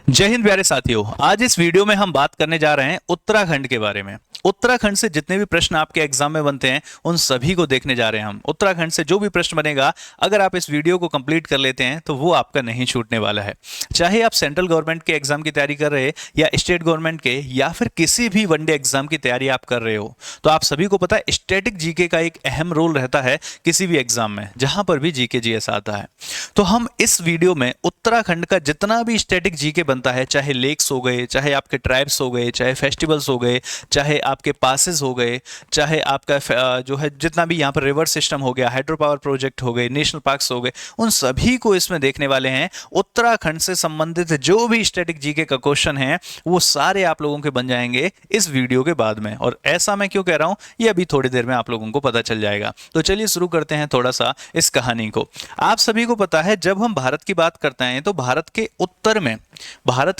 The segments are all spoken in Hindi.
जय हिंद प्यारे साथियों। आज इस वीडियो में हम बात करने जा रहे हैं उत्तराखंड के बारे में। उत्तराखंड से जितने भी प्रश्न आपके एग्जाम में बनते हैं उन सभी को देखने जा रहे हैं हम। उत्तराखंड से जो भी प्रश्न बनेगा, अगर आप इस वीडियो को कंप्लीट कर लेते हैं तो वो आपका नहीं छूटने वाला है। चाहे आप सेंट्रल गवर्नमेंट के एग्जाम की तैयारी कर रहे हैं या स्टेट गवर्नमेंट के या फिर किसी भी वनडे एग्जाम की तैयारी आप कर रहे हो, तो आप सभी को पता है स्टैटिक जीके का एक अहम रोल रहता है किसी भी एग्जाम में, जहां पर भी जीके जीएस आता है। तो हम इस वीडियो में उत्तराखंड का जितना भी स्टैटिक जीके बनता है, चाहे लेक्स हो गए, चाहे आपके ट्राइब्स हो गए, चाहे फेस्टिवल्स हो गए, चाहे आपके पासेस हो गए, चाहे आपका जो है जितना भी यहाँ पर रिवर सिस्टम हो गया, हाइड्रो पावर प्रोजेक्ट हो गए, नेशनल पार्क्स हो गए, उन सभी को इसमें देखने वाले हैं। उत्तराखंड से संबंधित जो भी स्टैटिक जीके का क्वेश्चन है वो सारे आप लोगों के बन जाएंगे इस वीडियो के बाद में। और ऐसा मैं क्यों कह रहा हूं, ये अभी थोड़ी देर में आप लोगों को पता चल जाएगा। तो चलिए शुरू करते हैं थोड़ा सा इस कहानी को। आप सभी को पता है, जब हम भारत की बात करते हैं तो भारत के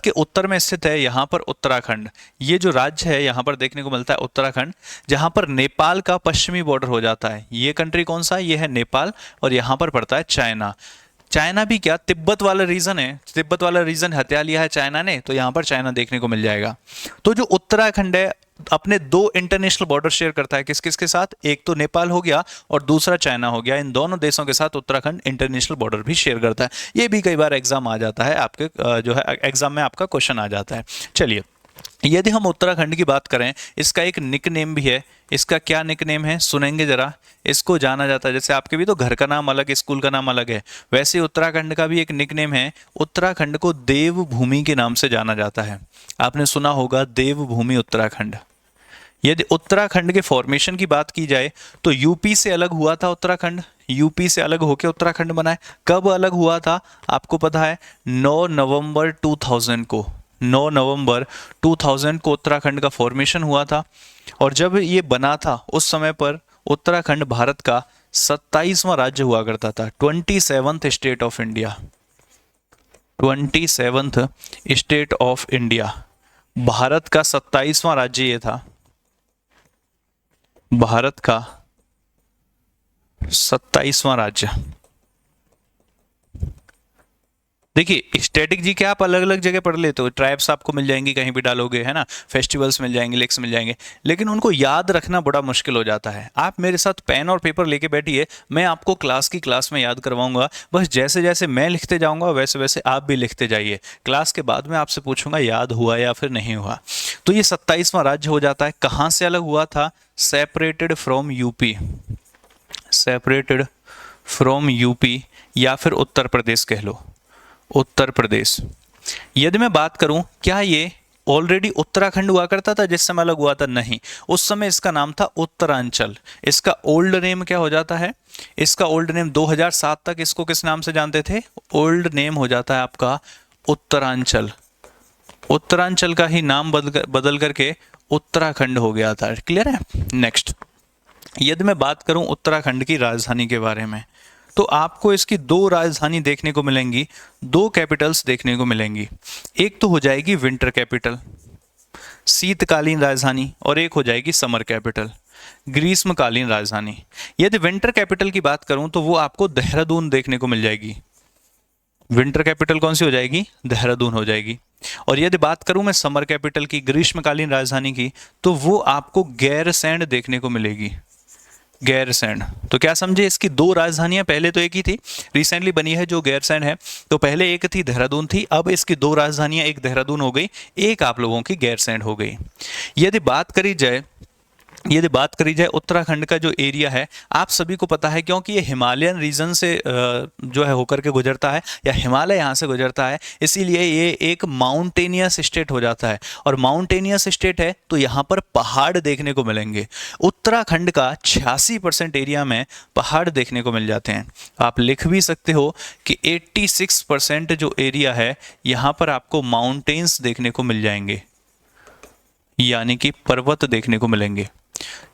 उत्तर में स्थित है यहाँ पर उत्तराखंड। ये जो राज्य है यहाँ पर देखने को मिलता है उत्तराखंड, जहाँ पर नेपाल का पश्चिमी बॉर्डर हो जाता है। ये कंट्री कौन सा है? ये है नेपाल, और यहाँ पर पड़ता है चाइना। चाइना भी क्या, तिब्बत वाला रीजन है। तिब्बत वाला रीजन हत्या लिया है चाइना ने, तो यहाँ पर चाइना देखने को मिल जाएगा। तो जो उत्तराखंड है अपने दो इंटरनेशनल बॉर्डर शेयर करता है। किस किस के साथ? एक तो नेपाल हो गया और दूसरा चाइना हो गया। इन दोनों देशों के साथ उत्तराखंड इंटरनेशनल बॉर्डर भी शेयर करता है। ये भी कई बार एग्जाम आ जाता है आपके, जो है एग्जाम में आपका क्वेश्चन आ जाता है। चलिए, यदि हम उत्तराखंड की बात करें, इसका एक निक नेम भी है। इसका क्या निक नेम है सुनेंगे जरा। इसको जाना जाता है, जैसे आपके भी तो घर का नाम अलग, स्कूल का नाम अलग है, वैसे उत्तराखंड का भी एक निक नेम है। उत्तराखंड को देवभूमि के नाम से जाना जाता है। आपने सुना होगा देवभूमि उत्तराखंड। यदि उत्तराखंड के फॉर्मेशन की बात की जाए तो यूपी से अलग हुआ था उत्तराखंड। यूपी से अलग होकर उत्तराखंड बना है। कब अलग हुआ था आपको पता है? 9 नवंबर 2000 को। 9 नवंबर 2000 को उत्तराखंड का फॉर्मेशन हुआ था। और जब ये बना था उस समय पर उत्तराखंड भारत का 27वां राज्य हुआ करता था। 27th state of India. 27th state of India, Bharat का 27वां राज्य ये था। भारत का 27वां राज्य। देखिए, स्टैटिक जी के आप अलग अलग जगह पढ़ लेते हो, ट्राइब्स आपको मिल जाएंगी कहीं भी डालोगे, है ना, फेस्टिवल्स मिल जाएंगे, लेक्स मिल जाएंगे, लेकिन उनको याद रखना बड़ा मुश्किल हो जाता है। आप मेरे साथ पेन और पेपर लेके बैठिए, मैं आपको क्लास में याद करवाऊंगा। बस जैसे जैसे मैं लिखते जाऊंगा वैसे वैसे आप भी लिखते जाइए। क्लास के बाद में आपसे पूछूंगा याद हुआ या फिर नहीं हुआ। तो ये 27वां राज्य हो जाता है। कहाँ से अलग हुआ था? Separated from UP. Separated from UP, या फिर उत्तर प्रदेश कह लो, उत्तर प्रदेश। यदि मैं बात करूं, क्या ये ऑलरेडी उत्तराखंड हुआ करता था जिस समय अलग हुआ था? नहीं, उस समय इसका नाम था उत्तरांचल। इसका ओल्ड नेम क्या हो जाता है? इसका ओल्ड नेम 2007 तक इसको किस नाम से जानते थे? ओल्ड नेम हो जाता है आपका उत्तरांचल। उत्तरांचल का ही नाम बदल करके उत्तराखंड हो गया था। क्लियर है? नेक्स्ट, यदि मैं बात करूं उत्तराखंड की राजधानी के बारे में, तो आपको इसकी दो राजधानी देखने को मिलेंगी, दो कैपिटल्स देखने को मिलेंगी। एक तो हो जाएगी विंटर कैपिटल, शीतकालीन राजधानी, और एक हो जाएगी समर कैपिटल, ग्रीष्मकालीन राजधानी। यदि विंटर कैपिटल की बात करूं तो वो आपको देहरादून देखने को मिल जाएगी। विंटर कैपिटल कौन सी हो जाएगी? देहरादून हो जाएगी। और यदि बात करूं मैं समर कैपिटल की, ग्रीष्मकालीन राजधानी की, तो वो आपको गैरसैंण देखने को मिलेगी। गैरसैंण। तो क्या समझे, इसकी दो राजधानियां पहले तो एक ही थी, रिसेंटली बनी है जो गैरसैंण है। तो पहले एक थी देहरादून थी, अब इसकी दो राजधानियां, एक देहरादून हो गई, एक आप लोगों की गैरसैंण हो गई। यदि बात करी जाए उत्तराखंड का जो एरिया है, आप सभी को पता है, क्योंकि ये हिमालयन रीजन से जो है होकर के गुजरता है, या हिमालय यहाँ से गुजरता है, इसीलिए ये एक माउंटेनियस स्टेट हो जाता है। और माउंटेनियस स्टेट है तो यहाँ पर पहाड़ देखने को मिलेंगे। उत्तराखंड का 86% एरिया में पहाड़ देखने को मिल जाते हैं। आप लिख भी सकते हो कि 86% जो एरिया है यहाँ पर आपको माउंटेन्स देखने को मिल जाएंगे, यानी कि पर्वत देखने को मिलेंगे।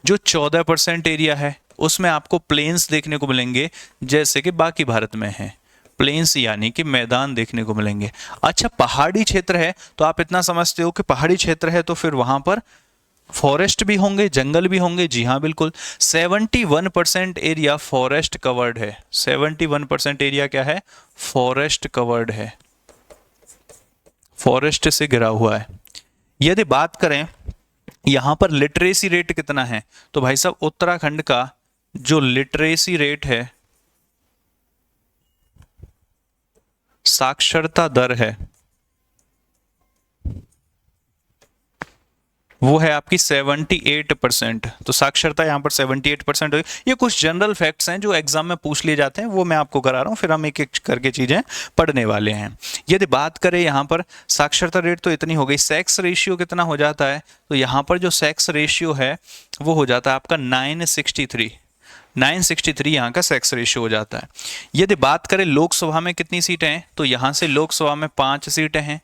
जो 14% एरिया है उसमें आपको प्लेन्स देखने को मिलेंगे, जैसे कि बाकी भारत में है। प्लेन्स यानी कि मैदान देखने को मिलेंगे। अच्छा, पहाड़ी क्षेत्र है तो आप इतना समझते हो कि पहाड़ी क्षेत्र है तो फिर वहां पर फॉरेस्ट भी होंगे, जंगल भी होंगे। जी हाँ, बिल्कुल। 71% एरिया फॉरेस्ट कवर्ड है। 71% एरिया क्या है? फॉरेस्ट कवर्ड है। फॉरेस्ट से घिरा हुआ है। यदि बात करें यहां पर लिटरेसी रेट कितना है, तो भाई साहब उत्तराखंड का जो लिटरेसी रेट है, साक्षरता दर है, वो है आपकी 78%। तो साक्षरता यहाँ पर 78% हुई। ये कुछ जनरल फैक्ट्स हैं जो एग्जाम में पूछ लिए जाते हैं, वो मैं आपको करा रहा हूँ, फिर हम एक एक करके चीजें पढ़ने वाले हैं। यदि बात करें यहाँ पर साक्षरता रेट तो इतनी हो गई। सेक्स रेशियो कितना हो जाता है, तो यहाँ पर जो सेक्स रेशियो है वो हो जाता है आपका 963 यहाँ का सेक्स रेशियो हो जाता है। यदि बात करें लोकसभा में कितनी सीटें हैं, तो यहाँ से लोकसभा में 5 सीटें हैं,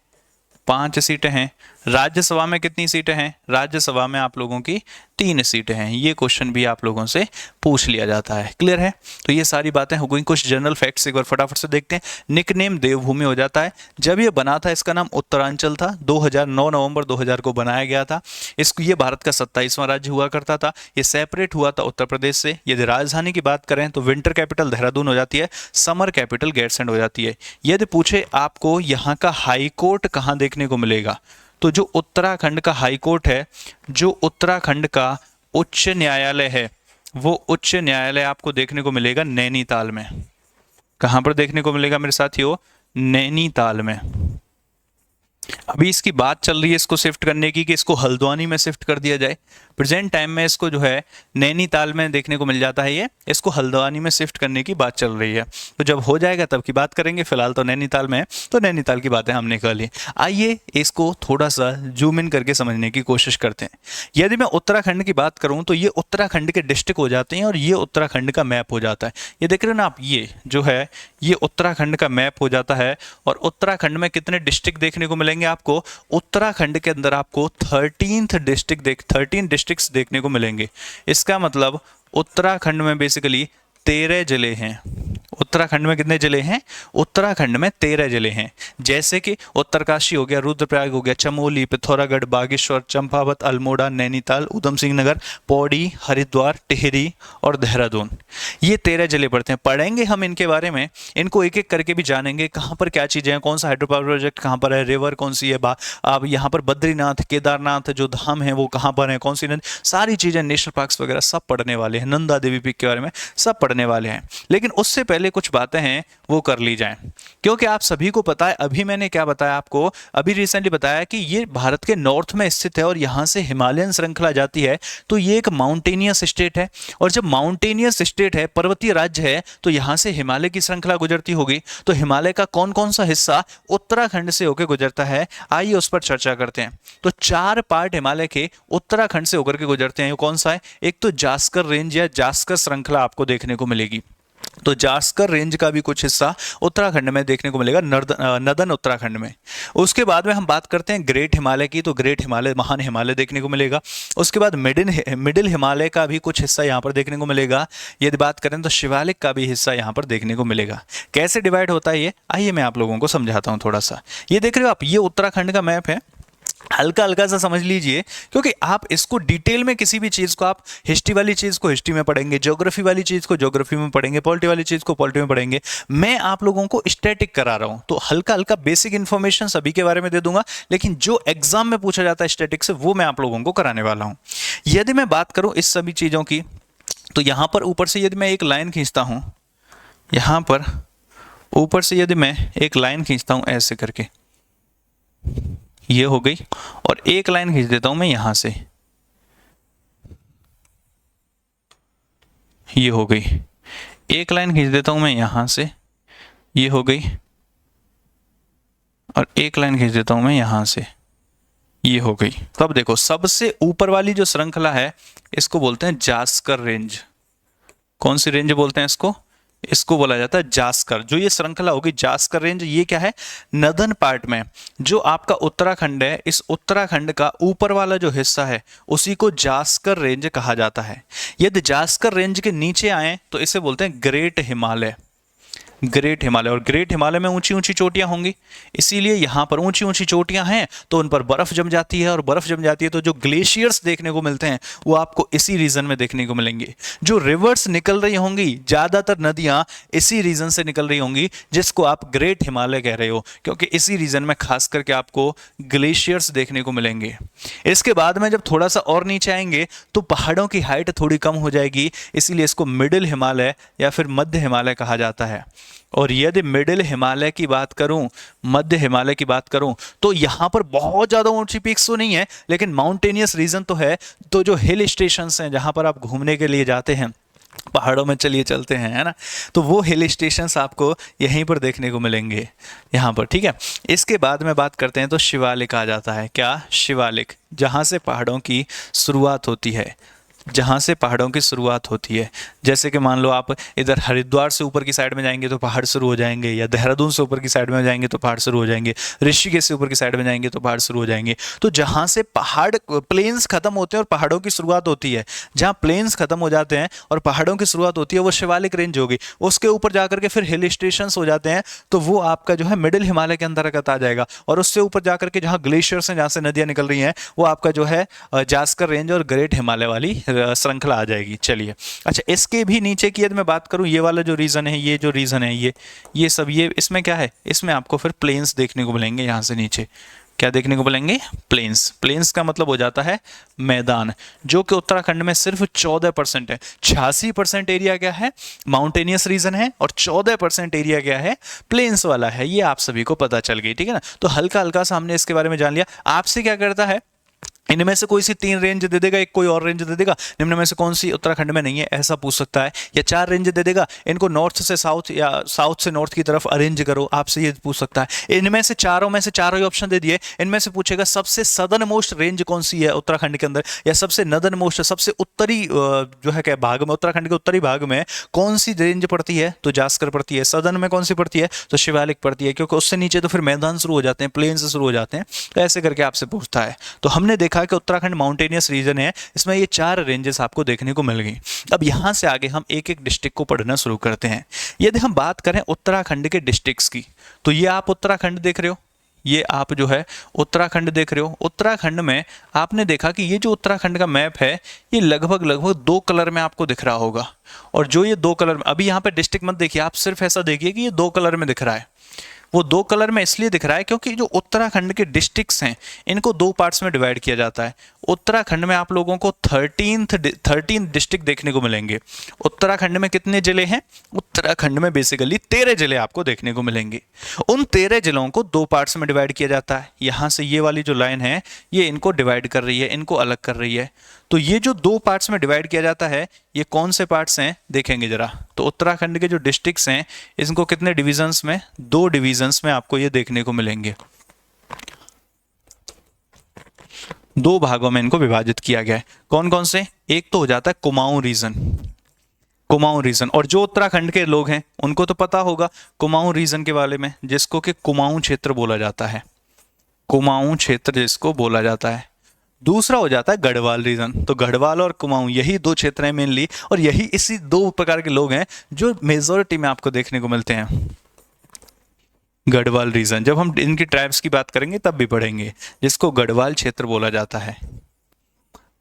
5 सीटें हैं। राज्यसभा में कितनी सीटें हैं, राज्यसभा में आप लोगों की 3 सीटें हैं। ये क्वेश्चन भी आप लोगों से पूछ लिया जाता है। क्लियर है? तो ये सारी बातें हो गई। कुछ जनरल फैक्ट्स एक बार फटाफट से देखते हैं। निकनेम देवभूमि हो जाता है। जब ये बना था इसका नाम उत्तरांचल था। 2009 नवंबर 2000 को बनाया गया था। इसको ये भारत का 27वां राज्य हुआ करता था। ये सेपरेट हुआ था उत्तर प्रदेश से। यदि राजधानी की बात करें तो विंटर कैपिटल देहरादून हो जाती है, समर कैपिटल गैरसैंण हो जाती है। यदि पूछे आपको यहाँ का हाई कोर्ट कहाँ देखने को मिलेगा, तो जो उत्तराखंड का हाई कोर्ट है, जो उत्तराखंड का उच्च न्यायालय है, वो उच्च न्यायालय आपको देखने को मिलेगा नैनीताल में। कहां पर देखने को मिलेगा मेरे साथियों? नैनीताल में। अभी इसकी बात चल रही है इसको शिफ्ट करने की कि इसको हल्द्वानी में शिफ्ट कर दिया जाए। प्रेजेंट टाइम में इसको जो है नैनीताल में देखने को मिल जाता है, ये इसको हल्द्वानी में शिफ्ट करने की बात चल रही है। तो जब हो जाएगा तब की बात करेंगे, फिलहाल तो नैनीताल में है, तो नैनीताल की बातें हमने कर ली। आइए इसको थोड़ा सा जूम इन करके समझने की कोशिश करते हैं। यदि मैं उत्तराखंड की बात करूं तो ये उत्तराखंड के डिस्ट्रिक्ट हो जाते हैं और ये उत्तराखंड का मैप हो जाता है। ये देख रहे हो ना आप, ये जो है ये उत्तराखंड का मैप हो जाता है। और उत्तराखंड में कितने डिस्ट्रिक्ट देखने को मिलेंगे आपको? उत्तराखंड के अंदर आपको 13 डिस्ट्रिक्ट्स देखने को मिलेंगे। इसका मतलब उत्तराखंड में बेसिकली 13 जिले हैं। उत्तराखंड में कितने जिले हैं? उत्तराखंड में 13 जिले हैं। जैसे कि उत्तरकाशी हो गया, रुद्रप्रयाग हो गया, चमोली, पिथौरागढ़, बागेश्वर, चंपावत, अल्मोड़ा, नैनीताल, उधम सिंह नगर, पौड़ी, हरिद्वार, टिहरी और देहरादून। ये 13 जिले पड़ते हैं। पढ़ेंगे हम इनके बारे में, इनको एक एक करके भी जानेंगे कहाँ पर क्या चीज़ें हैं, कौन सा हाइड्रो पावर प्रोजेक्ट कहाँ पर है, रिवर कौन सी है, अब यहाँ पर बद्रीनाथ, केदारनाथ जो धाम है वो कहाँ पर है, कौन सी नदी, सारी चीज़ें, नेशनल पार्क्स वगैरह सब पढ़ने वाले हैं। नंदा देवी पीक के बारे में सब पढ़ने वाले हैं। लेकिन उससे पहले कुछ बातें हैं वो कर ली जाएं, क्योंकि आप सभी को पता है, अभी मैंने क्या बताया आपको, अभी रिसेंटली बताया कि ये भारत के नॉर्थ में स्थित है और यहां से हिमालयन श्रृंखला जाती है। तो ये एक माउंटेनियस स्टेट है, और जब माउंटेनियस स्टेट है, पर्वतीय राज्य है, तो यहां से हिमालय की श्रृंखला गुजरती होगी। तो हिमालय का कौन कौन सा हिस्सा उत्तराखंड से होकर गुजरता है, आइए उस पर चर्चा करते हैं। तो 4 पार्ट हिमालय के उत्तराखंड से होकर के गुजरते हैं। कौन सा है? एक तो जास्कर रेंज या जास्कर श्रृंखला आपको देखने को मिलेगी। तो जास्कर रेंज का भी कुछ हिस्सा उत्तराखंड में देखने को मिलेगा, नदन उत्तराखंड में। उसके बाद में हम बात करते हैं ग्रेट हिमालय की, तो ग्रेट हिमालय, महान हिमालय देखने को मिलेगा। उसके बाद मिडिल हिमालय का भी कुछ हिस्सा यहाँ पर देखने को मिलेगा। यदि बात करें तो शिवालिक का भी हिस्सा यहाँ पर देखने को मिलेगा। कैसे डिवाइड होता है ये, आइए मैं आप लोगों को समझाता हूँ थोड़ा सा। ये देख रहे हो आप, ये उत्तराखंड का मैप है। हल्का हल्का सा समझ लीजिए, क्योंकि आप इसको डिटेल में किसी भी चीज़ को, आप हिस्ट्री वाली चीज़ को हिस्ट्री में पढ़ेंगे, ज्योग्राफी वाली चीज़ को ज्योग्राफी में पढ़ेंगे, पॉलिटी वाली चीज़ को पॉलिटी में पढ़ेंगे। मैं आप लोगों को स्टैटिक करा रहा हूं, तो हल्का हल्का बेसिक इन्फॉर्मेशन सभी के बारे में दे दूंगा, लेकिन जो एग्जाम में पूछा जाता है स्टैटिक से, वो मैं आप लोगों को कराने वाला हूँ। यदि मैं बात करूँ इस सभी चीज़ों की, तो यहाँ पर ऊपर से यदि मैं एक लाइन खींचता हूँ, यहाँ पर ऊपर से यदि मैं एक लाइन खींचता हूँ ऐसे करके, ये हो गई, और एक लाइन खींच देता हूं मैं यहां से, ये हो गई। एक लाइन खींच देता हूं मैं यहां से, ये हो गई, और एक लाइन खींच देता हूं मैं यहां से, ये हो गई। तो अब देखो, सबसे ऊपर वाली जो श्रृंखला है इसको बोलते हैं जास्कर रेंज। कौन सी रेंज बोलते हैं इसको? इसको बोला जाता है जास्कर। जो ये श्रृंखला होगी जास्कर रेंज, ये क्या है? नदन पार्ट में जो आपका उत्तराखंड है, इस उत्तराखंड का ऊपर वाला जो हिस्सा है उसी को जास्कर रेंज कहा जाता है। यदि जास्कर रेंज के नीचे आए तो इसे बोलते हैं ग्रेट हिमालय। ग्रेट हिमालय। और ग्रेट हिमालय में ऊंची ऊंची चोटियां होंगी, इसीलिए यहाँ पर ऊंची ऊंची चोटियां हैं तो उन पर बर्फ जम जाती है, और बर्फ जम जाती है तो जो ग्लेशियर्स देखने को मिलते हैं वो आपको इसी रीजन में देखने को मिलेंगे। जो रिवर्स निकल रही होंगी, ज्यादातर नदियां इसी रीजन से निकल रही होंगी जिसको आप ग्रेट हिमालय कह रहे हो, क्योंकि इसी रीजन में खास करके आपको ग्लेशियर्स देखने को मिलेंगे। इसके बाद में जब थोड़ा सा और नीचे आएंगे तो पहाड़ों की हाइट थोड़ी कम हो जाएगी, इसीलिए इसको मिडिल हिमालय या फिर मध्य हिमालय कहा जाता है। और यदि मिडिल हिमालय की बात करूं, मध्य हिमालय की बात करूं, तो यहां पर बहुत ज्यादा ऊंची पीक्स तो नहीं है, लेकिन माउंटेनियस रीजन तो है। तो जो हिल स्टेशंस हैं जहां पर आप घूमने के लिए जाते हैं, पहाड़ों में चलिए चलते हैं, है ना, तो वो हिल स्टेशंस आपको यहीं पर देखने को मिलेंगे, यहाँ पर, ठीक है। इसके बाद में बात करते हैं तो शिवालिक आ जाता है। क्या? शिवालिक, जहाँ से पहाड़ों की शुरुआत होती है, जहाँ से पहाड़ों की शुरुआत होती है। जैसे कि मान लो आप इधर हरिद्वार से ऊपर की साइड में जाएंगे तो पहाड़ शुरू हो जाएंगे, या देहरादून से ऊपर की साइड में जाएंगे तो पहाड़ शुरू हो जाएंगे, ऋषिकेश से ऊपर की साइड में जाएंगे तो पहाड़ शुरू हो जाएंगे। तो जहाँ से पहाड़, प्लेन्स खत्म होते हैं और पहाड़ों की शुरुआत होती है, जहाँ प्लेन्स खत्म हो जाते हैं और पहाड़ों की शुरुआत होती है वो शिवालिक रेंज होगी। उसके ऊपर जाकर के फिर हिल स्टेशन हो जाते हैं तो वो आपका जो है मिडिल हिमालय के अंतर्गत आ जाएगा। और उससे ऊपर जाकर के जहाँ ग्लेशियर्स हैं, जहाँ से नदियाँ निकल रही हैं, वो आपका जो है जास्कर रेंज और ग्रेट हिमालय वाली श्रृंखला आ जाएगी। चलिए, अच्छा, इसके भी नीचे की यदि मैं बात करूं, ये वाला जो रीजन है, ये जो रीजन है, ये सब, ये इसमें क्या है, इसमें आपको फिर प्लेन्स देखने को मिलेंगे। यहाँ से नीचे क्या देखने को मिलेंगे? प्लेन्स। प्लेन्स का मतलब हो जाता है मैदान, जो कि उत्तराखंड में सिर्फ 14% है। 86% एरिया क्या है? माउंटेनियस रीजन है, और 14% एरिया क्या है? प्लेन्स वाला है। ये आप सभी को पता चल गई, ठीक है ना। तो हल्का हल्का सा हमने इसके बारे में जान लिया। आपसे क्या करता है, इनमें से कोई सी 3 रेंज दे देगा, एक कोई और रेंज दे देगा, निम्न में से कौन सी उत्तराखंड में नहीं है, ऐसा पूछ सकता है। या 4 रेंज दे देगा, इनको नॉर्थ से साउथ या साउथ से नॉर्थ की तरफ अरेंज करो, आपसे ये पूछ सकता है। इनमें से चारों ही ऑप्शन दे दिए, इनमें से पूछेगा सबसे सदर्न मोस्ट रेंज कौन सी है उत्तराखंड के अंदर, या सबसे नदर्न मोस्ट, सबसे उत्तरी जो है क्या भाग में, उत्तराखंड के उत्तरी भाग में कौन सी रेंज पड़ती है, तो जास्कर पड़ती है। सदर्न में कौन सी पड़ती है, तो शिवालिक पड़ती है, क्योंकि उससे नीचे तो फिर मैदान शुरू हो जाते हैं, प्लेन से शुरू हो जाते हैं। तो ऐसे करके आपसे पूछता है। तो हमने देखा कि उत्तराखंड माउंटेनियस रीजन है, इसमें ये 4 रेंजेस आपको देखने को मिल गई। अब यहां से आगे हम एक एक डिस्ट्रिक्ट को पढ़ना शुरू करते हैं। यदि हम बात करें उत्तराखंड के डिस्ट्रिक्ट्स की, तो ये आप उत्तराखंड देख रहे हो, ये आप जो है उत्तराखंड देख रहे हो। उत्तराखंड में आपने देखा कि ये जो उत्तराखंड का मैप है, ये लगभग 2 कलर में आपको दिख रहा होगा। और जो ये 2 कलर में, अभी यहाँ पे डिस्ट्रिक्ट मत देखिए, आप सिर्फ ऐसा देखिए कि ये 2 कलर में दिख रहा है। वो 2 कलर में इसलिए दिख रहा है क्योंकि जो उत्तराखंड के डिस्ट्रिक्ट्स हैं, इनको 2 पार्ट्स में डिवाइड किया जाता है। उत्तराखंड में आप लोगों को 13 डिस्ट्रिक्ट देखने को मिलेंगे। उत्तराखंड में कितने जिले हैं? उत्तराखंड में बेसिकली 13 जिले आपको देखने को मिलेंगे। उन 13 जिलों को 2 पार्ट्स में डिवाइड किया जाता है। यहाँ से ये वाली जो लाइन है, ये इनको डिवाइड कर रही है, इनको अलग कर रही है। तो ये जो 2 पार्ट्स में डिवाइड किया जाता है, ये कौन से पार्ट्स हैं देखेंगे जरा। तो उत्तराखंड के जो डिस्ट्रिक्ट्स हैं, इनको कितने डिविजन्स में? 2 डिविजन्स में आपको ये देखने को मिलेंगे। 2 भागों में इनको विभाजित किया गया है। कौन कौन से? एक तो हो जाता है कुमाऊं रीजन, कुमाऊं रीजन। और जो उत्तराखंड के लोग हैं उनको तो पता होगा कुमाऊं रीजन के बारे में, जिसको कि कुमाऊं क्षेत्र बोला जाता है, कुमाऊं क्षेत्र जिसको बोला जाता है। दूसरा हो जाता है गढ़वाल रीजन। तो गढ़वाल और कुमाऊं, यही 2 क्षेत्र हैं मेनली, और यही इसी 2 प्रकार के लोग हैं जो मेजोरिटी में आपको देखने को मिलते हैं। गढ़वाल रीजन, जब हम इनकी ट्राइब्स की बात करेंगे तब भी पढ़ेंगे, जिसको गढ़वाल क्षेत्र बोला जाता है।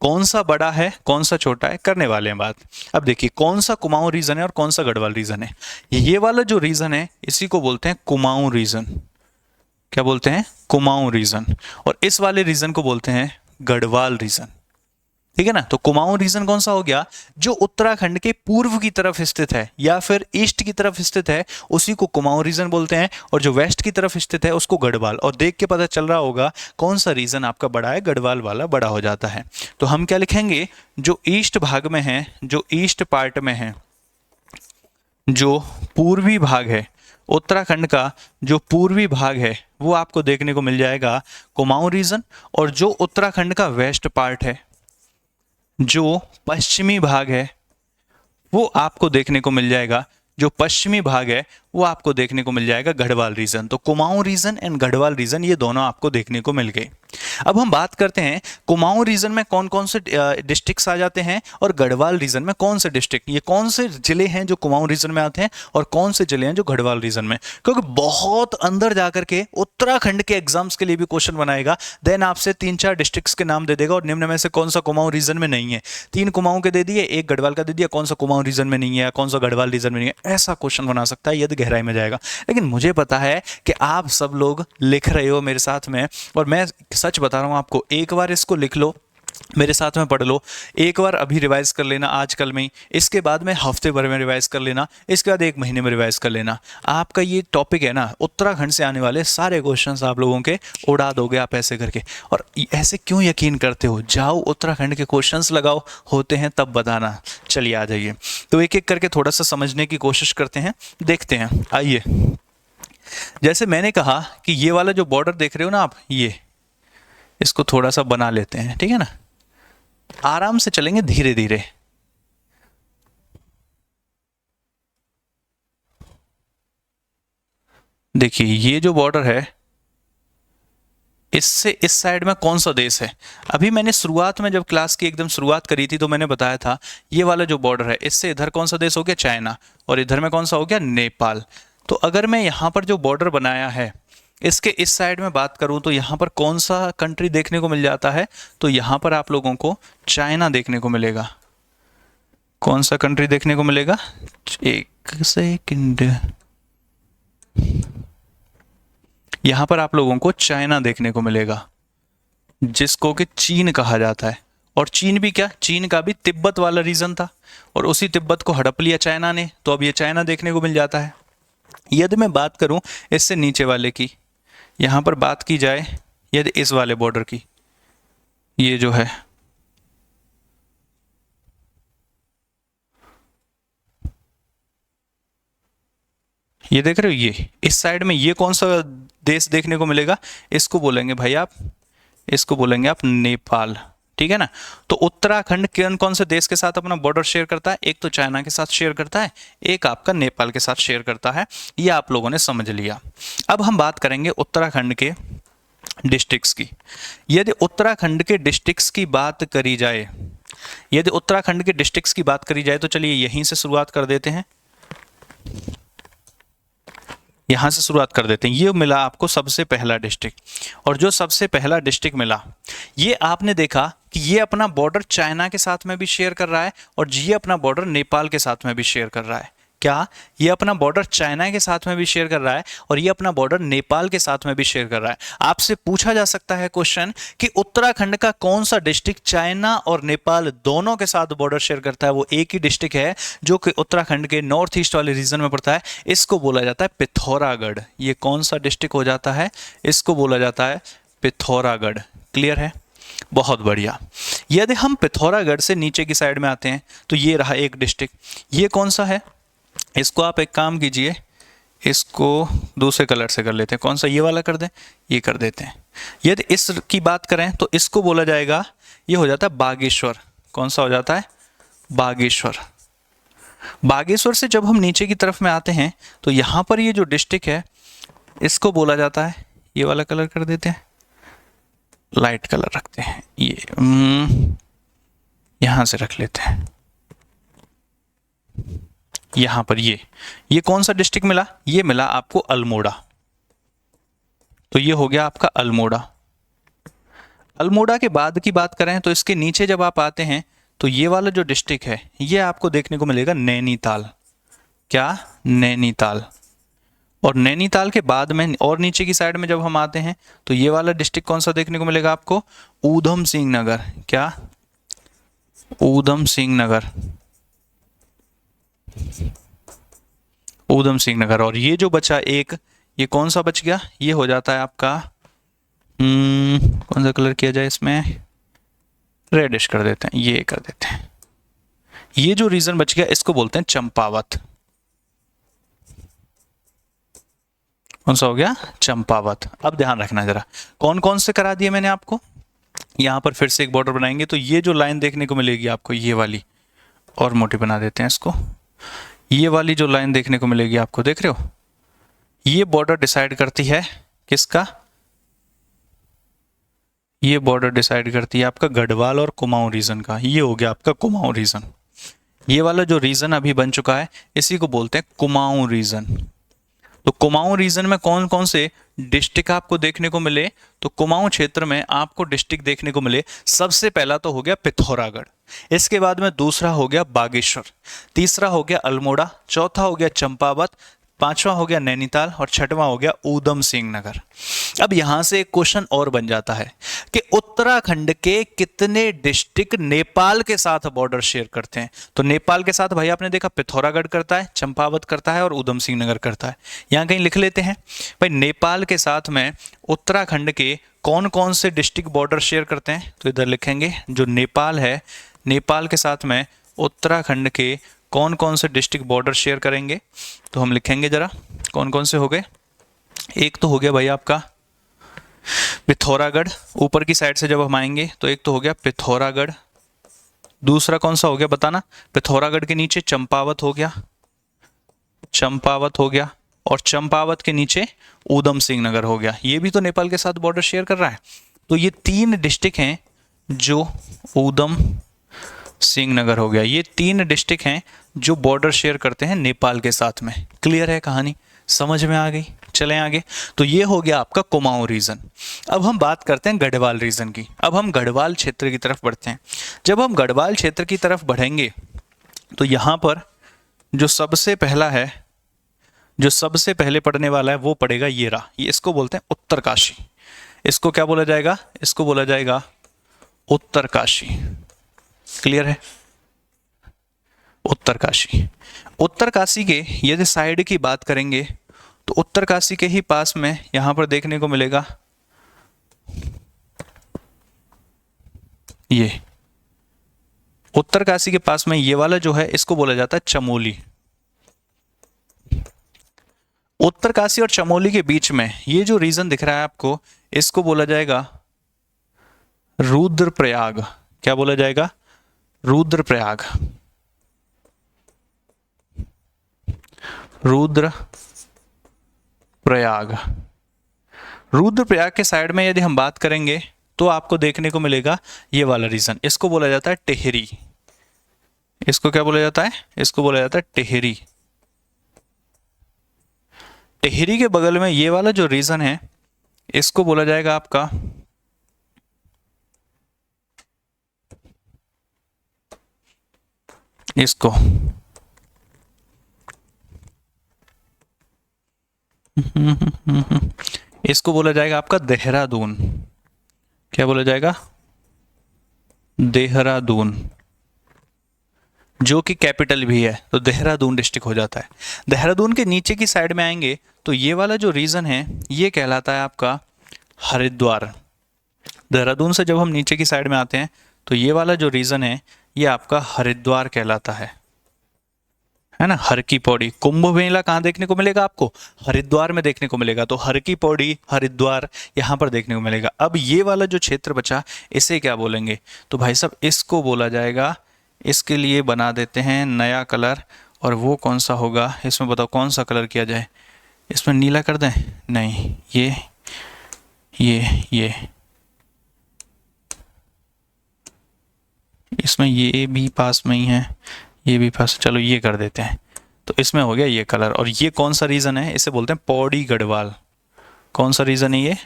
कौन सा बड़ा है, कौन सा छोटा है, करने वाले हैं बात। अब देखिए कौन सा कुमाऊं रीजन है और कौन सा गढ़वाल रीजन है। ये वाला जो रीजन है, इसी को बोलते हैं कुमाऊं रीजन। क्या बोलते हैं? कुमाऊं रीजन। और इस वाले रीजन को बोलते हैं गढ़वाल रीजन, ठीक है ना। तो कुमाऊं रीजन कौन सा हो गया? जो उत्तराखंड के पूर्व की तरफ स्थित है या फिर ईस्ट की तरफ स्थित है, उसी को कुमाऊं रीजन बोलते हैं। और जो वेस्ट की तरफ स्थित है उसको गढ़वाल। और देख के पता चल रहा होगा कौन सा रीजन आपका बड़ा है, गढ़वाल वाला बड़ा हो जाता है। तो हम क्या लिखेंगे? जो ईस्ट भाग में है, जो ईस्ट पार्ट में है, जो पूर्वी भाग है उत्तराखंड का, जो पूर्वी भाग है वो आपको देखने को मिल जाएगा कुमाऊं रीजन। और जो उत्तराखंड का वेस्ट पार्ट है, जो पश्चिमी भाग है, वो आपको देखने को मिल जाएगा, जो पश्चिमी भाग है वो आपको देखने को मिल जाएगा गढ़वाल रीजन। तो Kumaon region and Garhwal region, ये दोनों आपको देखने को मिल गए। अब हम बात करते हैं कुमाऊं रीजन में कौन कौन से डिस्ट्रिक्ट्स आ जाते हैं और गढ़वाल रीजन में कौन से डिस्ट्रिक्ट, ये कौन से जिले हैं जो कुमाऊं रीजन में आते हैं और कौन से जिले हैं जो गढ़वाल रीजन में। क्योंकि बहुत अंदर जाकर के उत्तराखंड के एग्जाम्स के लिए भी क्वेश्चन बनाएगा, देन आपसे 3-4 डिस्ट्रिक्ट्स के नाम दे देगा और निम्न में से कौन सा कुमाऊं रीजन में नहीं है। 3 कुमाऊं के दे दिए, 1 गढ़वाल का दे दिया, कौन सा कुमाऊं रीजन में नहीं है, कौन सा गढ़वाल रीजन में नहीं है, ऐसा क्वेश्चन बना सकता है यदि गहराई में जाएगा। लेकिन मुझे पता है कि आप सब लोग लिख रहे हो मेरे साथ में, और मैं सच बता रहा हूं आपको, एक बार इसको लिख लो, मेरे साथ में पढ़ लो, एक बार अभी रिवाइज कर लेना आजकल में ही, इसके बाद में हफ्ते भर में रिवाइज कर लेना, इसके बाद 1 महीने में रिवाइज कर लेना। आपका ये टॉपिक है ना, उत्तराखंड से आने वाले सारे क्वेश्चंस आप लोगों के उड़ा दोगे आप ऐसे करके। और ऐसे क्यों यकीन करते हो, जाओ उत्तराखंड के क्वेश्चंस लगाओ, होते हैं तब बताना। चलिए आ जाइए, तो एक एक करके थोड़ा सा समझने की कोशिश करते हैं, देखते हैं। आइए, जैसे मैंने कहा कि ये वाला जो बॉर्डर देख रहे हो ना आप, ये इसको थोड़ा सा बना लेते हैं, ठीक है ना, आराम से चलेंगे धीरे धीरे। देखिए ये जो बॉर्डर है, इससे इस साइड में कौन सा देश है। अभी मैंने शुरुआत में जब क्लास की एकदम शुरुआत करी थी तो मैंने बताया था ये वाला जो बॉर्डर है, इससे इधर कौन सा देश हो गया, चाइना, और इधर में कौन सा हो गया, नेपाल। तो अगर मैं यहाँ पर जो बॉर्डर बनाया है इसके इस साइड में बात करूं तो यहाँ पर कौन सा कंट्री देखने को मिल जाता है, तो यहाँ पर आप लोगों को चाइना देखने को मिलेगा। कौन सा कंट्री देखने को मिलेगा, एक सेकंड, यहाँ पर आप लोगों को चाइना देखने को मिलेगा, जिसको कि चीन कहा जाता है। और चीन भी क्या, चीन का भी तिब्बत वाला रीजन था और उसी तिब्बत को हड़प लिया चाइना ने, तो अब ये चाइना देखने को मिल जाता है। यदि मैं बात करूं इससे नीचे वाले की, यहाँ पर बात की जाए यदि इस वाले बॉर्डर की, ये जो है ये देख रहे हो, ये इस साइड में ये कौन सा देश देखने को मिलेगा, इसको बोलेंगे भाई आप, इसको बोलेंगे आप नेपाल, ठीक है ना। तो उत्तराखंड कौन कौन से देश के साथ अपना बॉर्डर शेयर करता है, एक तो चाइना के साथ शेयर करता है, एक आपका नेपाल के साथ शेयर करता है, ये आप लोगों ने समझ लिया। अब हम बात करेंगे उत्तराखंड के डिस्ट्रिक्ट्स की। यदि उत्तराखंड के डिस्ट्रिक्ट्स की बात करी जाए, यदि उत्तराखंड के डिस्ट्रिक्ट्स की बात करी जाए तो चलिए यहीं से शुरुआत कर देते हैं, यहां से शुरुआत कर देते हैं। ये मिला आपको सबसे पहला डिस्ट्रिक्ट, और जो सबसे पहला डिस्ट्रिक्ट मिला, ये आपने देखा कि ये अपना बॉर्डर चाइना के साथ में भी शेयर कर रहा है और ये अपना बॉर्डर नेपाल के साथ में भी शेयर कर रहा है। क्या, ये अपना बॉर्डर चाइना के साथ में भी शेयर कर रहा है और ये अपना बॉर्डर नेपाल के साथ में भी शेयर कर रहा है। आपसे पूछा जा सकता है क्वेश्चन कि उत्तराखंड का कौन सा डिस्ट्रिक्ट चाइना और नेपाल दोनों के साथ बॉर्डर शेयर करता है। वो एक ही डिस्ट्रिक्ट है जो कि उत्तराखंड के नॉर्थ ईस्ट वाले रीजन में पड़ता है, इसको बोला जाता है पिथौरागढ़। ये कौन सा डिस्ट्रिक्ट हो जाता है, इसको बोला जाता है पिथौरागढ़। क्लियर है, बहुत बढ़िया। यदि हम पिथौरागढ़ से नीचे की साइड में आते हैं तो ये रहा एक डिस्ट्रिक्ट, ये कौन सा है, इसको आप एक काम कीजिए, इसको दूसरे कलर से कर लेते हैं। कौन सा, ये वाला कर दें, ये कर देते हैं। यदि इसकी बात करें तो इसको बोला जाएगा, ये हो जाता है बागेश्वर। कौन सा हो जाता है, बागेश्वर। बागेश्वर से जब हम नीचे की तरफ में आते हैं तो यहाँ पर ये जो डिस्ट्रिक्ट है इसको बोला जाता है, ये वाला कलर कर देते हैं, लाइट कलर रखते हैं, ये यहाँ से रख लेते हैं। यहां पर ये कौन सा डिस्ट्रिक्ट मिला, ये मिला आपको अल्मोड़ा। तो ये हो गया आपका अल्मोड़ा। अल्मोड़ा के बाद की बात करें तो इसके नीचे जब आप आते हैं तो ये वाला जो डिस्ट्रिक्ट है ये आपको देखने को मिलेगा नैनीताल। क्या, नैनीताल। और नैनीताल के बाद में और नीचे की साइड में जब हम आते हैं तो ये वाला डिस्ट्रिक्ट कौन सा देखने को मिलेगा आपको, ऊधम सिंह नगर। क्या, ऊधम सिंह नगर, ऊधम सिंह नगर। और ये जो बचा एक, ये कौन सा बच गया, ये हो जाता है आपका कौन सा कलर किया जाए, इसमें रेडिश कर देते हैं, ये कर देते हैं। ये जो रीजन बच गया इसको बोलते हैं चंपावत। कौन सा हो गया, चंपावत। अब ध्यान रखना जरा, कौन कौन से करा दिए मैंने आपको। यहां पर फिर से एक बॉर्डर बनाएंगे तो ये जो लाइन देखने को मिलेगी आपको, ये वाली, और मोटी बना देते हैं इसको, ये वाली जो लाइन देखने को मिलेगी आपको, देख रहे हो, ये बॉर्डर डिसाइड करती है किसका, ये बॉर्डर डिसाइड करती है आपका गढ़वाल और कुमाऊं रीजन का। ये हो गया आपका कुमाऊं रीजन। ये वाला जो रीजन अभी बन चुका है इसी को बोलते हैं कुमाऊं रीजन। तो कुमाऊं रीजन में कौन कौन से डिस्ट्रिक्ट आपको देखने को मिले? तो कुमाऊं क्षेत्र में आपको डिस्ट्रिक्ट देखने को मिले, सबसे पहला तो हो गया पिथौरागढ़, इसके बाद में दूसरा हो गया बागेश्वर, तीसरा हो गया अल्मोड़ा, चौथा हो गया चंपावत, पांचवा हो गया नैनीताल और छठवां हो गया ऊधम सिंह नगर। अब यहां से एक क्वेश्चन और बन जाता है कि उत्तराखंड के कितने डिस्ट्रिक्ट नेपाल के साथ बॉर्डर शेयर करते हैं? तो नेपाल के साथ भाई आपने देखा पिथौरागढ़ करता है, चंपावत करता है और ऊधम सिंह नगर करता है। यहां कहीं लिख लेते हैं भाई नेपाल के साथ में उत्तराखंड के कौन कौन से डिस्ट्रिक्ट बॉर्डर शेयर करते हैं। तो इधर लिखेंगे जो नेपाल है, नेपाल के साथ में उत्तराखंड के कौन कौन से डिस्ट्रिक्ट बॉर्डर शेयर करेंगे। तो हम लिखेंगे जरा कौन कौन से हो गए। एक तो हो गया भाई आपका पिथौरागढ़, ऊपर की साइड से जब हम आएंगे तो एक तो हो गया पिथौरागढ़, दूसरा कौन सा हो गया बताना। पिथौरागढ़ के नीचे चंपावत हो गया, चंपावत हो गया, और चंपावत के नीचे ऊधम सिंह नगर हो गया। ये भी तो नेपाल के साथ बॉर्डर शेयर कर रहा है। तो ये 3 डिस्ट्रिक्ट हैं जो ऊधम सिंह नगर हो गया, ये 3 डिस्ट्रिक्ट हैं जो बॉर्डर शेयर करते हैं नेपाल के साथ में। क्लियर है कहानी, समझ में आ गई? चलें आगे। तो ये हो गया आपका कुमाऊं रीजन। अब हम बात करते हैं गढ़वाल रीजन की। अब हम गढ़वाल क्षेत्र की तरफ बढ़ते हैं। जब हम गढ़वाल क्षेत्र की तरफ बढ़ेंगे तो यहाँ पर जो सबसे पहला है, जो सबसे पहले पढ़ने वाला है वो पढ़ेगा ये रहा, ये इसको बोलते हैं उत्तरकाशी। इसको क्या बोला जाएगा? इसको बोला जाएगा उत्तरकाशी। क्लियर है? उत्तरकाशी। उत्तरकाशी के यदि साइड की बात करेंगे तो उत्तरकाशी के ही पास में यहां पर देखने को मिलेगा ये उत्तरकाशी के पास में ये वाला जो है इसको बोला जाता है चमोली। उत्तरकाशी और चमोली के बीच में ये जो रीजन दिख रहा है आपको, इसको बोला जाएगा रुद्रप्रयाग। क्या बोला जाएगा? रुद्रप्रयाग। रुद्रप्रयाग। रुद्रप्रयाग के साइड में यदि हम बात करेंगे तो आपको देखने को मिलेगा ये वाला रीजन, इसको बोला जाता है टेहरी। इसको क्या बोला जाता है? इसको बोला जाता है टेहरी। टेहरी के बगल में ये वाला जो रीजन है इसको बोला जाएगा आपका इसको इसको बोला जाएगा आपका देहरादून। क्या बोला जाएगा? देहरादून, जो कि कैपिटल भी है, तो देहरादून डिस्ट्रिक्ट हो जाता है। देहरादून के नीचे की साइड में आएंगे तो ये वाला जो रीजन है ये कहलाता है आपका हरिद्वार। देहरादून से जब हम नीचे की साइड में आते हैं तो ये वाला जो रीजन है ये आपका हरिद्वार कहलाता है ना। हर की पौड़ी, कुंभ मेला कहाँ देखने को मिलेगा आपको? हरिद्वार में देखने को मिलेगा। तो हर की पौड़ी, हरिद्वार यहाँ पर देखने को मिलेगा। अब ये वाला जो क्षेत्र बचा इसे क्या बोलेंगे? तो भाई साहब इसको बोला जाएगा, इसके लिए बना देते हैं नया कलर, और वो कौन सा होगा इसमें बताओ, कौन सा कलर किया जाए? इसमें नीला कर दें? नहीं, ये इसमें ये भी पास में ही है, ये भी पास, चलो ये कर देते हैं। तो इसमें हो गया ये कलर। और ये कौन सा रीजन है? इसे बोलते हैं पौड़ी गढ़वाल। कौन सा रीजन है ये?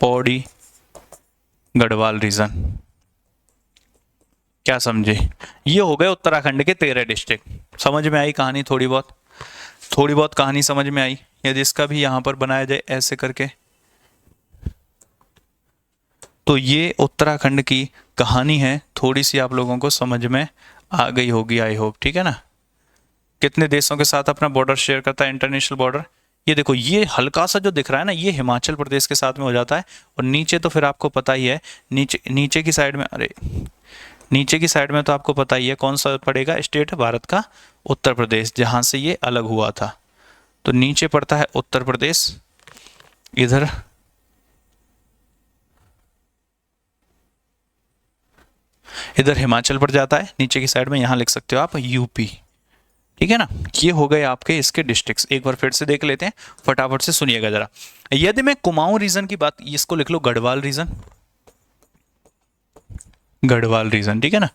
पौड़ी गढ़वाल रीजन। क्या समझे? ये हो गए उत्तराखंड के 13 डिस्ट्रिक्ट। समझ में आई कहानी? थोड़ी बहुत कहानी समझ में आई। यदि इसका भी यहां पर बनाया जाए ऐसे करके तो ये उत्तराखंड की कहानी है। थोड़ी सी आप लोगों को समझ में आ गई होगी, आई होप। ठीक है ना? कितने देशों के साथ अपना बॉर्डर शेयर करता है, इंटरनेशनल बॉर्डर? ये देखो, ये हल्का सा जो दिख रहा है ना, ये हिमाचल प्रदेश के साथ में हो जाता है। और नीचे तो फिर आपको पता ही है, नीचे की साइड में, अरे नीचे की साइड में तो आपको पता ही है कौन सा पड़ेगा स्टेट भारत का? उत्तर प्रदेश, जहां से ये अलग हुआ था। तो नीचे पड़ता है उत्तर प्रदेश, इधर हिमाचल पड़ जाता है, नीचे की साइड में, यहां लिख सकते हो आप यूपी। ठीक है ना? ये हो गए आपके इसके डिस्ट्रिक्ट्स। एक बार फिर से देख लेते हैं, फटाफट से सुनिएगा जरा। यदि मैं कुमाऊं रीजन की बात, इसको लिख लो गढ़वाल रीजन। गढ़वाल रीजन, ठीक है ना।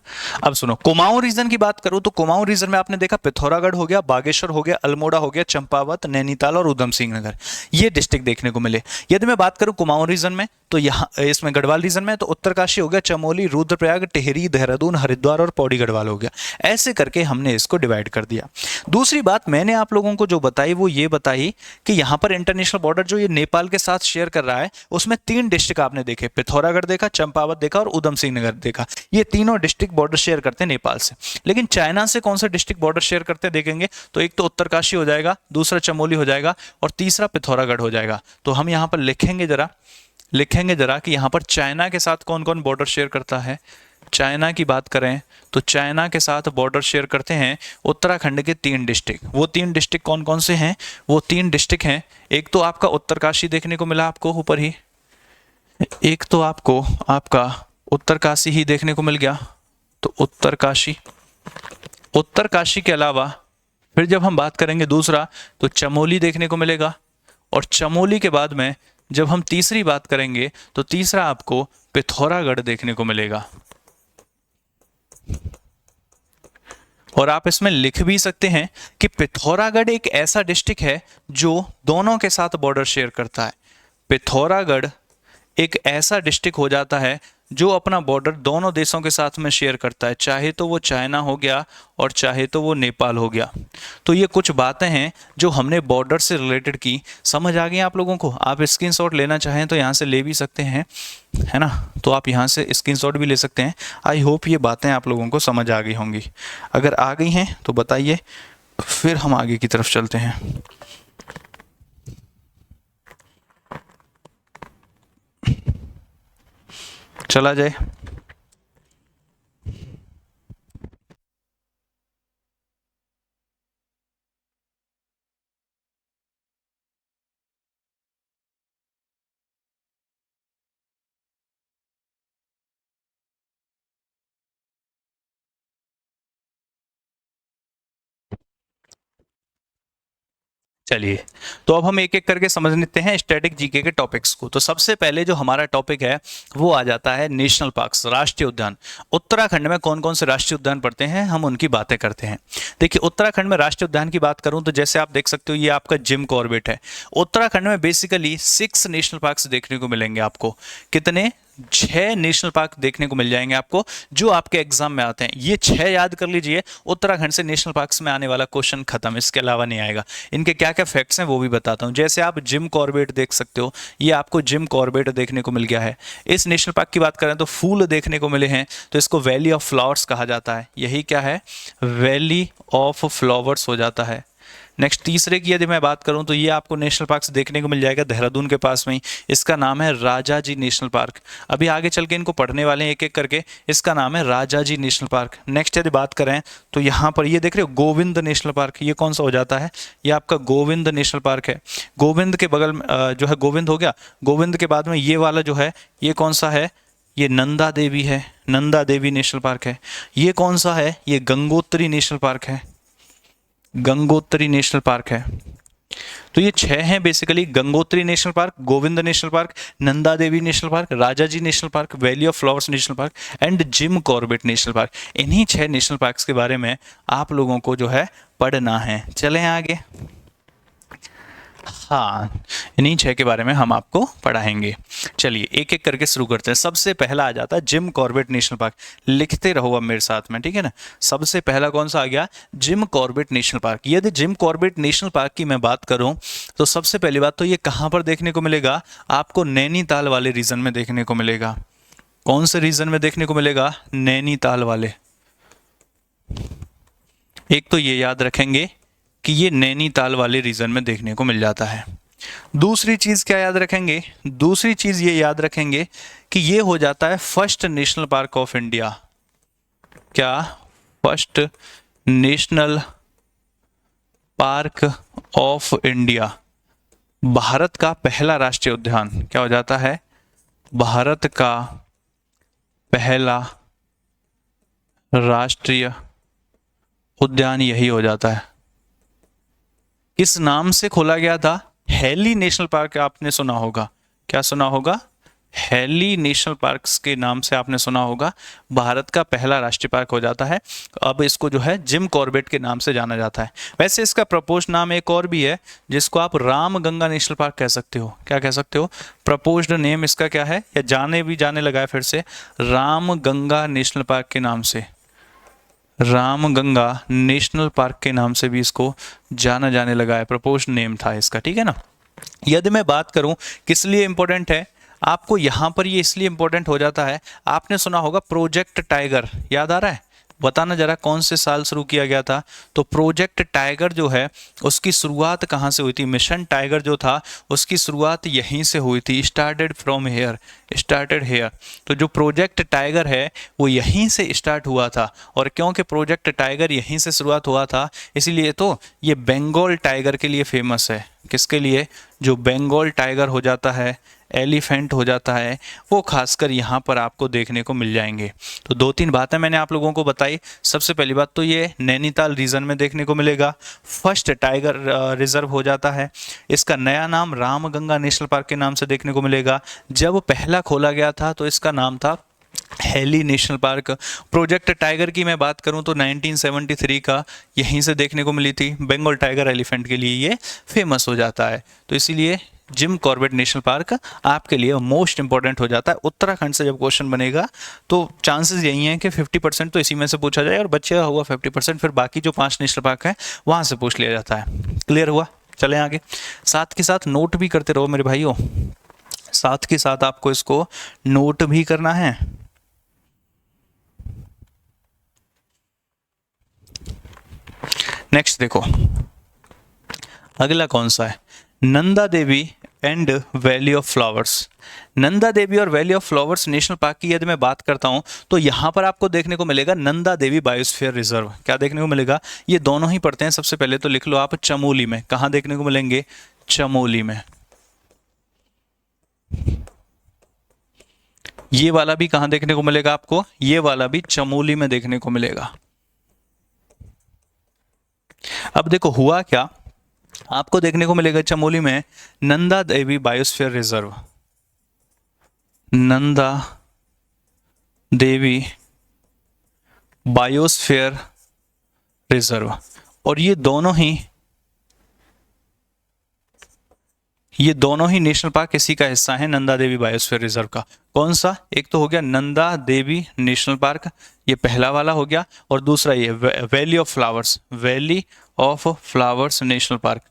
अब सुनो, कुमाऊं रीजन की बात करूं तो कुमाऊं रीजन में आपने देखा पिथौरागढ़ हो गया, बागेश्वर हो गया, अल्मोड़ा हो गया, चंपावत, नैनीताल और उधम सिंह नगर, ये डिस्ट्रिक्ट देखने को मिले। यदि मैं बात करूं कुमाऊं रीजन में तो यहाँ इसमें गढ़वाल रीजन में तो उत्तरकाशी हो गया, चमोली, रुद्रप्रयाग, टिहरी, देहरादून, हरिद्वार और पौड़ी गढ़वाल हो गया। ऐसे करके हमने इसको डिवाइड कर दिया। दूसरी बात मैंने आप लोगों को जो बताई वो ये बताई कि यहाँ पर इंटरनेशनल बॉर्डर जो ये नेपाल के साथ शेयर कर रहा है उसमें 3 डिस्ट्रिक्ट आपने देखे, पिथौरागढ़ देखा, चंपावत देखा और उधम सिंह नगर देखा। ये तीनों डिस्ट्रिक्ट बॉर्डर शेयर करते हैं नेपाल से। लेकिन चाइना से कौन सा डिस्ट्रिक्ट बॉर्डर शेयर करते हैं देखेंगे तो एक तो उत्तरकाशी हो जाएगा, दूसरा चमोली हो जाएगा और तीसरा पिथौरागढ़ हो जाएगा। तो हम यहाँ पर लिखेंगे जरा कि यहाँ पर चाइना के साथ कौन कौन बॉर्डर शेयर करता है। चाइना की बात करें तो चाइना के साथ बॉर्डर शेयर करते हैं उत्तराखंड के 3 डिस्ट्रिक्ट। वो 3 डिस्ट्रिक्ट कौन कौन से हैं? वो 3 डिस्ट्रिक्ट हैं, एक तो आपका उत्तरकाशी देखने को मिला आपको ऊपर ही, एक तो आपको आपका उत्तरकाशी ही देखने को मिल गया, तो उत्तरकाशी के अलावा फिर जब हम बात करेंगे दूसरा तो चमोली देखने को मिलेगा, और चमोली के बाद में जब हम तीसरी बात करेंगे तो तीसरा आपको पिथौरागढ़ देखने को मिलेगा। और आप इसमें लिख भी सकते हैं कि पिथौरागढ़ एक ऐसा डिस्ट्रिक्ट है जो दोनों के साथ बॉर्डर शेयर करता है। पिथौरागढ़ एक ऐसा डिस्ट्रिक्ट हो जाता है जो अपना बॉर्डर दोनों देशों के साथ में शेयर करता है, चाहे तो वो चाइना हो गया और चाहे तो वो नेपाल हो गया। तो ये कुछ बातें हैं जो हमने बॉर्डर से रिलेटेड की। समझ आ गई आप लोगों को? आप स्क्रीनशॉट लेना चाहें तो यहाँ से ले भी सकते हैं, है ना, तो आप यहाँ से स्क्रीनशॉट भी ले सकते हैं। आई होप ये बातें आप लोगों को समझ आ गई होंगी। अगर आ गई हैं तो बताइए, फिर हम आगे की तरफ चलते हैं। चला जाए। चलिए, तो अब हम एक एक करके समझ लेते हैं स्टैटिक जीके के टॉपिक्स को। तो सबसे पहले जो हमारा टॉपिक है वो आ जाता है नेशनल पार्क्स, राष्ट्रीय उद्यान। उत्तराखंड में कौन कौन से राष्ट्रीय उद्यान पड़ते हैं, हम उनकी बातें करते हैं। देखिए, उत्तराखंड में राष्ट्रीय उद्यान की बात करूं तो जैसे आप देख सकते हो ये आपका जिम कॉर्बेट है। उत्तराखंड में बेसिकली 6 नेशनल पार्क्स देखने को मिलेंगे आपको। कितने? 6 नेशनल पार्क देखने को मिल जाएंगे आपको जो आपके एग्जाम में आते हैं। ये 6 याद कर लीजिए, उत्तराखंड से नेशनल पार्क्स में आने वाला क्वेश्चन खत्म, इसके अलावा नहीं आएगा। इनके क्या क्या फैक्ट्स हैं वो भी बताता हूं। जैसे आप जिम कॉर्बेट देख सकते हो, ये आपको जिम कॉर्बेट देखने को मिल गया है। इस नेशनल पार्क की बात करें तो फूल देखने को मिले हैं, तो इसको वैली ऑफ फ्लावर्स कहा जाता है। यही क्या है? वैली ऑफ फ्लावर्स हो जाता है। नेक्स्ट तीसरे की यदि मैं बात करूं तो ये आपको नेशनल पार्क देखने को मिल जाएगा देहरादून के पास में ही। इसका नाम है राजाजी नेशनल पार्क। अभी आगे चल के इनको पढ़ने वाले हैं एक एक करके। इसका नाम है राजाजी नेशनल पार्क। नेक्स्ट यदि बात करें तो यहाँ पर ये देख रहे हो गोविंद नेशनल पार्क, ये कौन सा हो जाता है? ये आपका गोविंद नेशनल पार्क है। गोविंद के बगल में जो है गोविंद हो गया। गोविंद के बाद में ये वाला जो है ये कौन सा है? ये नंदा देवी है, नंदा देवी नेशनल पार्क है। ये कौन सा है? ये गंगोत्री नेशनल पार्क है, गंगोत्री नेशनल पार्क है। तो ये 6 हैं basically: Gangotri national park, Govind national park, Nanda Devi national park, Rajaji national park, valley of flowers national park and Jim Corbett national park. इन्हीं 6 नेशनल पार्क्स के बारे में आप लोगों को जो है पढ़ना है। चलें आगे। हाँ, इन्हीं 6 के बारे में हम आपको पढ़ाएंगे। चलिए एक एक करके शुरू करते हैं। सबसे पहला आ जाता है जिम कॉर्बेट नेशनल पार्क। लिखते रहो अब मेरे साथ में, ठीक है ना। सबसे पहला कौन सा आ गया? Jim Corbett national park. यदि जिम कॉर्बेट नेशनल पार्क की मैं बात करूं तो सबसे पहली बात तो ये कहां पर देखने को मिलेगा? आपको नैनीताल वाले रीजन में देखने को मिलेगा। कौन से रीजन में देखने को मिलेगा? नैनीताल वाले। एक तो ये याद रखेंगे कि ये नैनीताल वाले रीजन में देखने को मिल जाता है। दूसरी चीज क्या याद रखेंगे? दूसरी चीज ये याद रखेंगे कि ये हो जाता है first national park of India. क्या? First national park of India. Bharat का पहला राष्ट्रीय उद्यान क्या हो जाता है? भारत का पहला राष्ट्रीय उद्यान यही हो जाता है। किस नाम से खोला गया था? हैली नेशनल पार्क आपने सुना होगा। क्या सुना होगा? हैली नेशनल पार्क के नाम से आपने सुना होगा, भारत का पहला राष्ट्रीय पार्क हो जाता है। अब इसको जो है जिम कॉर्बेट के नाम से जाना जाता है। वैसे इसका प्रपोज नाम एक और भी है जिसको आप रामगंगा नेशनल पार्क कह सकते हो। क्या कह सकते हो? प्रपोज्ड नेम इसका क्या है, या जाने लगा है फिर से, रामगंगा नेशनल पार्क के नाम से। रामगंगा नेशनल पार्क के नाम से भी इसको जाना जाने लगा है, प्रपोज्ड नेम था इसका, ठीक है ना। यदि मैं बात करूं किस लिए इंपॉर्टेंट है, आपको यहां पर ये इसलिए इंपॉर्टेंट हो जाता है, आपने सुना होगा प्रोजेक्ट टाइगर, याद आ रहा है? बताना जरा कौन से साल शुरू किया गया था। तो प्रोजेक्ट टाइगर जो है उसकी शुरुआत कहाँ से हुई थी? मिशन टाइगर जो था उसकी शुरुआत यहीं से हुई थी, started from here, started here. तो जो प्रोजेक्ट टाइगर है वो यहीं से स्टार्ट हुआ था, और क्योंकि प्रोजेक्ट टाइगर यहीं से शुरुआत हुआ था इसीलिए तो ये बंगाल टाइगर के लिए फेमस है। किसके लिए? जो बंगाल टाइगर हो जाता है, एलिफेंट हो जाता है, वो खासकर यहाँ पर आपको देखने को मिल जाएंगे। तो 2-3 बातें मैंने आप लोगों को बताई। सबसे पहली बात तो ये नैनीताल रीजन में देखने को मिलेगा, फर्स्ट टाइगर रिजर्व हो जाता है। इसका नया नाम रामगंगा नेशनल पार्क के नाम से देखने को मिलेगा। जब पहला खोला गया था तो इसका नाम था Hailey National Park. Project Tiger की मैं बात करूं तो 1973 का यहीं से देखने को मिली थी। बंगाल टाइगर एलिफेंट के लिए ये फेमस हो जाता है, तो इसीलिए जिम कॉर्बेट नेशनल पार्क आपके लिए मोस्ट इंपॉर्टेंट हो जाता है। उत्तराखंड से जब क्वेश्चन बनेगा तो चांसेस यही हैं कि 50% तो इसी में से पूछा जाए, और बचेगा हुआ 50% फिर बाकी जो 5 नेशनल पार्क हैं वहाँ से पूछ लिया जाता है। क्लियर हुआ? चलें आगे। साथ के साथ नोट भी करते रहो मेरे भाइयों, साथ के साथ आपको इसको नोट भी करना है। नेक्स्ट देखो, अगला कौन सा है? Nanda Devi and valley of flowers. Nanda Devi और valley of flowers national park की यदि मैं बात करता हूं तो यहां पर आपको देखने को मिलेगा नंदा देवी बायोस्फीयर रिजर्व। क्या देखने को मिलेगा? ये दोनों ही पढ़ते हैं। सबसे पहले तो लिख लो आप चमोली में। कहां देखने को मिलेंगे? चमोली में। ये वाला भी कहां देखने को मिलेगा आपको? ये वाला भी चमोली में देखने को मिलेगा। अब देखो हुआ क्या, आपको देखने को मिलेगा चमोली में Nanda Devi biosphere reserve, Nanda Devi biosphere reserve, और ये दोनों ही नेशनल पार्क इसी का हिस्सा है, नंदा देवी बायोस्फीयर रिजर्व का। कौन सा? एक तो हो गया नंदा देवी नेशनल पार्क, ये पहला वाला हो गया, और दूसरा ये valley of flowers, valley of flowers national park.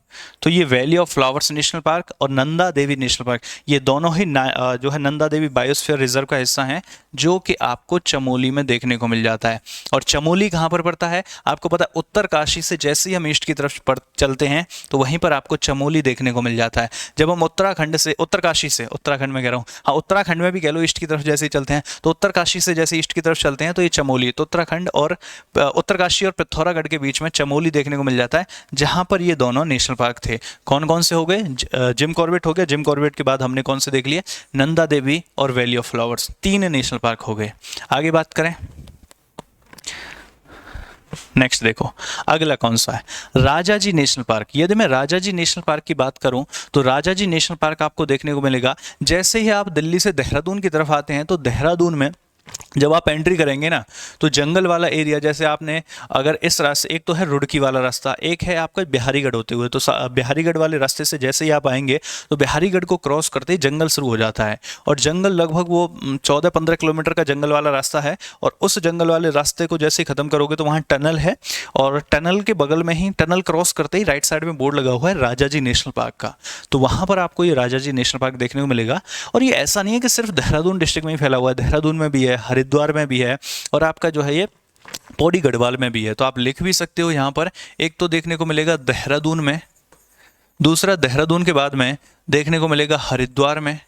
तो ये valley of flowers national park और नंदा देवी नेशनल पार्क, ये दोनों ही जो है नंदा देवी बायोस्फीयर रिजर्व का हिस्सा हैं, जो कि आपको चमोली में देखने को मिल जाता है। और चमोली कहाँ पर पड़ता है? आपको पता है उत्तरकाशी से जैसे ही हम ईस्ट की तरफ चलते हैं तो वहीं पर आपको चमोली देखने को मिल जाता है। जब हम उत्तरकाशी से उत्तराखंड में कह रहा हूँ, हाँ उत्तराखंड में भी कह लो, ईस्ट की तरफ जैसे ही चलते हैं तो उत्तरकाशी से जैसे ईस्ट की तरफ चलते हैं तो ये चमोली, तो उत्तराखंड और उत्तरकाशी और पिथौरागढ़ के बीच में चमोली देखने को मिल जाता है, जहां पर ये दोनों नेशनल पार्क थे। कौन कौन से हो गए? जिम कॉर्बेट हो गया, जिम कॉर्बेट के बाद हमने कौन से देख लिए? नंदा देवी और valley of flowers, 3 national park हो गए। आगे बात करें, नेक्स्ट देखो अगला कौन सा है? Rajaji national park. यदि मैं राजाजी नेशनल पार्क की बात करूं तो राजाजी नेशनल पार्क आपको देखने को मिलेगा जैसे ही आप दिल्ली से देहरादून की तरफ आते हैं तो देहरादून में जब आप एंट्री करेंगे ना तो जंगल वाला एरिया, जैसे आपने अगर इस रास्ते, एक तो है रुड़की वाला रास्ता, एक है आपका बिहारीगढ़ होते हुए, तो बिहारीगढ़ वाले रास्ते से जैसे ही आप आएंगे तो बिहारीगढ़ को क्रॉस करते ही जंगल शुरू हो जाता है, और जंगल लगभग वो 14-15 किलोमीटर का जंगल वाला रास्ता है, और उस जंगल वाले रास्ते को जैसे ही खत्म करोगे तो वहाँ टनल है, और टनल के बगल में ही, टनल क्रॉस करते ही राइट साइड में बोर्ड लगा हुआ है राजाजी नेशनल पार्क का, तो वहाँ पर आपको ये राजाजी नेशनल पार्क देखने को मिलेगा। और ये ऐसा नहीं है कि सिर्फ देहरादून डिस्ट्रिक्ट में ही फैला हुआ है, देहरादून में भी है, हरिद्वार में भी है, और आपका जो है ये पौड़ी गढ़वाल में भी है। तो आप लिख भी सकते हो यहाँ पर, एक तो देखने को मिलेगा देहरादून में, दूसरा देहरादून के बाद में देखने को मिलेगा हरिद्वार में,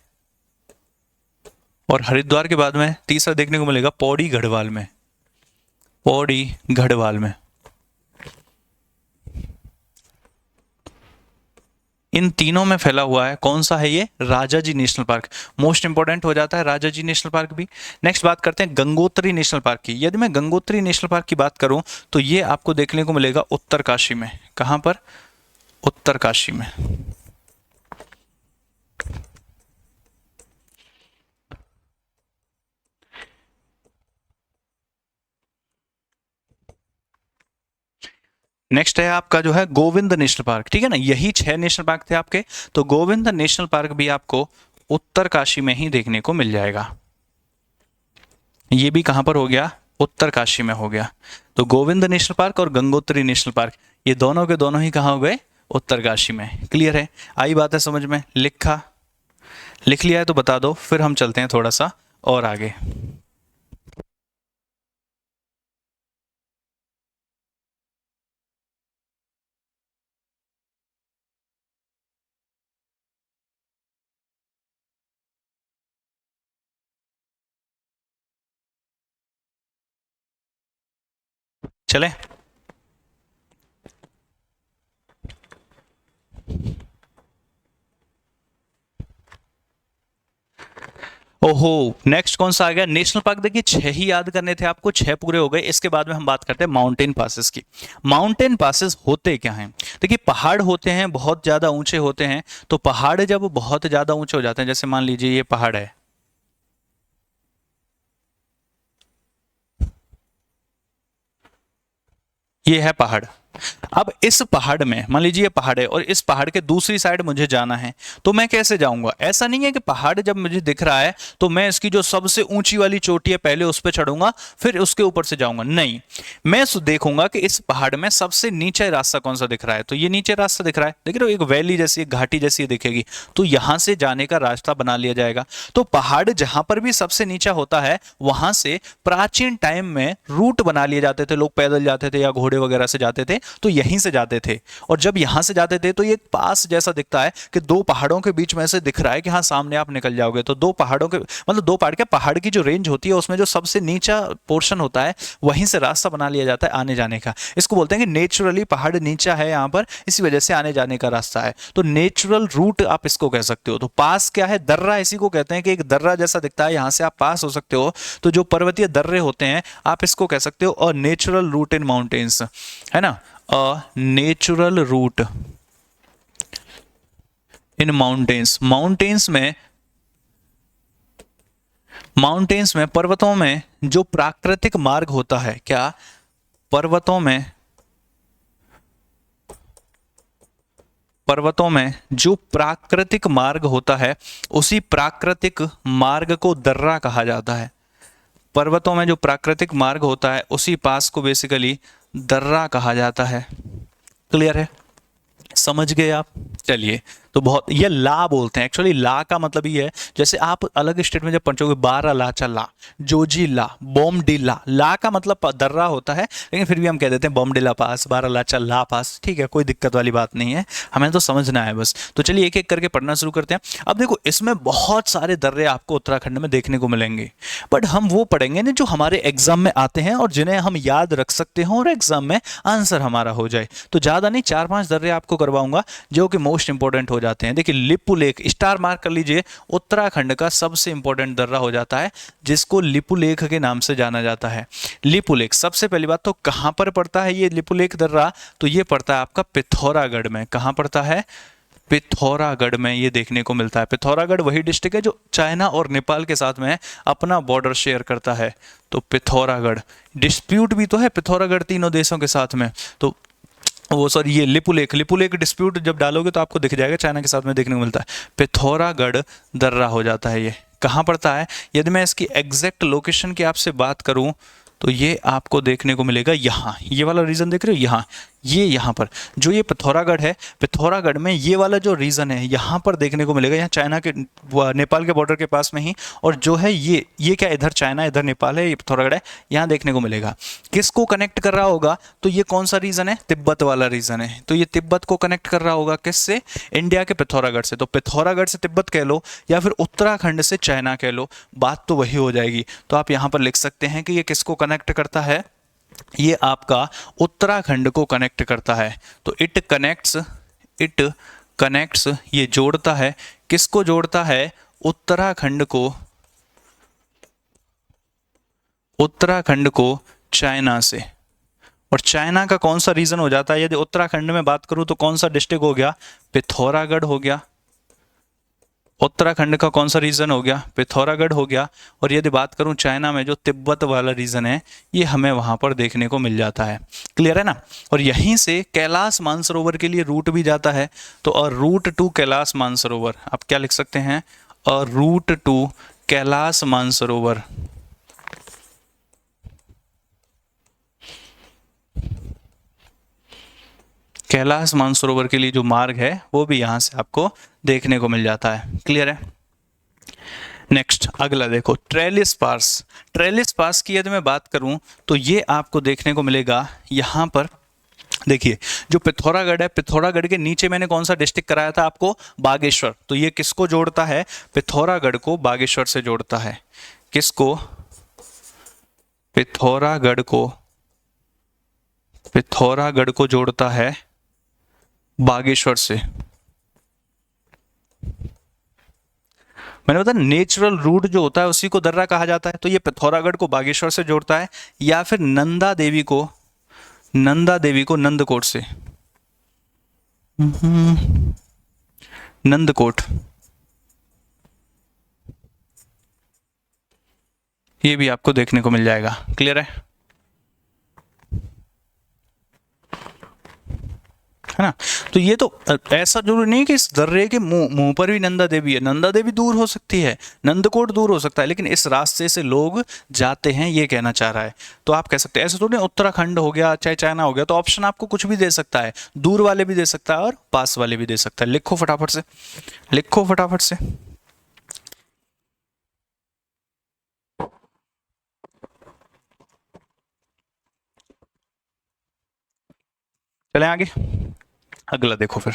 और हरिद्वार के बाद में तीसरा देखने को मिलेगा पौड़ी गढ़वाल में, पौड़ी गढ़वाल में। इन तीनों में फैला हुआ है। कौन सा है ये? Rajaji national park. Most important हो जाता है राजाजी नेशनल पार्क भी। नेक्स्ट बात करते हैं गंगोत्री नेशनल पार्क की। यदि मैं गंगोत्री नेशनल पार्क की बात करूं तो ये आपको देखने को मिलेगा उत्तरकाशी में। कहां पर? उत्तरकाशी में। नेक्स्ट है आपका जो है गोविंद नेशनल पार्क, ठीक है ना, यही 6 नेशनल पार्क थे आपके, तो गोविंद नेशनल पार्क भी आपको उत्तरकाशी में ही देखने को मिल जाएगा। ये भी कहां पर हो गया, उत्तरकाशी में हो गया। तो गोविंद नेशनल पार्क और गंगोत्री नेशनल पार्क ये दोनों के दोनों ही कहां हो गए, उत्तरकाशी में। क्लियर है, आई बात है समझ में, लिख लिया है तो बता दो, फिर हम चलते हैं थोड़ा सा और आगे। चले, ओहो, नेक्स्ट कौन सा आ गया, नेशनल पार्क। देखिए 6 ही याद करने थे आपको, 6 पूरे हो गए। इसके बाद में हम बात करते हैं माउंटेन पासेस की। माउंटेन पासेस होते क्या हैं, देखिए पहाड़ होते हैं, बहुत ज्यादा ऊंचे होते हैं। तो पहाड़ जब बहुत ज्यादा ऊंचे हो जाते हैं, जैसे मान लीजिए ये पहाड़ है, ये है पहाड़। अब इस पहाड़ में मान लीजिए ये पहाड़ है और इस पहाड़ के दूसरी साइड मुझे जाना है, तो मैं कैसे जाऊंगा। ऐसा नहीं है कि पहाड़ जब मुझे दिख रहा है तो मैं इसकी जो सबसे ऊंची वाली चोटी है पहले उस पर चढ़ूंगा फिर उसके ऊपर से जाऊंगा, नहीं। मैं देखूंगा कि इस पहाड़ में सबसे नीचे रास्ता कौन सा दिख रहा है, तो ये नीचे रास्ता दिख रहा है, देख रहे हो, एक वैली जैसी एक घाटी जैसी दिखेगी, तो यहां से जाने का रास्ता बना लिया जाएगा। तो पहाड़ जहां पर भी सबसे नीचा होता है वहां से प्राचीन टाइम में रूट बना लिए जाते थे, लोग पैदल जाते थे या घोड़े वगैरह से जाते थे, तो यहीं से जाते थे। और जब यहां से जाते थे तो ये पास जैसा दिखता है कि दो पहाड़ों के बीच में से दिख रहा है कि हाँ सामने आप निकल जाओगे, तो दो पहाड़ों के मतलब दो पहाड़ के पहाड़ की जो रेंज होती है उसमें जो सबसे नीचा पोर्शन होता है वहीं से रास्ता बना लिया जाता है आने जाने का। इसको बोलते हैं कि नेचुरली पहाड़ नीचा है यहाँ पर, इसी वजह से आने जाने का रास्ता है, तो नेचुरल रूट आप इसको कह सकते हो। तो पास क्या है, दर्रा इसी को कहते हैं कि एक दर्रा जैसा दिखता है, यहां से आप पास हो सकते हो। तो जो पर्वतीय दर्रे होते हैं आप इसको कह सकते हो और नेचुरल रूट इन माउंटेन्स, है ना, a natural route in mountains. Mountains में पर्वतों में जो प्राकृतिक मार्ग होता है, क्या पर्वतों में जो प्राकृतिक मार्ग होता है उसी प्राकृतिक मार्ग को दर्रा कहा जाता है। पर्वतों में जो प्राकृतिक मार्ग होता है उसी पास को बेसिकली दर्रा कहा जाता है। क्लियर है, समझ गए आप। चलिए, तो बहुत ये ला बोलते हैं, एक्चुअली ला का मतलब ये है, जैसे आप अलग स्टेट में जब पहुंचोगे बारह लाचा ला, जोजी ला, ला का मतलब दर्रा होता है, लेकिन फिर भी हम कह देते हैं बोमडिला पास, बारह लाचा ला पास, ठीक है, कोई दिक्कत वाली बात नहीं है, हमें तो समझना है बस। तो चलिए एक एक करके पढ़ना शुरू करते हैं। अब देखो इसमें बहुत सारे दर्रे आपको उत्तराखंड में देखने को मिलेंगे, बट हम वो पढ़ेंगे ना जो हमारे एग्जाम में आते हैं और जिन्हें हम याद रख सकते हो और एग्जाम में आंसर हमारा हो जाए। तो ज्यादा नहीं, 4-5 दर्रे आपको करवाऊंगा जो कि मोस्ट इंपॉर्टेंट हो जाते हैं। देखिए लिपु लेख, स्टार मार्क कर लीजिए, उत्तराखंड का सबसे इंपॉर्टेंट दर्रा हो जाता है जिसको लिपु लेख के नाम से जाना जाता है। लिपु लेख सबसे पहली बात तो कहां पर पड़ता है ये लिपु लेख दर्रा, तो ये पड़ता है आपका पिथौरागढ़ में। कहां पड़ता है, पिथौरागढ़ में ये देखने को मिलता है। पिथौरागढ़ वही डिस्ट्रिक्ट है जो चाइना और नेपाल के साथ में अपना बॉर्डर शेयर करता है। तो पिथौरागढ़, डिस्प्यूट भी तो है पिथौरागढ़ तीनों देशों के साथ में, तो वो सॉरी ये लिपुलेख डिस्प्यूट जब डालोगे तो आपको दिख जाएगा, चाइना के साथ में देखने को मिलता है। पिथौरागढ़ दर्रा हो जाता है। ये कहाँ पड़ता है, यदि मैं इसकी एग्जैक्ट लोकेशन की आपसे बात करूं तो ये आपको देखने को मिलेगा यहाँ, ये वाला रीजन देख रहे हो, यहाँ ये यहाँ पर जो ये पिथौरागढ़ है, पिथौरागढ़ में ये वाला जो रीजन है यहाँ पर देखने को मिलेगा, यहाँ चाइना के नेपाल के बॉर्डर के पास में ही। और जो है ये क्या, इधर चाइना इधर नेपाल है, ये पिथौरागढ़ है, यहाँ देखने को मिलेगा। किसको कनेक्ट कर रहा होगा, तो ये कौन सा रीजन है, तिब्बत वाला रीजन है, तो ये तिब्बत को कनेक्ट कर रहा होगा किससे, इंडिया के पिथौरागढ़ से। तो पिथौरागढ़ से तिब्बत कह लो या फिर उत्तराखंड से चाइना कह लो, बात तो वही हो जाएगी। तो आप यहाँ पर लिख सकते हैं कि ये किसको कनेक्ट करता है, ये आपका उत्तराखंड को कनेक्ट करता है। तो इट कनेक्ट्स, ये जोड़ता है, किसको जोड़ता है, उत्तराखंड को चाइना से। और चाइना का कौन सा रीजन हो जाता है, यदि उत्तराखंड में बात करूं तो कौन सा डिस्ट्रिक्ट हो गया, पिथौरागढ़ हो गया। उत्तराखंड का कौन सा रीजन हो गया, पिथौरागढ़ हो गया। और यदि बात करूं चाइना में जो तिब्बत वाला रीजन है, ये हमें वहां पर देखने को मिल जाता है। क्लियर है ना। और यहीं से कैलाश मानसरोवर के लिए रूट भी जाता है। तो a route to Kailash Mansarovar, आप क्या लिख सकते हैं, a route to Kailash Mansarovar. Kailash Mansarovar के लिए जो मार्ग है वो भी यहां से आपको देखने को मिल जाता है। क्लियर है। नेक्स्ट अगला देखो, ट्रेलिस पास। ट्रेलिस पास की यदि मैं बात करूं तो ये आपको देखने को मिलेगा यहां पर। देखिए जो पिथौरागढ़ है, पिथौरागढ़ के नीचे मैंने कौन सा डिस्ट्रिक्ट कराया था आपको, बागेश्वर। तो ये किसको जोड़ता है, पिथौरागढ़ को बागेश्वर से जोड़ता है। किसको, पिथौरागढ़ को, पिथौरागढ़ को जोड़ता है बागेश्वर से। मैंने बताया नेचुरल रूट जो होता है उसी को दर्रा कहा जाता है। तो ये पिथौरागढ़ को बागेश्वर से जोड़ता है, या फिर नंदा देवी को, नंदा देवी को नंदकोट से, नंदकोट, ये भी आपको देखने को मिल जाएगा। क्लियर है ना। तो ये तो ऐसा जरूरी नहीं कि इस दर्रे के मुंह पर भी नंदा देवी है। नंदा देवी दूर हो सकती है, नंदकोट दूर हो सकता है, लेकिन इस रास्ते से लोग जाते हैं, ये कहना चाह रहा है। तो आप कह सकते हैं ऐसा तो नहीं, उत्तराखंड हो गया चाहे चाइना हो गया, तो ऑप्शन आपको कुछ भी दे सकता है, दूर वाले भी दे सकता है और पास वाले भी दे सकता है। लिखो फटाफट से, लिखो फटाफट से। चले आगे, अगला देखो फिर।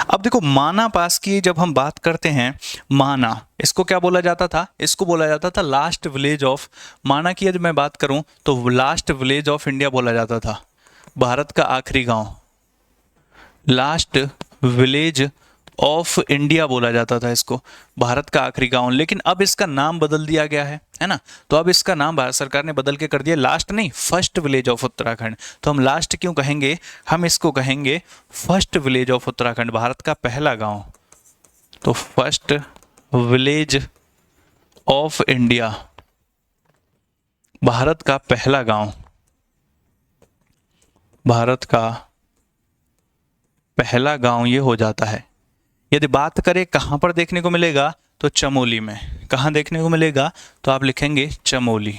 अब देखो माना पास की जब हम बात करते हैं, माना इसको क्या बोला जाता था, इसको बोला जाता था लास्ट विलेज ऑफ, माना की यदि मैं बात करूं तो लास्ट विलेज ऑफ इंडिया बोला जाता था, भारत का आखिरी गांव, लास्ट विलेज ऑफ इंडिया बोला जाता था इसको, भारत का आखिरी गांव। लेकिन अब इसका नाम बदल दिया गया है ना। तो अब इसका नाम भारत सरकार ने बदल के कर दिया, लास्ट नहीं, फर्स्ट विलेज ऑफ उत्तराखंड। तो हम लास्ट क्यों कहेंगे, हम इसको कहेंगे first village of Uttarakhand, Bharat का पहला गांव। तो first village of India, Bharat का पहला गांव, भारत का पहला गांव ये हो जाता है। यदि बात करें कहां पर देखने को मिलेगा, तो चमोली में। कहां देखने को मिलेगा, तो आप लिखेंगे चमोली,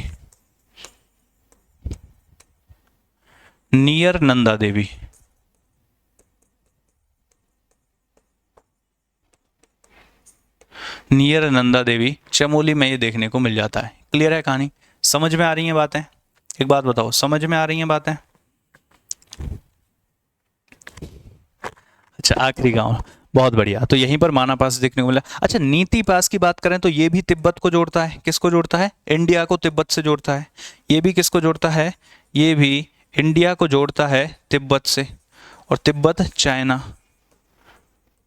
नियर नंदा देवी। नियर नंदा देवी चमोली में ये देखने को मिल जाता है। क्लियर है कहानी, समझ में आ रही है बातें। एक बात बताओ, समझ में आ रही हैं बातें। अच्छा आखिरी गांव, बहुत बढ़िया। तो यहीं पर माना पास देखने को मिला। अच्छा नीति पास की बात करें तो ये भी तिब्बत को जोड़ता है। किसको जोड़ता है, इंडिया को तिब्बत से जोड़ता है। ये भी किसको जोड़ता है, ये भी इंडिया को जोड़ता है तिब्बत से, और तिब्बत चाइना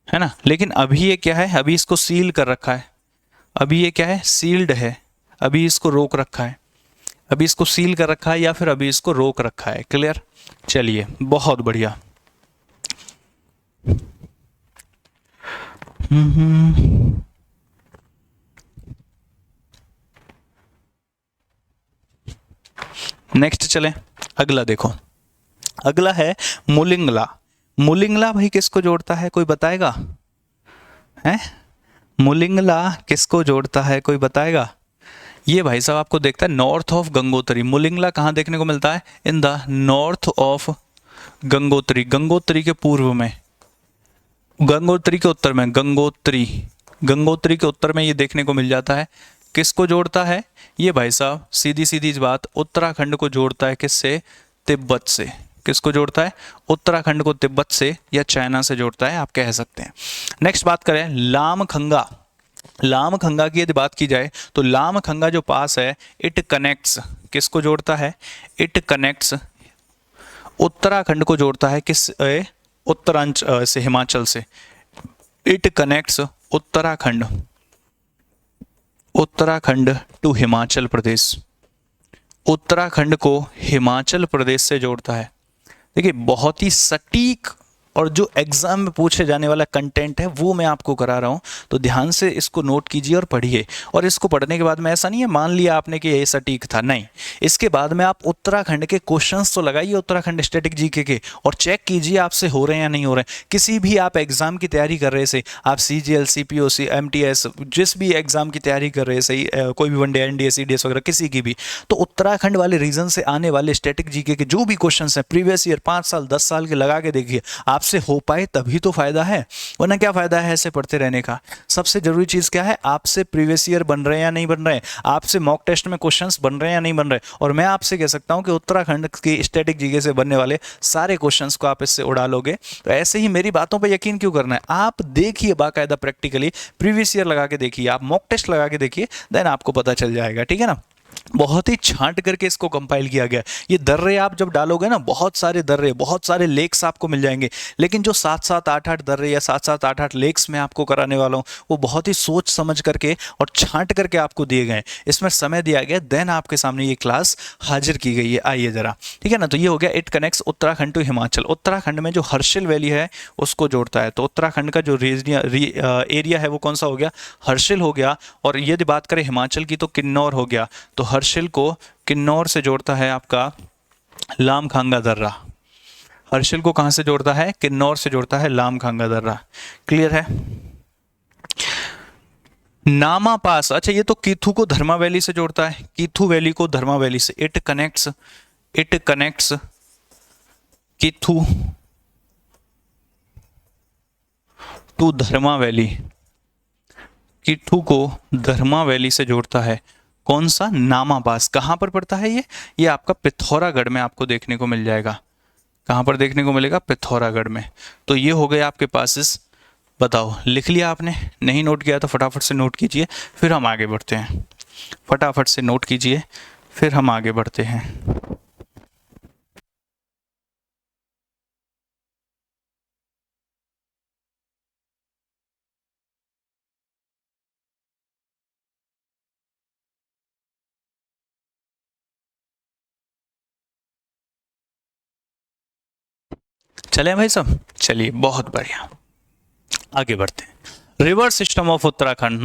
है ना। लेकिन अभी ये क्या है, अभी इसको सील कर रखा है, अभी ये क्या है, सील्ड है, अभी इसको रोक रखा है, अभी इसको सील कर रखा है या फिर अभी इसको रोक रखा है। क्लियर, चलिए बहुत बढ़िया। नेक्स्ट चलें, अगला देखो। अगला है मुलिंगला। मुलिंगला भाई किसको जोड़ता है, कोई बताएगा है, मुलिंगला किसको जोड़ता है, कोई बताएगा। ये भाई साहब आपको देखता है नॉर्थ ऑफ गंगोत्री। मुलिंगला कहाँ देखने को मिलता है, in the north of Gangotri, Gangotri के पूर्व में, गंगोत्री के उत्तर में, गंगोत्री, गंगोत्री के उत्तर में ये देखने को मिल जाता है। किसको जोड़ता है ये भाई साहब, सीधी सीधी बात, उत्तराखंड को जोड़ता है किससे, तिब्बत से। किसको जोड़ता है, उत्तराखंड को तिब्बत से या चाइना से जोड़ता है, आप कह सकते हैं। नेक्स्ट बात करें लामखंगा। लामखंगा की यदि बात की जाए तो लामखंगा जो पास है, इट कनेक्ट्स, किसको जोड़ता है, इट कनेक्ट्स उत्तराखंड को जोड़ता है किस, उत्तरांचल से, हिमाचल से। It connects Uttarakhand, Uttarakhand to Himachal Pradesh, Uttarakhand को हिमाचल प्रदेश से जोड़ता है। देखिए बहुत ही सटीक और जो एग्जाम में पूछे जाने वाला कंटेंट है वो मैं आपको करा रहा हूँ। तो ध्यान से इसको नोट कीजिए और पढ़िए। और इसको पढ़ने के बाद में ऐसा नहीं है मान लिया आपने कि ये सटीक था, नहीं, इसके बाद में आप उत्तराखंड के क्वेश्चंस तो लगाइए, उत्तराखंड स्टैटिक जीके के, और चेक कीजिए आपसे हो रहे हैं या नहीं हो रहे हैं। किसी भी आप एग्जाम की तैयारी कर रहे से, आप सीजीएल, सीपीओसी, एमटीएस, जिस भी एग्जाम की तैयारी कर रहे सही, कोई भी वनडे, एनडीए, सीडीएस वगैरह किसी की भी, तो उत्तराखंड वाले रीजन से आने वाले स्टैटिक जीके के जो भी क्वेश्चंस हैं प्रीवियस ईयर 5 साल 10 साल के लगा के देखिए, आपसे हो पाए तभी तो फायदा है, वरना क्या फायदा है ऐसे पढ़ते रहने का। सबसे जरूरी चीज क्या है, आपसे प्रीवियस ईयर बन रहे हैं या नहीं बन रहे हैं, आपसे मॉक टेस्ट में क्वेश्चंस बन रहे हैं या नहीं बन रहे। और मैं आपसे कह सकता हूं कि उत्तराखंड की स्टैटिक जीके से बनने वाले सारे क्वेश्चंस को आप इससे उड़ा लोगे। तो ऐसे ही मेरी बातों पर यकीन क्यों करना है, आप देखिए बाकायदा प्रैक्टिकली प्रीवियस ईयर लगा के देखिए, आप मॉक टेस्ट लगा के देखिए, देन आपको पता चल जाएगा, ठीक है ना। बहुत ही छांट करके इसको कंपाइल किया गया। ये दर्रे आप जब डालोगे ना, बहुत सारे दर्रे, बहुत सारे लेक्स आपको मिल जाएंगे, लेकिन जो 7-7 8-8 दर्रे या 7-7 8-8 लेक्स मैं आपको कराने वाला हूँ वो बहुत ही सोच समझ करके और छांट करके आपको दिए गए, इसमें समय दिया गया, देन आपके सामने ये क्लास हाजिर की गई है। आइए जरा, ठीक है ना। तो ये हो गया it connects Uttarakhand to Himachal. Uttarakhand में जो हर्षिल वैली है उसको जोड़ता है, तो उत्तराखंड का जो एरिया है वो कौन सा हो गया, हर्षिल हो गया। और यदि बात करें हिमाचल की तो किन्नौर हो गया, तो हर्षिल को किन्नौर से जोड़ता है आपका लामखांगा दर्रा। हर्षिल को कहां से जोड़ता है, किन्नौर से जोड़ता है लामखांगा दर्रा। क्लियर है। नामा पास, अच्छा ये तो कीथू को धर्मा वैली से जोड़ता है, कीथू वैली को धर्मा वैली से। It connects Kuthi to Darma valley, Kuthi को धर्मा वैली से जोड़ता है। कौन सा, नामा पास। कहां पर पड़ता है ये आपका पिथौरागढ़ में आपको देखने को मिल जाएगा। कहां पर देखने को मिलेगा, पिथौरागढ़ में। तो ये हो गए आपके पास इस, बताओ लिख लिया आपने, नहीं नोट किया तो फटाफट से नोट कीजिए, फिर हम आगे बढ़ते हैं। फटाफट से नोट कीजिए, फिर हम आगे बढ़ते हैं। चले भाई सब, चलिए बहुत बढ़िया, आगे बढ़ते हैं। River system of Uttarakhand,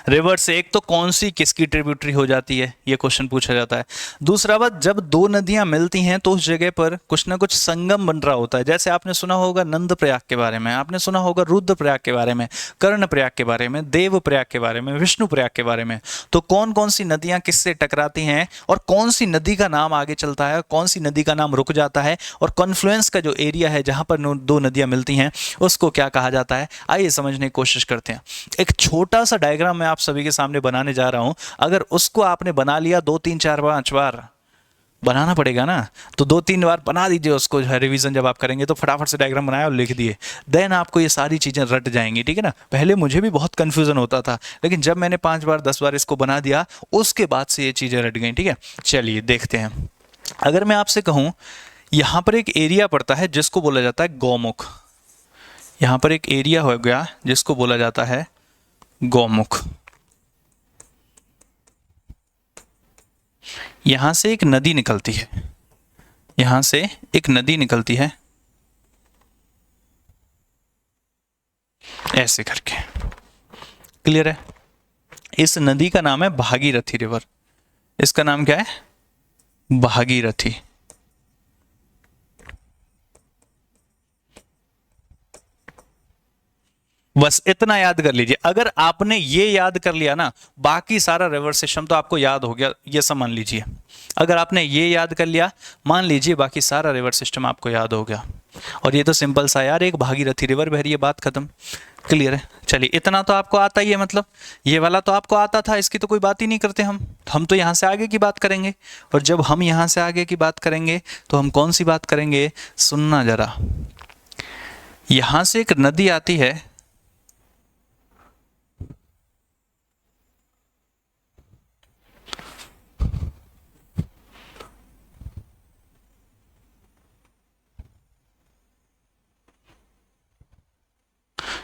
river से एक तो कौन सी किसकी ट्रिब्यूटरी हो जाती है, ये क्वेश्चन पूछा जाता है। दूसरा बात, जब दो नदियां मिलती हैं तो उस जगह पर कुछ ना कुछ संगम बन रहा होता है। जैसे आपने सुना होगा नंद प्रयाग के बारे में, आपने सुना होगा रुद्र प्रयाग के बारे में, कर्ण प्रयाग के बारे में, देव प्रयाग के बारे में, विष्णु प्रयाग के बारे में। तो कौन कौन सी नदियां किससे टकराती हैं और कौन सी नदी का नाम आगे चलता है, कौन सी नदी का नाम रुक जाता है, और कॉन्फ्लुएंस का जो एरिया है जहां पर दो नदियां मिलती हैं उसको क्या कहा जाता है, आइए समझने की कोशिश करते हैं। एक छोटा सा डायग्राम मैं आप सभी के सामने बनाने जा रहा हूं, अगर उसको आपने बना लिया 2 3 4 5 बार, बनाना पड़ेगा ना, तो 2 3 बार बना दीजिए उसको, जो है रिवीजन जब आप करेंगे तो फटाफट से डायग्राम बनाया और लिख दिए, देन आपको ये सारी चीजें रट जाएंगी, ठीक है ना। पहले मुझे भी बहुत कंफ्यूजन होता था, लेकिन जब मैंने 5 बार 10 बार इसको बना दिया उसके बाद से ये चीजें रट गई, ठीक है। चलिए देखते हैं। अगर मैं आपसे कहूं यहां पर एक एरिया पड़ता है जिसको बोला जाता है गौमुख, यहां पर एक एरिया हो गया जिसको बोला जाता है गौमुख। यहां से एक नदी निकलती है, यहां से एक नदी निकलती है ऐसे करके, क्लियर है। इस नदी का नाम है भागीरथी रिवर, इसका नाम क्या है, भागीरथी। बस इतना याद कर लीजिए। अगर आपने ये याद कर लिया ना, बाकी सारा रिवर सिस्टम तो आपको याद हो गया, ये सब मान लीजिए। अगर आपने ये याद कर लिया, मान लीजिए बाकी सारा रिवर सिस्टम आपको याद हो गया। और ये तो सिंपल सा यार, एक भागीरथी रिवर बह रही है, बात खत्म, क्लियर है। चलिए इतना तो आपको आता ही है, मतलब ये वाला तो आपको आता था, इसकी तो कोई बात ही नहीं करते हम तो यहाँ से आगे की बात करेंगे। और जब हम यहाँ से आगे की बात करेंगे तो हम कौन सी बात करेंगे, सुनना जरा। यहां से एक नदी आती है,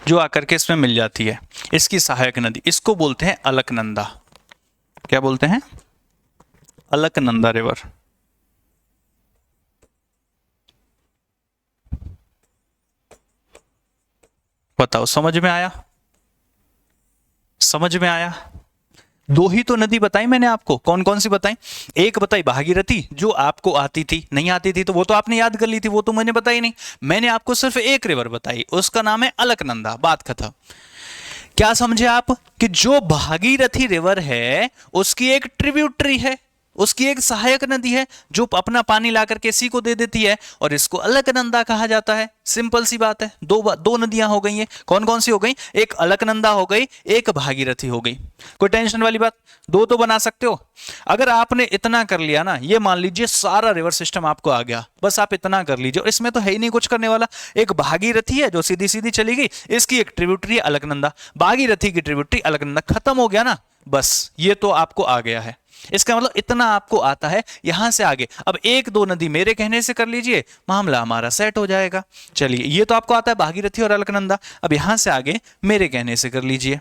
जो आकर के इसमें मिल जाती है, इसकी सहायक नदी, इसको बोलते हैं अलकनंदा। क्या बोलते हैं, अलकनंदा रिवर। बताओ, समझ में आया? समझ में आया? दो ही तो नदी बताई मैंने आपको, कौन कौन सी बताई? एक बताई भागीरथी, जो आपको आती थी, नहीं आती थी तो वो तो आपने याद कर ली थी, वो तो मैंने बताई नहीं। मैंने आपको सिर्फ एक रिवर बताई, उसका नाम है अलकनंदा, बात खत्म। क्या समझे आप कि जो भागीरथी रिवर है उसकी एक ट्रिब्यूटरी है, उसकी एक सहायक नदी है जो अपना पानी ला करके इसी को दे देती है, और इसको अलकनंदा कहा जाता है। सिंपल सी बात है, दो नदियां हो गई हैं। कौन कौन सी हो गई? एक अलकनंदा हो गई, एक भागीरथी हो गई। कोई टेंशन वाली बात? दो तो बना सकते हो। अगर आपने इतना कर लिया ना, ये मान लीजिए सारा रिवर सिस्टम आपको आ गया, बस आप इतना कर लीजिए, और इसमें तो है ही नहीं कुछ करने वाला। एक भागीरथी है जो सीधी सीधी चली गई, इसकी एक ट्रिब्यूटरी अलकनंदा, भागीरथी की ट्रिब्यूटरी अलकनंदा, खत्म हो गया ना, बस ये तो आपको आ गया है। इसका मतलब इतना आपको आता है, यहां से आगे अब एक दो नदी मेरे कहने से कर लीजिए, मामला हमारा सेट हो जाएगा। चलिए, ये तो आपको आता है भागीरथी और अलकनंदा, अब यहां से आगे मेरे कहने से कर लीजिए।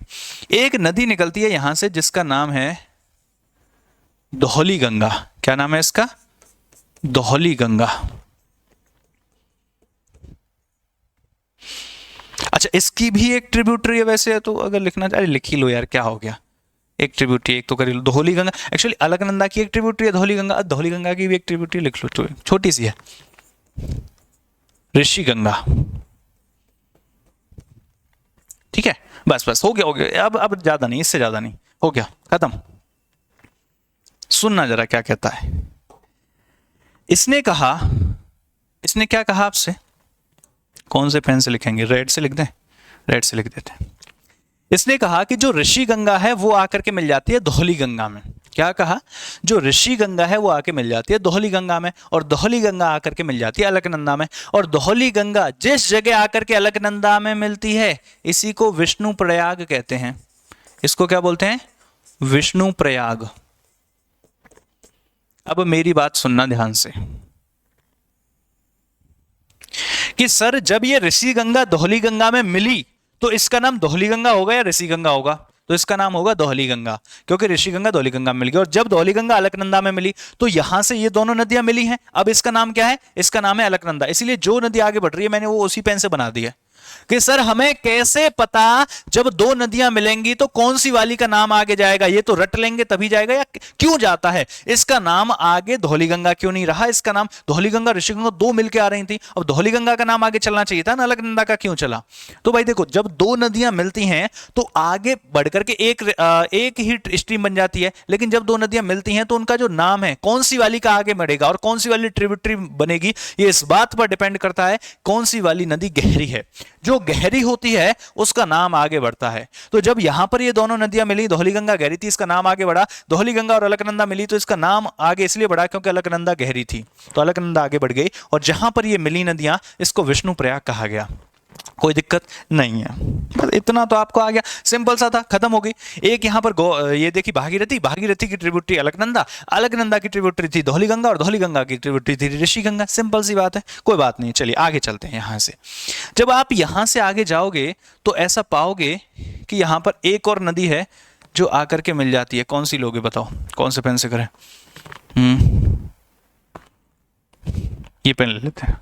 एक नदी निकलती है यहां से जिसका नाम है धौली गंगा। क्या नाम है इसका? धौली गंगा। अच्छा, इसकी भी एक ट्रिब्यूटरी है वैसे है, तो अगर लिखना चाहे लिख ही लो यार, क्या हो गया, एक ट्रिब्यूटरी एक तो कर लो, धौली गंगा। एक्चुअली अलकनंदा की एक ट्रिब्यूटरी है धौली गंगा, धौली गंगा की भी एक ट्रिब्यूटरी लिख लो, छोटी सी है, ऋषि गंगा। ठीक है, बस बस हो गया, हो गया, अब ज्यादा नहीं, इससे ज्यादा नहीं, हो गया, खत्म। सुनना जरा क्या कहता है। इसने कहा, इसने क्या कहा आपसे? कौन से पेन से लिखेंगे? रेड से लिख दें? रेड से लिख देते हैं। इसने कहा कि जो ऋषि गंगा है वो आकर के मिल जाती है धौली गंगा में। क्या कहा? जो ऋषि गंगा है वो आके मिल जाती है धौली गंगा में, और धौली गंगा आकर के मिल जाती है अलकनंदा में, और धौली गंगा जिस जगह आकर के अलकनंदा में मिलती है इसी को विष्णु प्रयाग कहते हैं। इसको क्या बोलते हैं? विष्णु प्रयाग। अब मेरी बात सुनना ध्यान से कि सर जब ये ऋषि गंगा धौली गंगा में मिली तो इसका नाम धौली गंगा होगा या ऋषि गंगा होगा? तो इसका नाम होगा धौली गंगा, क्योंकि ऋषि गंगा धौली गंगा में मिल गई, और जब धौली गंगा अलकनंदा में मिली तो यहां से ये दोनों नदियां मिली हैं। अब इसका नाम क्या है? इसका नाम है अलकनंदा। इसलिए जो नदी आगे बढ़ रही है मैंने वो उसी पेन से बना दी है कि सर हमें कैसे पता जब दो नदियां मिलेंगी तो कौन सी वाली का नाम आगे जाएगा? ये तो रट लेंगे तभी जाएगा, या क्यों जाता है? इसका नाम आगे धौली गंगा क्यों नहीं रहा? इसका नाम धौली गंगा ऋषि गंगा दो मिलके आ रही थी, अब धौली गंगा का नाम आगे चलना चाहिए था ना, अलकनंदा का क्यों चला? तो भाई देखो, जब दो नदियां मिलती हैं तो आगे बढ़कर के एक ही स्ट्रीम बन जाती है, लेकिन जब दो नदियां मिलती हैं तो उनका जो नाम है कौन सी वाली का आगे बढ़ेगा और कौन सी वाली ट्रिब्यूटरी बनेगी, ये इस बात पर डिपेंड करता है कौन सी वाली नदी गहरी है। जो गहरी होती है उसका नाम आगे बढ़ता है। तो जब यहां पर ये दोनों नदियां मिली, धौली गंगा गहरी थी, इसका नाम आगे बढ़ा, धौली गंगा और अलकनंदा मिली तो इसका नाम आगे इसलिए बढ़ा क्योंकि अलकनंदा गहरी थी, तो अलकनंदा आगे बढ़ गई, और जहां पर ये मिली नदियां इसको विष्णु प्रयाग कहा गया। कोई दिक्कत नहीं है, बस इतना तो आपको आ गया, सिंपल सा था, खत्म हो गई। एक यहां पर ये देखी भागीरथी, भागीरथी की ट्रिब्यूटरी अलकनंदा, अलकनंदा की ट्रिब्यूटरी थी धौली गंगा, और धौली गंगा की ट्रिब्यूटरी थी ऋषि गंगा। सिंपल सी बात है, कोई बात नहीं। चलिए आगे चलते हैं यहां से। जब आप यहां से आगे जाओगे तो ऐसा पाओगे कि यहां पर एक और नदी है जो आकर के मिल जाती है। कौन सी लोगे बताओ? कौन से पेन से करें? ये पेन ले लेते हैं,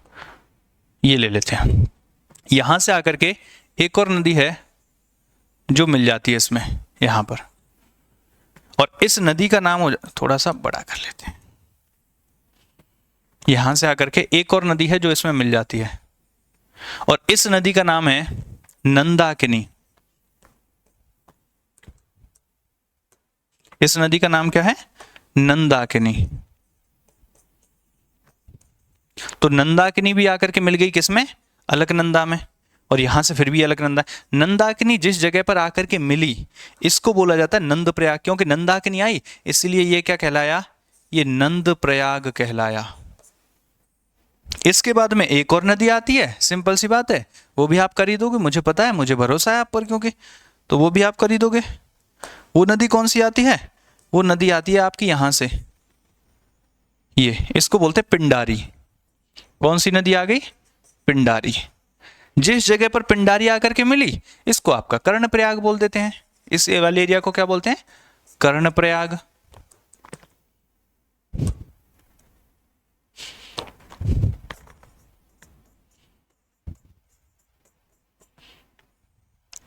ये ले लेते हैं। यहां से आकर के एक और नदी है जो मिल जाती है इसमें, यहां पर, और इस नदी का नाम थोड़ा सा बड़ा कर लेते हैं। यहां से आकर के एक और नदी है जो इसमें मिल जाती है, और इस नदी का नाम है नंदाकिनी। इस नदी का नाम क्या है? नंदाकिनी। तो नंदाकिनी भी आकर के मिल गई किसमें? अलकनंदा में, और यहां से फिर भी अलकनंदा। नंदाकिनी जिस जगह पर आकर के मिली इसको बोला जाता है नंद प्रयाग, क्योंकि नंदाकिनी आई इसलिए ये क्या कहलाया? ये नंद प्रयाग कहलाया। इसके बाद में एक और नदी आती है, सिंपल सी बात है, वो भी आप कर ही दोगे, मुझे पता है, मुझे भरोसा है आप पर, क्योंकि तो वो भी आप कर ही दोगे। वो नदी कौन सी आती है? वो नदी आती है आपकी यहां से, ये इसको बोलते हैं पिंडारी। कौन सी नदी आ गई? पिंडारी। जिस जगह पर पिंडारी आकर के मिली इसको आपका कर्णप्रयाग बोल देते हैं। इस वाले एरिया को क्या बोलते हैं? कर्णप्रयाग।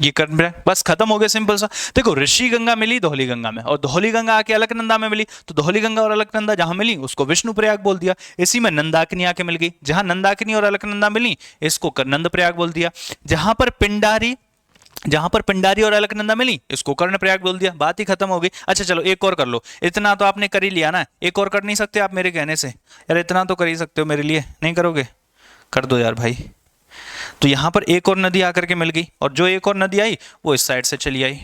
ये कर्णप्रयाग, बस खत्म हो गया, सिंपल सा। देखो ऋषि गंगा मिली धौली गंगा में, और धौली गंगा आके अलकनंदा में मिली, तो धौली गंगा और अलकनंदा जहां मिली उसको विष्णु प्रयाग बोल दिया। इसी में नंदाकिनी आके मिल गई, जहां नंदाकिनी और अलकनंदा मिली इसको नंद प्रयाग बोल दिया। जहां पर पिंडारी और अलकनंदा मिली इसको कर्ण प्रयाग बोल दिया, बात ही खत्म हो गई। अच्छा चलो एक और कर लो, इतना तो आपने कर ही लिया ना, एक और कर नहीं सकते आप मेरे कहने से? यार इतना तो कर ही सकते हो मेरे लिए, नहीं करोगे? कर दो यार भाई। तो यहां पर एक और नदी आकर के मिल गई, और जो एक और नदी आई वो इस साइड से चली आई,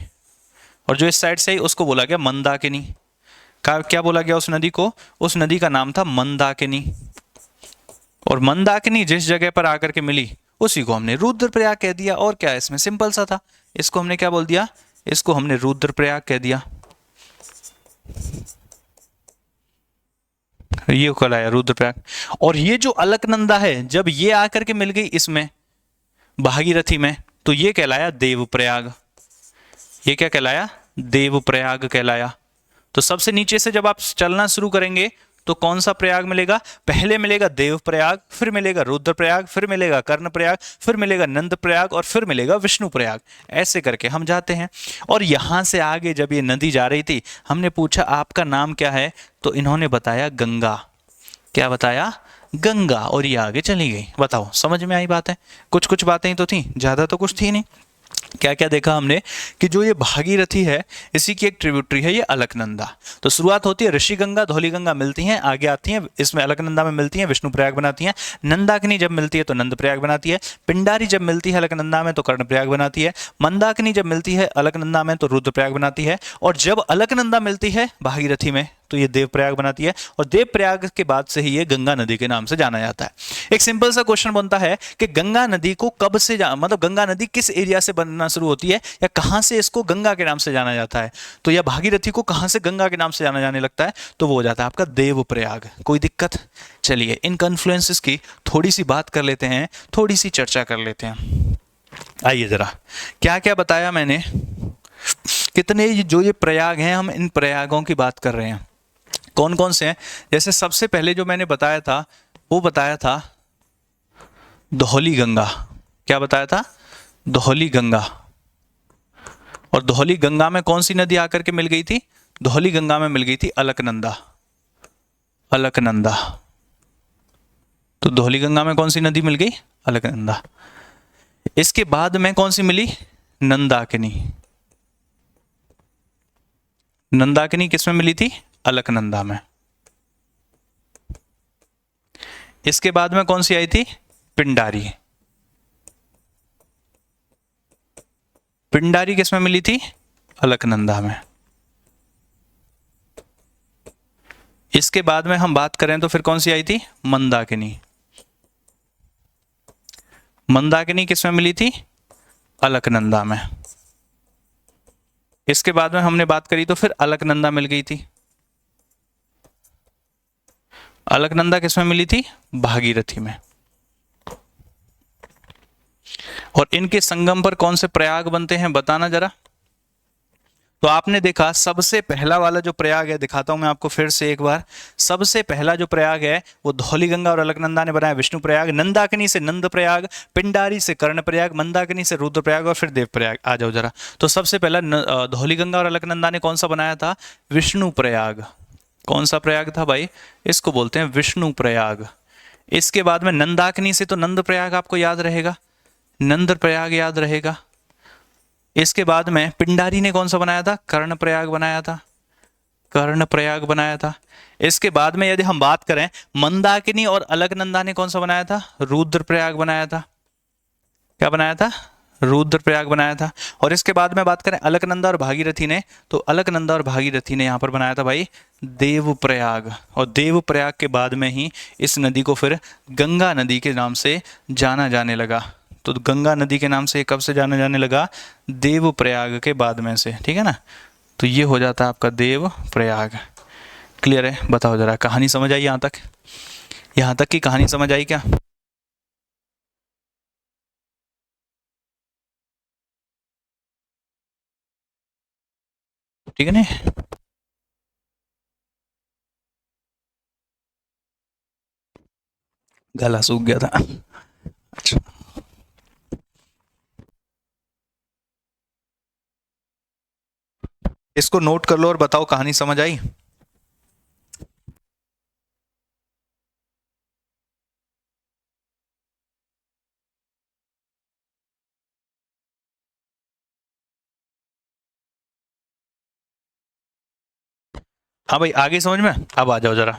और जो इस साइड से आई उसको बोला गया मंदाकिनी। क्या बोला गया उस नदी को? उस नदी का नाम था मंदाकिनी। और मंदाकिनी जिस जगह पर आकर के मिली उसी को हमने रुद्रप्रयाग कह दिया। और क्या है इसमें, सिंपल सा था। इसको हमने क्या बोल दिया? इसको हमने रुद्रप्रयाग कह दिया। ये कहलाया रुद्रप्रयाग। और ये जो अलकनंदा है जब ये आकर के मिल गई इसमें भागीरथी में, तो ये कहलाया देवप्रयाग। ये क्या कहलाया? देवप्रयाग कहलाया। तो सबसे नीचे से जब आप चलना शुरू करेंगे तो कौन सा प्रयाग मिलेगा? पहले मिलेगा देवप्रयाग, फिर मिलेगा रुद्रप्रयाग, फिर मिलेगा कर्णप्रयाग, फिर मिलेगा नंदप्रयाग, और फिर मिलेगा विष्णुप्रयाग। ऐसे करके हम जाते हैं। और यहां से आगे जब ये नदी जा रही थी, हमने पूछा आपका नाम क्या है, तो इन्होंने बताया गंगा। क्या बताया? गंगा। और ये आगे चली गई। बताओ समझ में आई बात है? कुछ कुछ बातें ही तो थी, ज्यादा तो कुछ थी नहीं। क्या क्या देखा हमने कि जो ये भागीरथी है इसी की एक ट्रिब्यूटरी है ये अलकनंदा। तो शुरुआत होती है ऋषि गंगा धौली गंगा मिलती हैं, आगे आती हैं इसमें अलकनंदा में मिलती हैं, विष्णु प्रयाग बनाती हैं। नंदाकिनी जब मिलती है तो नंद प्रयाग बनाती है। पिंडारी जब मिलती है अलकनंदा में तो कर्ण प्रयाग बनाती है। मंदाकिनी जब मिलती है अलकनंदा में तो रुद्र प्रयाग बनाती है। और जब अलकनंदा मिलती है भागीरथी में तो ये देव प्रयाग बनाती है। और देव प्रयाग के बाद से ही ये गंगा नदी के नाम से जाना जाता है। एक सिंपल सा क्वेश्चन बनता है कि गंगा नदी को कब से मतलब गंगा नदी किस एरिया से बनना शुरू होती है, या कहां से इसको गंगा के नाम से जाना जाता है? तो या भागीरथी को कहां से गंगा के नाम से जाना जाने लगता है? तो वो हो जाता है आपका देव प्रयाग। कोई दिक्कत? चलिए इन कन्फ्लुएंसेस की थोड़ी सी बात कर लेते हैं, थोड़ी सी चर्चा कर लेते हैं। आइए जरा, क्या क्या बताया मैंने, कितने जो ये प्रयाग हैं, हम इन प्रयागों की बात कर रहे हैं। कौन कौन से हैं? जैसे सबसे पहले जो मैंने बताया था वो बताया था धौली गंगा। क्या बताया था? धौली गंगा। और धौली गंगा में कौन सी नदी आकर के मिल गई थी? धौली गंगा में मिल गई थी अलकनंदा। अलकनंदा। तो धौली गंगा में कौन सी नदी मिल गई? अलकनंदा। इसके बाद में कौन सी मिली? नंदाकिनी। नंदाकिनी किस में मिली थी? अलकनंदा में। इसके बाद में कौन सी आई थी? पिंडारी। पिंडारी किस में मिली थी? अलकनंदा में। इसके बाद में हम बात करें तो फिर कौन सी आई थी? मंदाकिनी। मंदाकिनी किस में मिली थी? अलकनंदा में। इसके बाद में हमने बात करी तो फिर अलकनंदा मिल गई थी। अलकनंदा किस में मिली थी? भागीरथी में। और इनके संगम पर कौन से प्रयाग बनते हैं बताना जरा। तो आपने देखा सबसे पहला वाला जो प्रयाग है, दिखाता हूं मैं आपको फिर से एक बार। सबसे पहला जो प्रयाग है वो धौली गंगा और अलकनंदा ने बनाया विष्णु प्रयाग। नंदाकिनी से नंद प्रयाग, पिंडारी से कर्ण प्रयाग, मंदाकिनी से रुद्र प्रयाग, और फिर देव प्रयाग। आ जाओ जरा। तो सबसे पहला धौली गंगा और अलकनंदा ने कौन सा बनाया था? विष्णु प्रयाग। कौन सा प्रयाग था भाई? इसको बोलते हैं विष्णु प्रयाग। इसके बाद में नंदाकिनी से तो नंद प्रयाग आपको याद रहेगा, नंद प्रयाग याद रहेगा। इसके बाद में पिंडारी ने कौन सा बनाया था? कर्ण प्रयाग बनाया था। कर्ण प्रयाग बनाया था। इसके बाद में यदि हम बात करें मंदाकिनी और अलकनंदा ने कौन सा बनाया था? रुद्र प्रयाग बनाया था। क्या बनाया था? रुद्र प्रयाग बनाया था। और इसके बाद में बात करें अलकनंदा और भागीरथी ने, तो अलकनंदा और भागीरथी ने यहां पर बनाया था भाई देव प्रयाग। और देव प्रयाग के बाद में ही इस नदी को फिर गंगा नदी के नाम से जाना जाने लगा। तो गंगा नदी के नाम से कब से जाना जाने लगा? देव प्रयाग के बाद में से, ठीक है ना। तो ये हो जाता है आपका देव प्रयाग। क्लियर है? बताओ जरा, कहानी समझ आई यहाँ तक? यहाँ तक की कहानी समझ आई क्या? ठीक है ना। गला सूख गया था। अच्छा इसको नोट कर लो और बताओ कहानी समझ आई। हाँ भाई, आगे समझ में। अब आ जाओ जरा।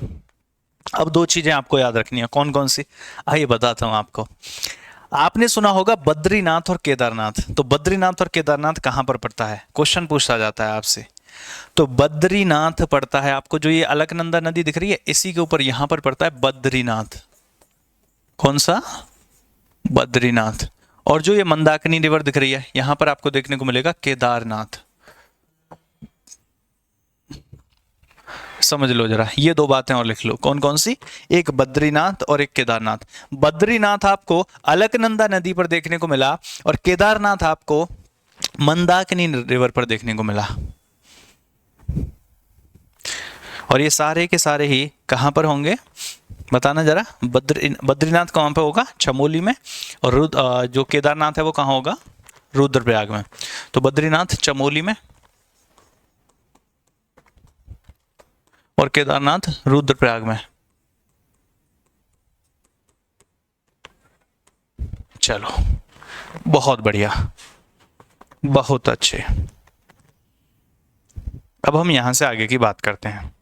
अब दो चीजें आपको याद रखनी है, कौन कौन सी, आइए बताता हूं आपको। आपने सुना होगा बद्रीनाथ और केदारनाथ, तो बद्रीनाथ और केदारनाथ कहां पर पड़ता है, क्वेश्चन पूछा जाता है आपसे। तो बद्रीनाथ पड़ता है, आपको जो ये अलकनंदा नदी दिख रही है इसी के ऊपर यहां पर पड़ता है बद्रीनाथ। कौन सा, बद्रीनाथ। और जो ये मंदाकिनी रिवर दिख रही है यहां पर आपको देखने को मिलेगा केदारनाथ। समझ लो जरा, ये दो बातें और लिख लो, कौन कौन सी, एक बद्रीनाथ और एक केदारनाथ। बद्रीनाथ आपको अलकनंदा नदी पर देखने को मिला और केदारनाथ आपको मंदाकिनी रिवर पर देखने को मिला। और ये सारे के सारे ही कहां पर होंगे, बताना जरा। बद्रीनाथ कहां पे होगा, चमोली में। और जो केदारनाथ है वो कहां होगा, रुद्रप्रयाग में। तो बद्रीनाथ चमोली में और केदारनाथ रुद्रप्रयाग में। चलो, बहुत बढ़िया, बहुत अच्छे। अब हम यहां से आगे की बात करते हैं।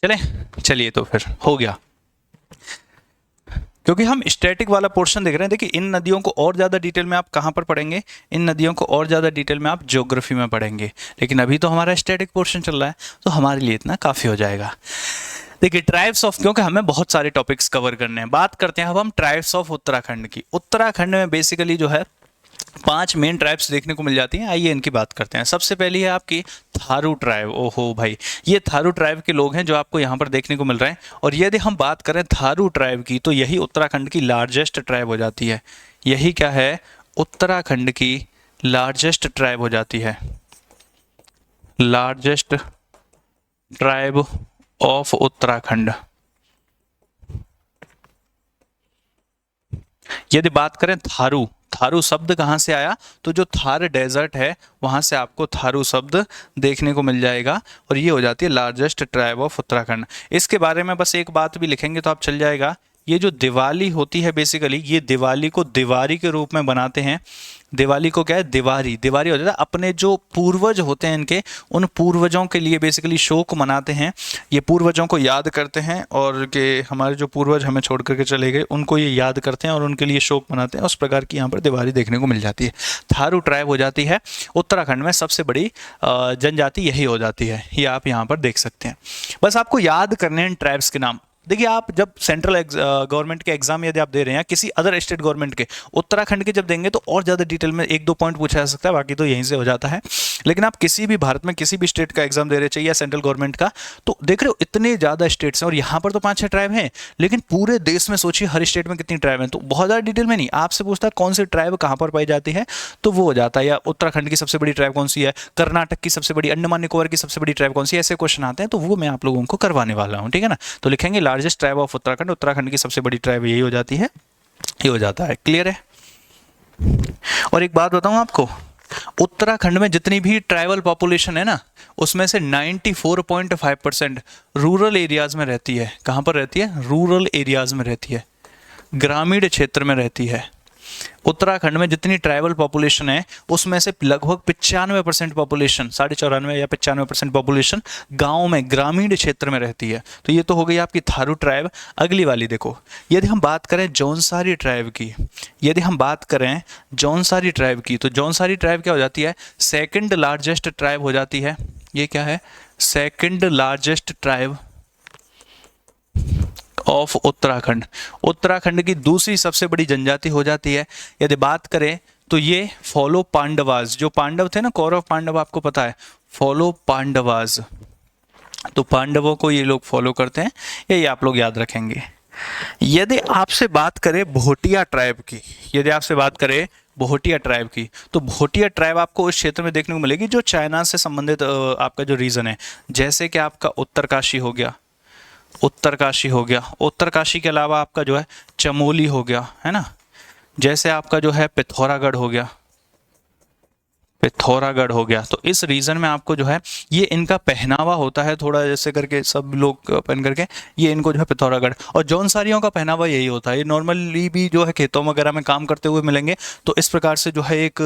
चले, चलिए तो फिर हो गया। क्योंकि हम स्टैटिक वाला पोर्शन देख रहे हैं, देखिए इन नदियों को और ज़्यादा डिटेल में आप कहाँ पर पढ़ेंगे, इन नदियों को और ज़्यादा डिटेल में आप ज्योग्राफी में पढ़ेंगे। लेकिन अभी तो हमारा स्टैटिक पोर्शन चल रहा है, तो हमारे लिए इतना काफ़ी हो जाएगा। देखिए ट्राइब्स ऑफ, क्योंकि हमें बहुत सारे टॉपिक्स कवर करने हैं, बात करते हैं अब हम ट्राइब्स ऑफ उत्तराखंड की। उत्तराखंड में बेसिकली जो है 5 मेन ट्राइब्स देखने को मिल जाती हैं। आइए इनकी बात करते हैं। सबसे पहली है आपकी थारू ट्राइब। ओहो भाई, ये थारू ट्राइब के लोग हैं जो आपको यहाँ पर देखने को मिल रहे हैं। और यदि हम बात करें थारू ट्राइब की, तो यही उत्तराखंड की लार्जेस्ट ट्राइब हो जाती है। यही क्या है, उत्तराखंड की लार्जेस्ट ट्राइब हो जाती है, लार्जेस्ट ट्राइब ऑफ उत्तराखंड। यदि बात करें थारू, थारू शब्द कहाँ से आया, तो जो थार डेजर्ट है वहाँ से आपको थारू शब्द देखने को मिल जाएगा। और ये हो जाती है लार्जेस्ट ट्राइब ऑफ उत्तराखंड। इसके बारे में बस एक बात भी लिखेंगे तो आप चल जाएगा। ये जो दिवाली होती है बेसिकली, ये दिवाली को दिवारी के रूप में बनाते हैं। दिवाली को क्या है, दिवारी, दिवारी हो जाता है। अपने जो पूर्वज होते हैं इनके, उन पूर्वजों के लिए बेसिकली शोक मनाते हैं। ये पूर्वजों को याद करते हैं और कि हमारे जो पूर्वज हमें छोड़ करके चले गए उनको ये याद करते हैं और उनके लिए शोक मनाते हैं। उस प्रकार की यहाँ पर दिवाली देखने को मिल जाती है। थारू ट्राइब हो जाती है उत्तराखंड में सबसे बड़ी जनजाति, यही हो जाती है। ये आप यहाँ पर देख सकते हैं। बस आपको याद करने हैं इन ट्राइब्स के नाम। देखिए आप जब सेंट्रल गवर्नमेंट के एग्जाम यदि आप दे रहे हैं, किसी अदर स्टेट गवर्नमेंट के, उत्तराखंड के जब देंगे तो और ज़्यादा डिटेल में 1-2 पॉइंट पूछा जा सकता है, बाकी तो यहीं से हो जाता है। लेकिन आप किसी भी भारत में किसी भी स्टेट का एग्जाम दे रहे चाहिए या सेंट्रल गवर्नमेंट का, तो देख रहे हो इतने ज़्यादा स्टेट्स हैं और यहाँ पर तो 5-6 ट्राइब हैं। लेकिन पूरे देश में सोचिए हर स्टेट में कितनी ट्राइब हैं, तो बहुत ज़्यादा डिटेल में नहीं, आपसे पूछता है कौन सी ट्राइब कहाँ पर पाई जाती है, तो वो हो जाता है। या उत्तराखंड की सबसे बड़ी ट्राइब कौन सी है, कर्नाटक की सबसे बड़ी, अंडमान निकोबार की सबसे बड़ी ट्राइब कौन सी है, ऐसे क्वेश्चन आते हैं। तो वो मैं आप लोगों को करवाने वाला हूँ, ठीक है ना। तो लिखेंगे largest tribe of Uttarakhand, Uttarakhand की सबसे बड़ी ट्राइब यही हो जाती है, ये हो जाता है। क्लियर है। और एक बात बताऊं आपको, उत्तराखंड में जितनी भी ट्राइबल पॉपुलेशन है ना, उसमें से 94.5% रूरल एरियाज में रहती है। कहां पर रहती है, रूरल एरियाज में रहती है, ग्रामीण क्षेत्र में रहती है। उत्तराखंड में जितनी ट्राइबल पॉपुलेशन है उसमें से लगभग 95% पॉपुलेशन, 94.5 या 95% पॉपुलेशन गांव में, ग्रामीण क्षेत्र में रहती है। तो ये तो हो गई आपकी थारू ट्राइब। अगली वाली देखो, यदि हम बात करें जौनसारी ट्राइब की, यदि हम बात करें जौनसारी ट्राइब की, तो जौनसारी ट्राइब क्या हो जाती है, सेकेंड लार्जेस्ट ट्राइब हो जाती है। ये क्या है, second largest tribe of Uttarakhand. Uttarakhand की दूसरी सबसे बड़ी जनजाति हो जाती है। यदि बात करें तो ये फॉलो पांडवास, जो पांडव थे ना, कौरव पांडव, आपको पता है, फॉलो पांडवास, तो पांडवों को ये लोग फॉलो करते हैं, यही आप लोग याद रखेंगे। यदि आपसे बात करें भोटिया ट्राइब की, यदि आपसे बात करें भोटिया ट्राइब की। तो भोटिया ट्राइब आपको उस क्षेत्र में देखने को मिलेगी जो चाइना से संबंधित आपका जो रीजन है, जैसे कि आपका उत्तरकाशी हो गया, उत्तरकाशी हो गया, उत्तरकाशी के अलावा आपका जो है चमोली हो गया, है ना, जैसे आपका जो है पिथौरागढ़ हो गया, पिथौरागढ़ हो गया। तो इस रीजन में आपको जो है ये इनका पहनावा होता है थोड़ा जैसे करके सब लोग पहन करके, ये इनको जो है पिथौरागढ़ और जौनसारियों का पहनावा यही होता है। ये नॉर्मली भी जो है खेतों वगैरह में काम करते हुए मिलेंगे। तो इस प्रकार से जो है एक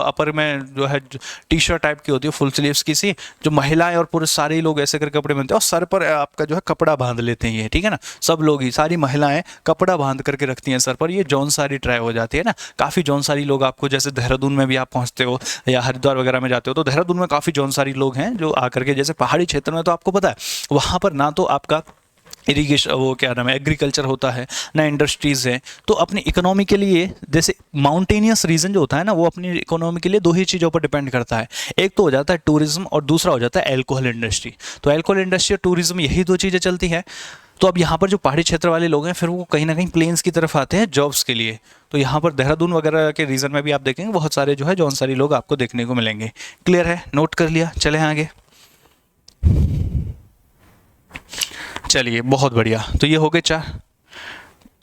अपर में जो है टी शर्ट टाइप की होती है फुल स्लीव्स की सी, जो महिलाएं और पुरुष सारे ही लोग ऐसे करके कपड़े पहनते हैं और सर पर आपका जो है कपड़ा बांध लेते हैं ये, ठीक है ना, सब लोग ही, सारी महिलाएं कपड़ा बांध करके रखती हैं सर पर। ये जौनसारी ट्राइब हो जाती है ना। काफ़ी जौनसारी लोग आपको जैसे देहरादून में भी आप पहुंचते हो या हरिद्वार वगैरह में जाते हो तो देहरादून में काफ़ी जौनसारी लोग हैं जो आकर के, जैसे पहाड़ी क्षेत्र में तो आपको पता है वहाँ पर ना तो आपका इरिगेशन, वो क्या नाम है, एग्रीकल्चर होता है, ना इंडस्ट्रीज़ है। तो अपनी इकोनॉमी के लिए, जैसे माउंटेनियस रीजन जो होता है ना, वो अपनी इकोनॉमी के लिए दो ही चीज़ों पर डिपेंड करता है। एक तो हो जाता है टूरिज्म और दूसरा हो जाता है एल्कोहल इंडस्ट्री। तो एल्कोहल इंडस्ट्री और टूरिज्म, यही दो चीज़ें चलती है। तो अब यहाँ पर जो पहाड़ी क्षेत्र वाले लोग हैं फिर वो कहीं ना कहीं प्लेन्स की तरफ आते हैं जॉब्स के लिए। तो यहाँ पर देहरादून वगैरह के रीजन में भी आप देखेंगे बहुत सारे जो है जौनसारी लोग आपको देखने को मिलेंगे। क्लियर है, नोट कर लिया, चले आगे। चलिए बहुत बढ़िया। तो ये हो गए चार,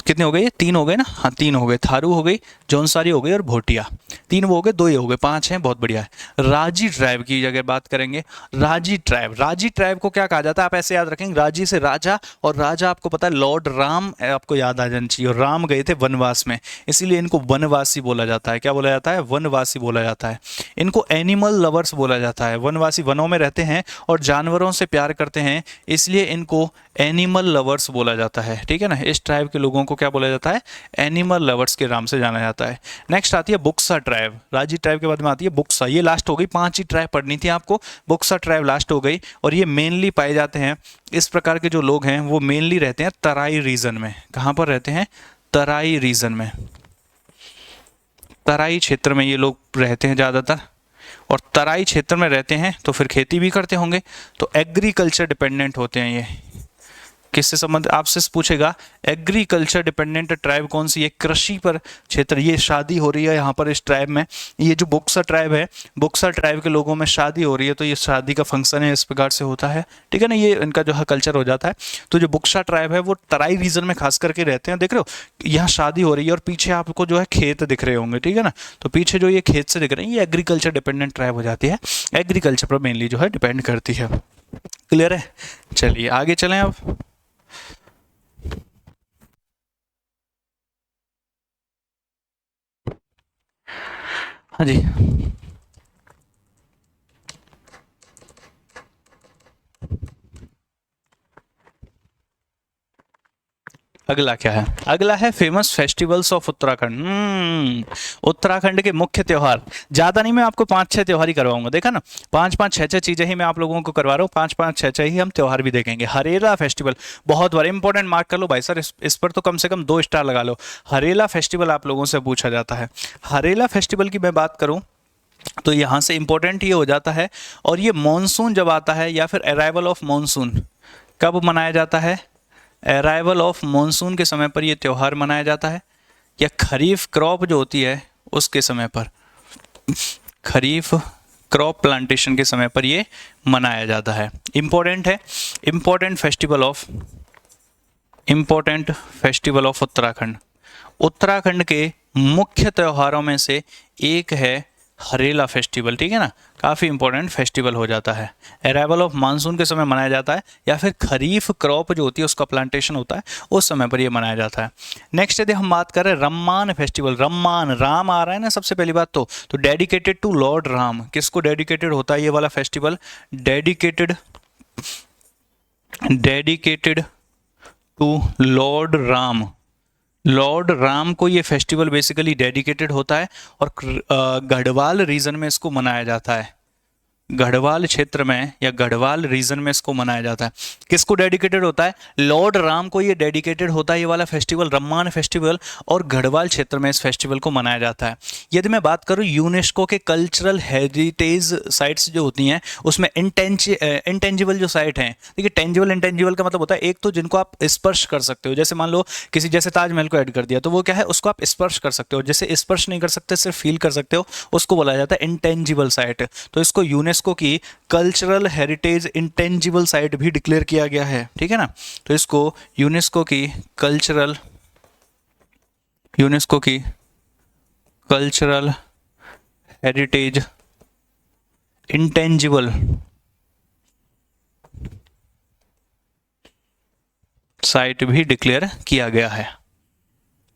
कितने हो गए, ये तीन हो गए ना, हाँ तीन हो गए, थारू हो गई, जौनसारी हो गई और भोटिया, तीन वो हो गए, दो ये हो गए, पांच हैं, बहुत बढ़िया है। राजी ट्राइब की अगर बात करेंगे, राजी ट्राइब, राजी ट्राइब को क्या कहा जाता है, आप ऐसे याद रखेंगे, राजी से राजा, और राजा आपको पता है लॉर्ड राम आपको याद आ जाना चाहिए, और राम गए थे वनवास में, इसीलिए इनको वनवासी बोला जाता है। क्या बोला जाता है, वनवासी बोला जाता है। इनको एनिमल लवर्स बोला जाता है, वनवासी वनों में रहते हैं और जानवरों से प्यार करते हैं, इसलिए इनको एनिमल लवर्स बोला जाता है, ठीक है ना। इस ट्राइब के लोगों को क्या बोला जाता है, एनिमल लवर्स के नाम से जाना जाता है। नेक्स्ट आती है बुक्सा ट्राइब, राजी ट्राइब के बाद में आती है बुक्सा, ये लास्ट हो गई, पांच ही ट्राइब पढ़नी थी आपको, बुक्सा ट्राइब लास्ट हो गई। और ये मेनली पाए जाते हैं, इस प्रकार के जो लोग हैं वो मेनली रहते हैं तराई रीजन में। कहाँ पर रहते हैं, तराई रीजन में, तराई क्षेत्र में ये लोग रहते हैं ज़्यादातर। और तराई क्षेत्र में रहते हैं तो फिर खेती भी करते होंगे, तो एग्रीकल्चर डिपेंडेंट होते हैं ये। किससे संबंधित आपसे पूछेगा, एग्रीकल्चर डिपेंडेंट ट्राइब कौन सी है, कृषि पर क्षेत्र। ये शादी हो रही है यहाँ पर इस ट्राइब में, ये जो बुक्सा ट्राइब है, बुक्सा ट्राइब के लोगों में शादी हो रही है, तो ये शादी का फंक्शन है, इस प्रकार से होता है, ठीक है ना, ये इनका जो है कल्चर हो जाता है। तो जो बुक्सा ट्राइब है वो तराई रीजन में खास करके रहते हैं, देख रहे हो यहाँ शादी हो रही है और पीछे आपको जो है खेत दिख रहे होंगे, ठीक है ना, तो पीछे जो ये खेत से दिख रहे हैं ये एग्रीकल्चर डिपेंडेंट ट्राइब हो जाती है, एग्रीकल्चर पर मेनली जो है डिपेंड करती है। क्लियर है, चलिए आगे चलें अब। हाँ जी, अगला क्या है, अगला है famous festivals of Uttarakhand. Uttarakhand के मुख्य त्योहार, ज्यादा नहीं, मैं आपको पांच छह त्योहार ही करवाऊंगा, देखा ना, पांच पांच छह छह चीजें ही मैं आप लोगों को करवा रहा हूँ, पांच पांच छह छह ही हम त्योहार भी देखेंगे। हरेला फेस्टिवल बहुत बड़ा इंपॉर्टेंट, मार्क कर लो भाई सर, इस पर तो कम से कम 2 स्टार लगा लो। हरेला फेस्टिवल आप लोगों से पूछा जाता है। हरेला फेस्टिवल की मैं बात करूं तो यहाँ से इंपॉर्टेंट ये हो जाता है, और ये मॉनसून जब आता है या फिर अराइवल ऑफ मॉनसून, कब मनाया जाता है, अराइवल ऑफ मॉनसून के समय पर ये त्यौहार मनाया जाता है, या खरीफ क्रॉप जो होती है उसके समय पर, खरीफ क्रॉप प्लांटेशन के समय पर ये मनाया जाता है। इंपॉर्टेंट है, important festival of Uttarakhand. Uttarakhand के मुख्य त्योहारों में से एक है हरेला फेस्टिवल, ठीक है ना, काफ़ी इंपॉर्टेंट फेस्टिवल हो जाता है। अराइवल ऑफ मानसून के समय मनाया जाता है, या फिर खरीफ क्रॉप जो होती है उसका प्लांटेशन होता है उस समय पर ये मनाया जाता है। नेक्स्ट यदि हम बात करें रम्मान फेस्टिवल, रम्मान, राम आ रहा है ना सबसे पहली बात तो डेडिकेटेड टू लॉर्ड राम, किसको डेडिकेटेड होता है ये वाला festival, dedicated to Lord Ram, Lord Ram को ये फेस्टिवल बेसिकली डेडिकेटेड होता है, और गढ़वाल रीजन में इसको मनाया जाता है। गढ़वाल क्षेत्र में या गढ़वाल रीजन में इसको मनाया जाता है। किसको डेडिकेटेड होता है? लॉर्ड राम को ये डेडिकेटेड होता है, ये वाला फेस्टिवल, रम्मान फेस्टिवल, और गढ़वाल क्षेत्र में इस फेस्टिवल को मनाया जाता है। यदि मैं बात करूँ यूनेस्को के कल्चरल हेरिटेज साइट्स जो होती हैं, उसमें इंटेंजिबल जो साइट हैं, देखिए टेंजिबल इंटेंजिबल का मतलब होता है एक तो जिनको आप स्पर्श कर सकते हो, जैसे मान लो किसी, जैसे ताजमहल को ऐड कर दिया तो वो क्या है, उसको आप स्पर्श कर सकते हो, जैसे स्पर्श नहीं कर सकते सिर्फ फील कर सकते हो, उसको बोला जाता है इंटेंजिबल साइट। तो इसको यूनेस्को की कल्चरल हेरिटेज इंटेंजिबल साइट भी डिक्लेयर किया गया है, ठीक है ना। तो इसको यूनेस्को की कल्चरल हेरिटेज इंटेंजिबल साइट भी डिक्लेयर किया गया है।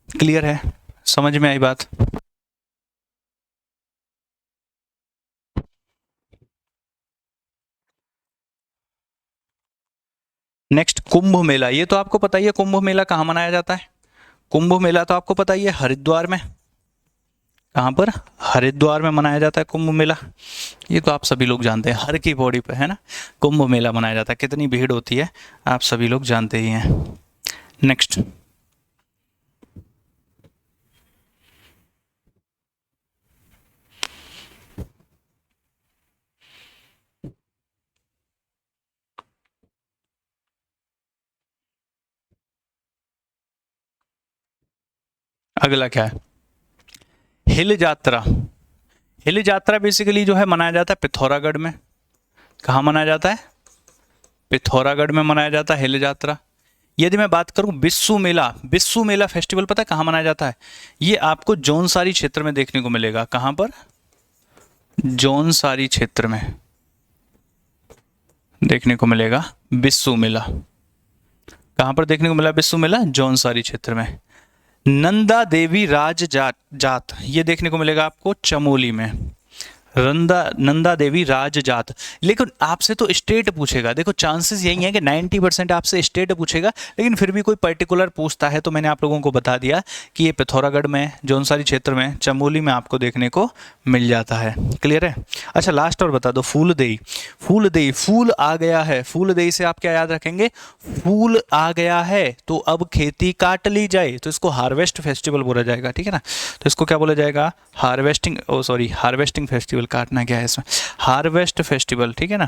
क्लियर है? समझ में आई बात? नेक्स्ट कुंभ मेला। ये तो आपको पता ही है कुंभ मेला कहाँ मनाया जाता है। कुंभ मेला तो आपको पता ही है हरिद्वार में। कहाँ पर? हरिद्वार में मनाया जाता है कुंभ मेला। ये तो आप सभी लोग जानते हैं, हर की पौड़ी पे है ना कुंभ मेला मनाया जाता है। कितनी भीड़ होती है आप सभी लोग जानते ही हैं। नेक्स्ट, अगला क्या है? हिल यात्रा। हिल यात्रा बेसिकली जो है मनाया जाता है पिथौरागढ़ में। कहाँ मनाया जाता है? पिथौरागढ़ में मनाया जाता है हिल यात्रा। यदि मैं बात करूं बिस्सू मेला फेस्टिवल पता है कहाँ मनाया जाता है? ये आपको जौनसारी क्षेत्र में देखने को मिलेगा। कहाँ पर? जौनसारी क्षेत्र में देखने को मिलेगा बिस्सू मेला। कहाँ पर देखने को मिला बिस्सू मेला? जौनसारी क्षेत्र में। नंदा देवी राज जात ये देखने को मिलेगा आपको चमोली में। नंदा देवी राज जात। लेकिन आपसे तो स्टेट पूछेगा, देखो चांसेस यही है कि 90% आपसे स्टेट पूछेगा, लेकिन फिर भी कोई पर्टिकुलर पूछता है तो मैंने आप लोगों को बता दिया कि ये पिथौरागढ़ में, जौनसारी क्षेत्र में, चमोली में आपको देखने को मिल जाता है। क्लियर है? अच्छा लास्ट और बता दो, फूलदेई। फूल आ गया है। फूलदेई से आप क्या याद रखेंगे? फूल आ गया है तो अब खेती काट ली जाए, तो इसको हार्वेस्ट फेस्टिवल बोला जाएगा, ठीक है ना। तो इसको क्या बोला जाएगा? Harvesting festival. काटना क्या है इसमें? हार्वेस्ट फेस्टिवल, ठीक है ना।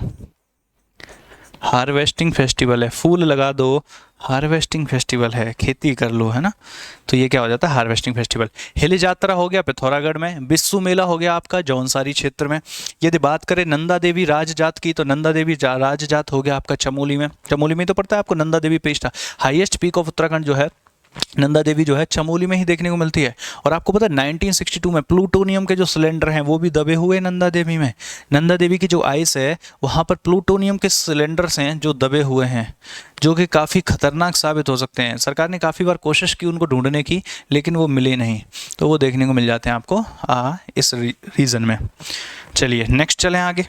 हार्वेस्टिंग फेस्टिवल है, फूल लगा दो, हार्वेस्टिंग फेस्टिवल है, खेती कर लो, है ना। तो ये क्या हो जाता है? Harvesting festival. हिल यात्रा हो गया पिथौरागढ़ में, बिस्सू मेला हो गया आपका जौनसारी क्षेत्र में। यदि बात करें नंदा देवी राजजात की, तो नंदा देवी राजजात हो गया आपका चमोली में। चमोली में तो पड़ता है आपको नंदा देवी पेस्ट। हाईएस्ट पीक ऑफ उत्तराखंड जो है नंदा देवी जो है चमोली में ही देखने को मिलती है। और आपको पता है 1962 में प्लूटोनियम के जो सिलेंडर हैं वो भी दबे हुए नंदा देवी में। नंदा देवी की जो आइस है वहाँ पर प्लूटोनियम के सिलेंडर्स हैं जो दबे हुए हैं, जो कि काफ़ी खतरनाक साबित हो सकते हैं। सरकार ने काफ़ी बार कोशिश की उनको ढूंढने की, लेकिन वो मिले नहीं, तो वो देखने को मिल जाते हैं आपको इस रीजन में। चलिए नेक्स्ट चलें आगे।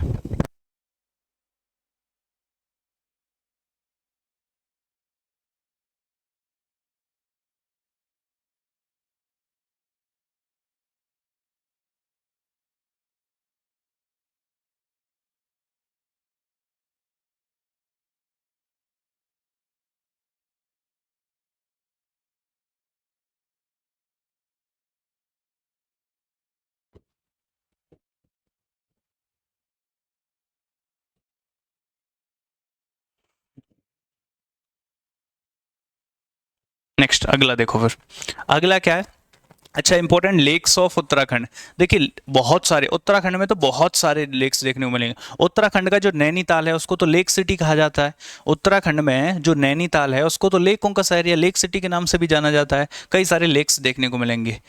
नेक्स्ट अगला देखो, फिर अगला क्या है? अच्छा, इंपॉर्टेंट लेक्स ऑफ उत्तराखंड। देखिए बहुत सारे, उत्तराखंड में तो बहुत सारे लेक्स देखने को मिलेंगे। उत्तराखंड का जो नैनीताल है उसको तो लेक सिटी कहा जाता है। उत्तराखंड में जो नैनीताल है उसको तो लेकों का शहर या लेक सिटी के नाम से भी जाना जाता है। कई सारे लेक्स देखने को मिलेंगे।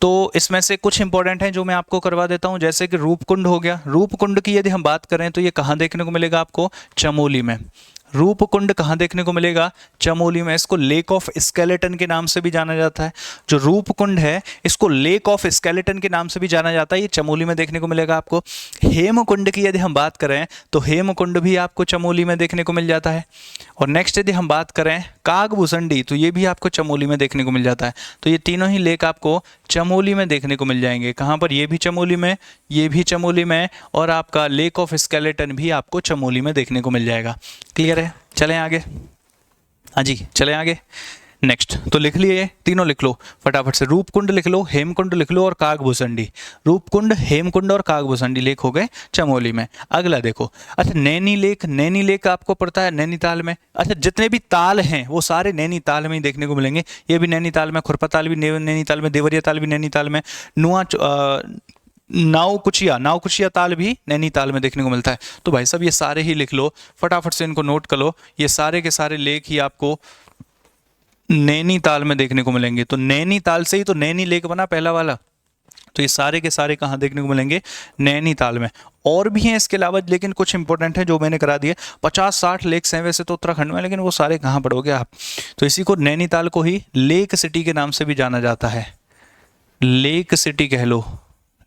तो इसमें से कुछ इंपॉर्टेंट हैं जो मैं आपको करवा देता हूं, जैसे कि रूपकुंड हो गया। रूपकुंड की यदि हम बात करें तो ये कहाँ देखने को मिलेगा आपको? चमोली में। रूपकुंड कहाँ देखने को मिलेगा? चमोली में। इसको लेक ऑफ स्केलेटन के नाम से भी जाना जाता है। जो रूपकुंड है इसको लेक ऑफ स्केलेटन के नाम से भी जाना जाता है। ये चमोली में देखने को मिलेगा आपको। हेमकुंड की यदि हम बात करें तो हेमकुंड भी आपको चमोली में देखने को मिल जाता है। और नेक्स्ट यदि हम बात करें कागभूषणी, तो ये भी आपको चमोली में देखने को मिल जाता है। तो ये तीनों ही लेक आपको चमोली में देखने को मिल जाएंगे। कहाँ पर? ये भी चमोली में, ये भी चमोली में, और आपका लेक ऑफ स्केलेटन भी आपको चमोली में देखने को मिल जाएगा। क्लियर है? चलें आगे। हाँ जी, चलें आगे। नेक्स्ट तो लिख लिए, तीनों लिख लो फटाफट से। रूपकुंड लिख लो, हेमकुंड लिख लो और कागभूषणी। रूपकुंड, हेमकुंड और कागभूषणी लेक हो गए चमोली में। अगला देखो, अच्छा नैनी लेक। नैनी लेक आपको पड़ता है नैनीताल में। अच्छा जितने भी ताल हैं वो सारे नैनीताल में ही देखने को मिलेंगे। ये भी नैनीताल में, खुरपा ताल भी नैनीताल में, देवरिया ताल भी नैनीताल में, नावकुचिया ताल भी नैनीताल में देखने को मिलता है। तो भाई साहब ये सारे ही लिख लो, फटाफट से इनको नोट कर लो। ये सारे के सारे लेक ही आपको नैनीताल में देखने को मिलेंगे। तो नैनीताल से ही तो नैनी लेक बना पहला वाला। तो ये सारे के सारे कहाँ देखने को मिलेंगे? नैनीताल में। और भी हैं इसके अलावा, लेकिन कुछ इंपॉर्टेंट है जो मैंने करा दिए। 50-60 लेक्स हैं वैसे तो उत्तराखंड में, लेकिन वो सारे कहाँ पढ़ोगे आप? तो इसी को नैनीताल को ही लेक सिटी के नाम से भी जाना जाता है। लेक सिटी कह लो,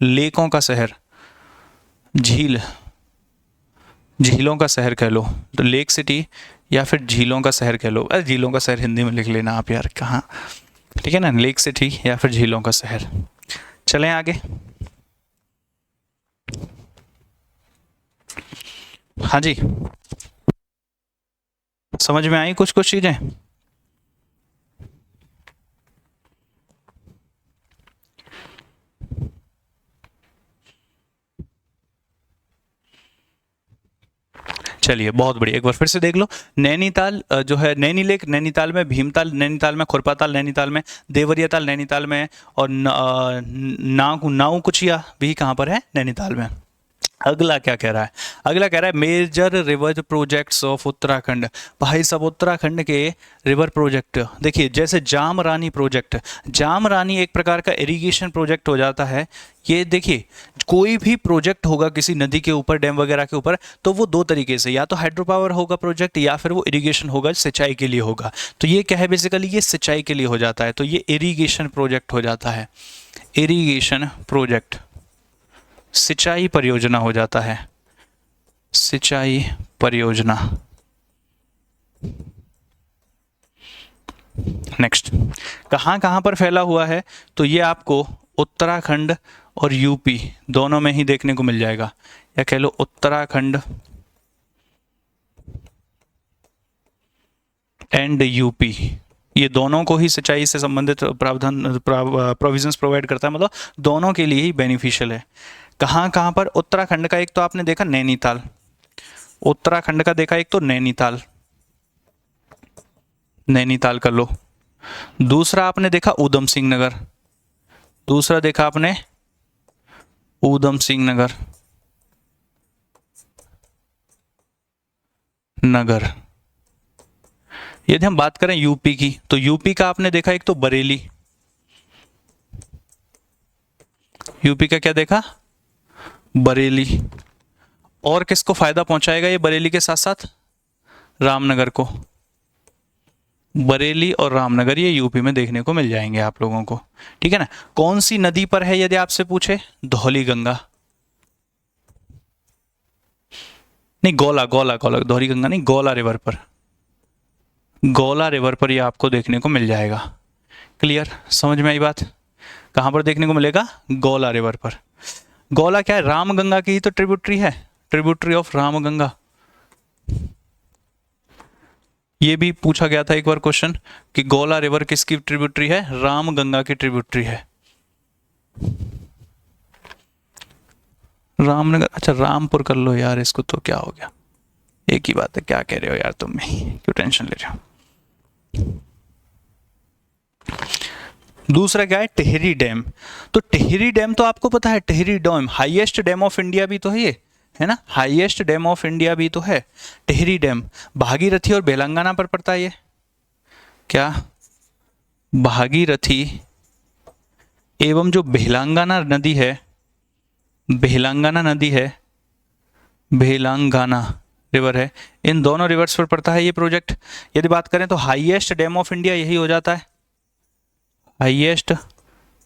लेकों का शहर, झीलों का शहर कह लो। तो लेक सिटी या फिर झीलों का शहर कह लो। अरे झीलों का शहर हिंदी में लिख लेना आप यार, कहाँ, ठीक है ना? लेक सिटी या फिर झीलों का शहर। चलें आगे। हाँ जी, समझ में आई कुछ चीजें? चलिए बहुत बढ़िया, एक बार फिर से देख लो। नैनीताल जो है, नैनी लेक नैनीताल में, भीमताल नैनीताल में, खुरपाताल नैनीताल में, देवरिया ताल नैनीताल में, और नावकुचिया भी कहाँ पर है? नैनीताल में। अगला क्या कह रहा है? अगला कह रहा है major river projects of Uttarakhand. भाई सब उत्तराखंड के रिवर प्रोजेक्ट देखिए, जैसे जाम रानी प्रोजेक्ट। जाम रानी एक प्रकार का इरिगेशन प्रोजेक्ट हो जाता है। ये देखिए, कोई भी प्रोजेक्ट होगा किसी नदी के ऊपर, डैम वगैरह के ऊपर, तो वो दो तरीके से, या तो हाइड्रो पावर होगा प्रोजेक्ट, या फिर वो इरिगेशन होगा, सिंचाई के लिए होगा। तो ये क्या है? बेसिकली ये सिंचाई के लिए हो जाता है, तो ये इरिगेशन प्रोजेक्ट हो जाता है। इरिगेशन प्रोजेक्ट सिंचाई परियोजना हो जाता है। सिंचाई परियोजना। नेक्स्ट, कहाँ कहाँ पर फैला हुआ है? तो ये आपको उत्तराखंड और यूपी दोनों में ही देखने को मिल जाएगा, या कह लो उत्तराखंड एंड यूपी, ये दोनों को ही सिंचाई से संबंधित प्रावधान प्रोविजंस प्रोवाइड करता है, मतलब दोनों के लिए ही बेनिफिशियल है। कहाँ कहाँ पर? उत्तराखंड का एक तो आपने देखा नैनीताल, उत्तराखंड का देखा एक तो नैनीताल, नैनीताल कर लो। दूसरा आपने देखा ऊधम सिंह नगर, दूसरा देखा आपने ऊधम सिंह नगर नगर। यदि हम बात करें यूपी की, तो यूपी का आपने देखा एक तो बरेली, यूपी का क्या देखा? बरेली। और किसको फायदा पहुंचाएगा ये बरेली के साथ साथ? रामनगर को। बरेली और रामनगर ये यूपी में देखने को मिल जाएंगे आप लोगों को, ठीक है ना? कौन सी नदी पर है यदि आपसे पूछे? धौली गंगा, नहीं गोला गोला गोला, धौली गंगा नहीं, गोला रिवर पर, गोला रिवर पर ये आपको देखने को मिल जाएगा। क्लियर? समझ में आई बात? कहां पर देखने को मिलेगा? गोला रिवर पर। गोला क्या है? रामगंगा की ही तो ट्रिब्यूटरी है, ट्रिब्यूटरी ऑफ रामगंगा। ये भी पूछा गया था एक बार क्वेश्चन कि गोला रिवर किसकी ट्रिब्यूटरी है? रामगंगा की ट्रिब्यूटरी है। रामनगर, अच्छा रामपुर कर लो यार, इसको तो क्या हो गया, एक ही बात है। क्या कह रहे हो यार तुम, क्यों टेंशन ले रहे हो? दूसरा क्या है? टिहरी डैम। तो टिहरी डैम तो आपको पता है, Tehri dam highest dam of India भी तो है ये, है ना? हाईएस्ट डैम ऑफ इंडिया भी तो है टिहरी डैम। भागीरथी और बेलंगाना पर पड़ता है ये। क्या? भागीरथी एवं जो बेलंगाना नदी है, बेलंगाना नदी है, बेलंगाना रिवर है, इन दोनों रिवर्स पर पड़ता है ये प्रोजेक्ट। यदि बात करें तो हाईएस्ट डैम ऑफ इंडिया यही हो जाता है, हाईएस्ट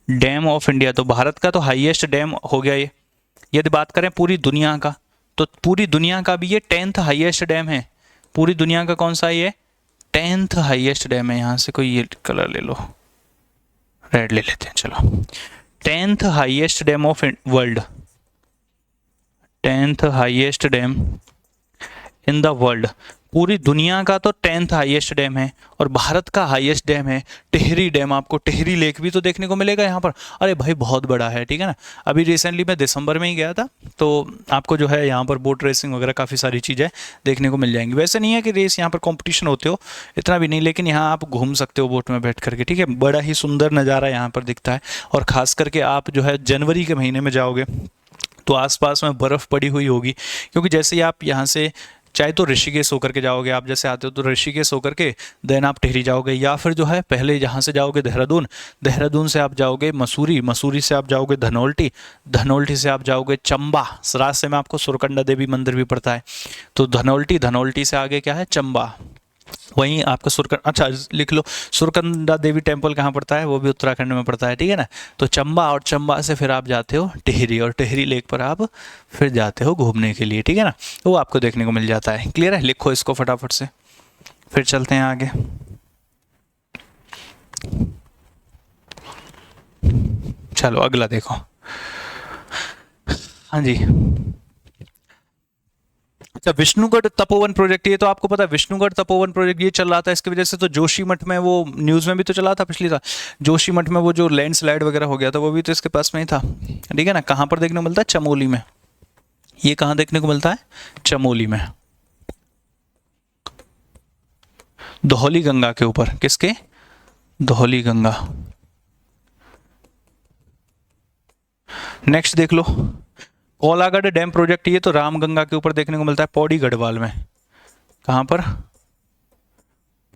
डैम ऑफ इंडिया, तो भारत का तो हाईएस्ट डैम हो गया ये। यदि बात करें पूरी दुनिया का, तो पूरी दुनिया का भी ये 10th हाईएस्ट डैम है। पूरी दुनिया का कौन सा है ये? 10th हाईएस्ट डैम है। यहाँ से कोई ये कलर ले लो, रेड ले लेते हैं चलो। 10th highest dam of world, 10th highest dam in the world. पूरी दुनिया का तो 10th हाईएस्ट डैम है, और भारत का हाईएस्ट डैम है टिहरी डैम। आपको टिहरी लेक भी तो देखने को मिलेगा यहाँ पर। अरे भाई बहुत बड़ा है, ठीक है ना। अभी रिसेंटली मैं दिसंबर में ही गया था, तो आपको जो है यहाँ पर बोट रेसिंग वगैरह काफ़ी सारी चीज़ें देखने को मिल जाएंगी। वैसे नहीं है कि रेस यहाँ पर कॉम्पिटिशन होते हो, इतना भी नहीं, लेकिन यहाँ आप घूम सकते हो बोट में बैठ करके, ठीक है। बड़ा ही सुंदर नज़ारा यहाँ पर दिखता है, और ख़ास करके आप जो है जनवरी के महीने में जाओगे तो आसपास में बर्फ़ पड़ी हुई होगी, क्योंकि जैसे ही आप यहाँ से चाहे तो ऋषिकेश होकर के जाओगे, आप जैसे आते हो तो ऋषिकेश होकर के देन आप टिहरी जाओगे, या फिर जो है पहले जहाँ से जाओगे देहरादून, देहरादून से आप जाओगे मसूरी, मसूरी से आप जाओगे धनौल्टी, धनौल्टी से आप जाओगे चंबा, रास्ते में आपको सुरकंडा देवी मंदिर भी पड़ता है, तो धनौल्टी, धनौल्टी से आगे क्या है? चंबा। वहीं आपका अच्छा लिख लो, सुरकंडा देवी टेम्पल कहाँ पड़ता है? वो भी उत्तराखंड में पड़ता है, ठीक है ना। तो चंबा, और चंबा से फिर आप जाते हो टिहरी, और टिहरी लेक पर आप फिर जाते हो घूमने के लिए, ठीक है ना। वो आपको देखने को मिल जाता है। क्लियर है? लिखो इसको फटाफट से, फिर चलते हैं आगे। चलो अगला देखो। हाँ जी, अच्छा विष्णुगढ़ तपोवन प्रोजेक्ट, ये तो आपको पता है विष्णुगढ़ तपोवन प्रोजेक्ट ये चल रहा था, इसकी वजह से तो जोशीमठ में, वो न्यूज़ में भी तो चला था पिछली साल, जोशीमठ में वो जो लैंडस्लाइड वगैरह हो गया था, वो भी तो इसके पास में ही था, ठीक है ना। कहाँ पर देखने को मिलता है? चमोली में। ये कहाँ देखने को मिलता है? चमोली में, धौली गंगा के ऊपर। किसके? धौली गंगा। नेक्स्ट देख लो, कोलागढ़ डैम प्रोजेक्ट, ये तो रामगंगा के ऊपर देखने को मिलता है, पौड़ी गढ़वाल में। कहाँ पर?